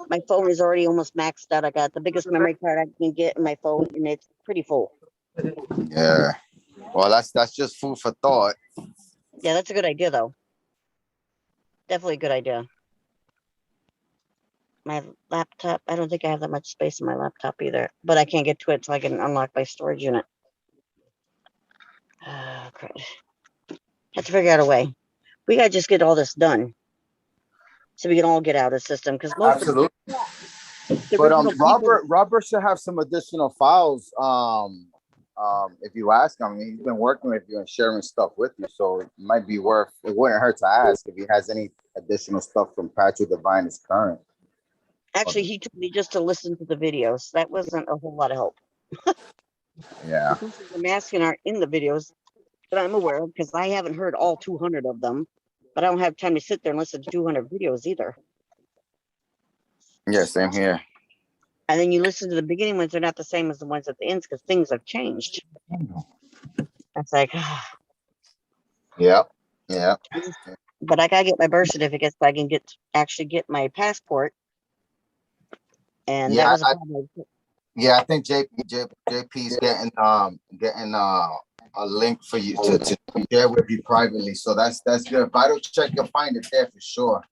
My phone is already almost maxed out. I got the biggest memory card I can get in my phone, and it's pretty full. Yeah. Well, that's just food for thought. Yeah, that's a good idea, though. Definitely a good idea. My laptop, I don't think I have that much space in my laptop either, but I can't get to it so I can unlock my storage unit. Oh, crap. Have to figure out a way. We gotta just get all this done so we can all get out of the system because most Absolutely. of But Robert should have some additional files. If you ask him, he's been working with you and sharing stuff with you, so it might be worth. It wouldn't hurt to ask if he has any additional stuff from Patrick Devine is current. Actually, he told me just to listen to the videos. That wasn't a whole lot of help. Yeah. The masking aren't in the videos that I'm aware of because I haven't heard all 200 of them. but I don't have time to sit there and listen to 200 videos either. Yeah, same here. And then you listen to the beginning ones, they're not the same as the ones at the ends because things have changed. It's like, Yep. Yeah. but I gotta get my birth certificate so I can actually get my passport. And that Yeah, was a problem. Yeah, I think JP's getting a link for you to share with you privately. So that's good. Vital check, you'll find it there for sure.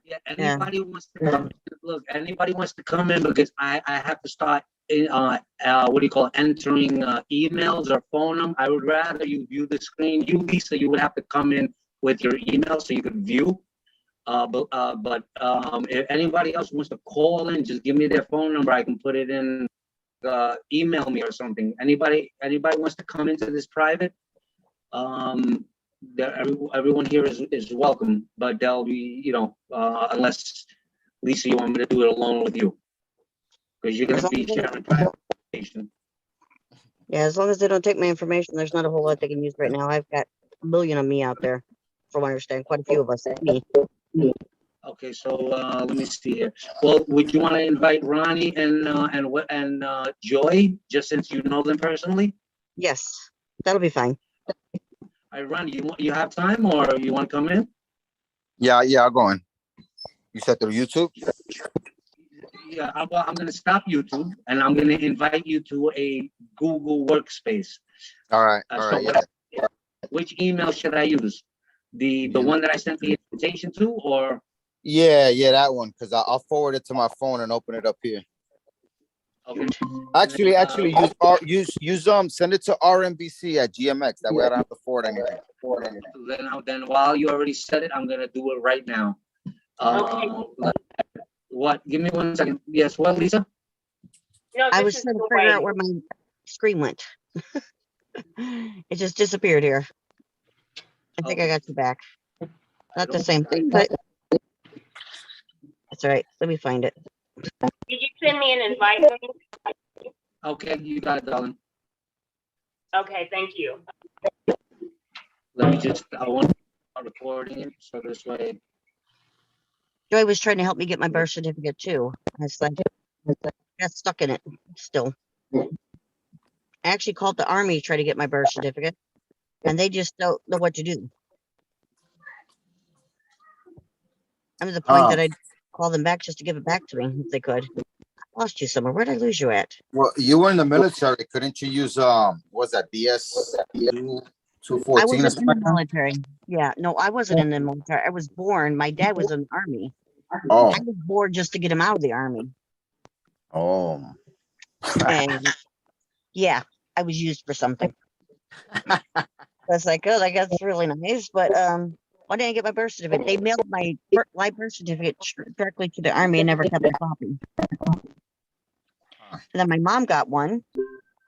Yeah, anybody wants to come, look, anybody wants to come in because I have to start what do you call it, entering emails or phone them. I would rather you view the screen. You, Lisa, you would have to come in with your email so you could view. But if anybody else wants to call in, just give me their phone number. I can put it in, email me or something. Anybody wants to come into this private? Everyone here is welcome, but they'll be, unless Lisa, you want me to do it alone with you, because you're gonna be sharing private information. Yeah, as long as they don't take my information, there's not a whole lot they can use right now. I've got a million of me out there, from what I understand, quite a few of us. Me. Okay, so let me see here. Well, would you want to invite Ronnie and Joy, just since you know them personally? Yes, that'll be fine. All right, Ronnie, you have time, or you want to come in? Yeah, I'll go in. You said through YouTube? Yeah, I'm going to stop YouTube, and I'm going to invite you to a Google Workspace. All right. Which email should I use? The one that I sent the invitation to, or? Yeah, that one, because I'll forward it to my phone and open it up here. Okay. Actually, use send it to RMBC at GMX. That way I don't have to forward anything. Then while you already said it, I'm gonna do it right now. Okay. What? Give me 1 second. Yes, what, Lisa? No, I this was is trying to the figure way. out where my screen went. It just disappeared here. I think I got you back. Not the same thing, but that's all right. Let me find it. Did you send me an invite link? Okay, you got it, darling. Okay, thank you. Let me I want to start recording it, so this way. Joy was trying to help me get my birth certificate too. I said, got stuck in it still. I actually called the Army to try to get my birth certificate, and they just don't know what to do. I'm to the point that I'd call them back just to give it back to me if they could. I lost you somewhere. Where'd I lose you at? Well, you were in the military. Couldn't you use what's that, BS 214? I wasn't in the military. Yeah, no, I wasn't in the military. I was born. My dad was in the Army. Oh. I was born just to get him out of the Army. Oh. And yeah, I was used for something. That's like, oh, like that's really nice. But why didn't I get my birth certificate? They mailed my live birth certificate directly to the Army and never kept a copy. And then my mom got one,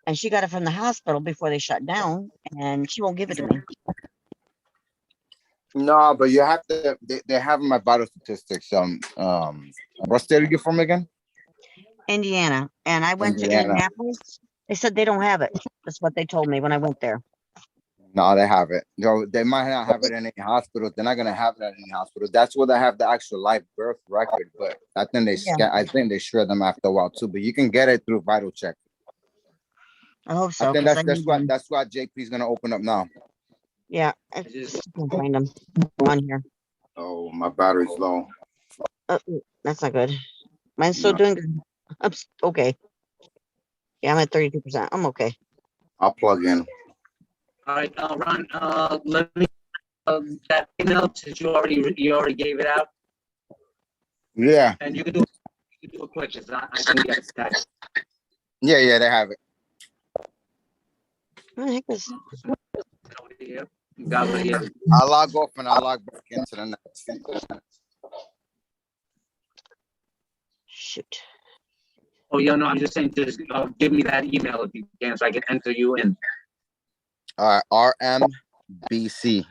and she got it from the hospital before they shut down, and she won't give it to me. No, but you have to. They have my vital statistics. What state are you from again? Indiana. And I went to Indianapolis. They said they don't have it. That's what they told me when I went there. No, they have it. They might not have it in any hospital. They're not gonna have it in any hospital. That's where they have the actual live birth record. But I think they share them after a while too. But you can get it through Vital Check. I hope so. I think that's why JP's gonna open up now. Yeah, I just can't find them on here. Oh, my battery's low. That's not good. Mine's still doing good. I'm okay. Yeah, I'm at 32%. I'm okay. I'll plug in. All right, Ron, let me that email, since you already gave it out. Yeah. And you can do it quick, because I can get it text. Yeah, they have it. What the heck is? I'll log off and I'll log back into the next. Shoot. Oh yeah, no, I'm just saying, just give me that email if you can, so I can enter you in. RMBC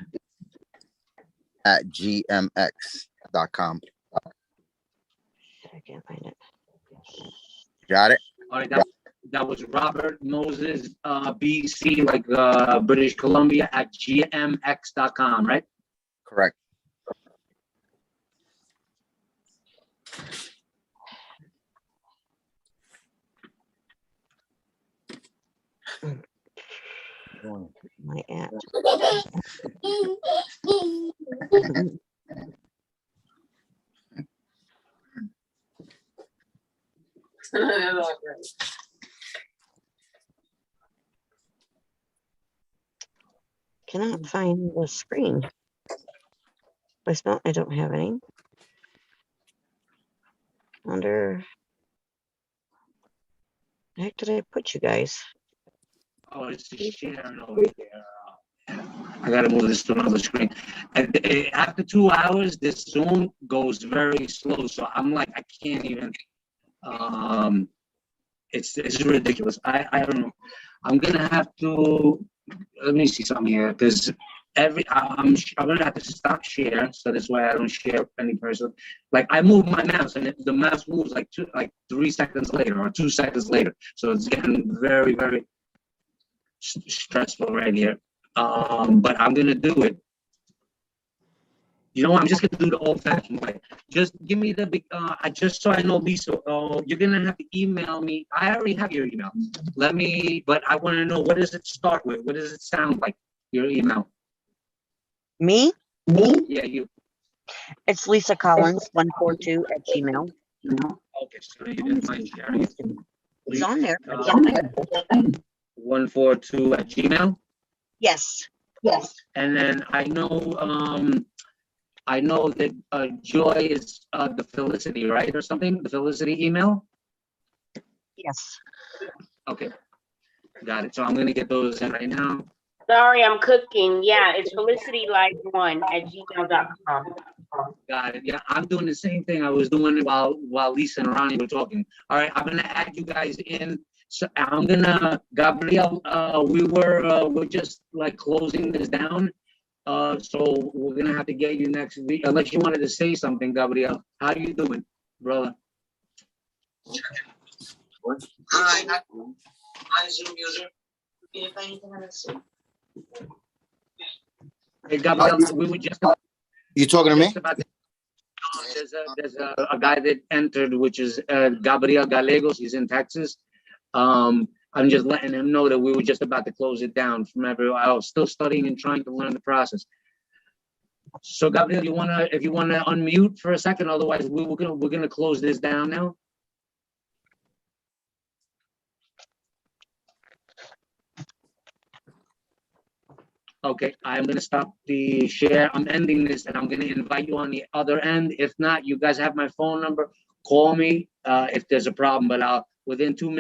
at gmx.com. I can't find it. Got it? All right, that was Robert Moses, BC, like British Columbia, at gmx.com, right? Correct. My at. Cannot find the screen. Voicemail, I don't have any. Under. The heck did I put you guys? Oh, it's sharing over here. I gotta move this to another screen. After 2 hours, this Zoom goes very slow. So I'm like, I can't even. It's ridiculous. I don't know. I'm gonna have to. Let me see something here, because I'm gonna have to stop share. So that's why I don't share any person. Like I move my mouse, and the mouse moves like 3 seconds later or 2 seconds later. So it's getting very, very stressful right here. But I'm gonna do it. You know what? I'm just gonna do the old-fashioned way. Just give me the big. I just so I know, Lisa. You're gonna have to email me. I already have your email. Let me. But I want to know, what does it start with? What does it sound like? Your email. Me? Yeah, you. It's Lisa Collins 142 at Gmail. Okay, so you didn't mind sharing it. It's on there. 142 at Gmail. Yes. And then I know that Joy is the Felicity, right, or something? The Felicity email. Yes. Okay, got it. So I'm gonna get those in right now. Sorry, I'm cooking. Yeah, it's felicitylife1@gmail.com. Got it. Yeah, I'm doing the same thing I was doing while Lisa and Ronnie were talking. All right, I'm gonna add you guys in. So I'm gonna, Gabriel, we're just like closing this down. So we're gonna have to get you next week, unless you wanted to say something, Gabriel. How you doing, brother? Hi, Zoom user. Hey, Gabriel, we were just. You talking to me? There's a guy that entered, which is Gabriel Gallegos. He's in Texas. I'm just letting him know that we were just about to close it down from everyone. I was still studying and trying to learn the process. So, Gabriel, if you wanna unmute for a second, otherwise we're gonna close this down now. Okay, I'm gonna stop the share. I'm ending this, and I'm gonna invite you on the other end. If not, you guys have my phone number. Call me if there's a problem. But within 2 minutes.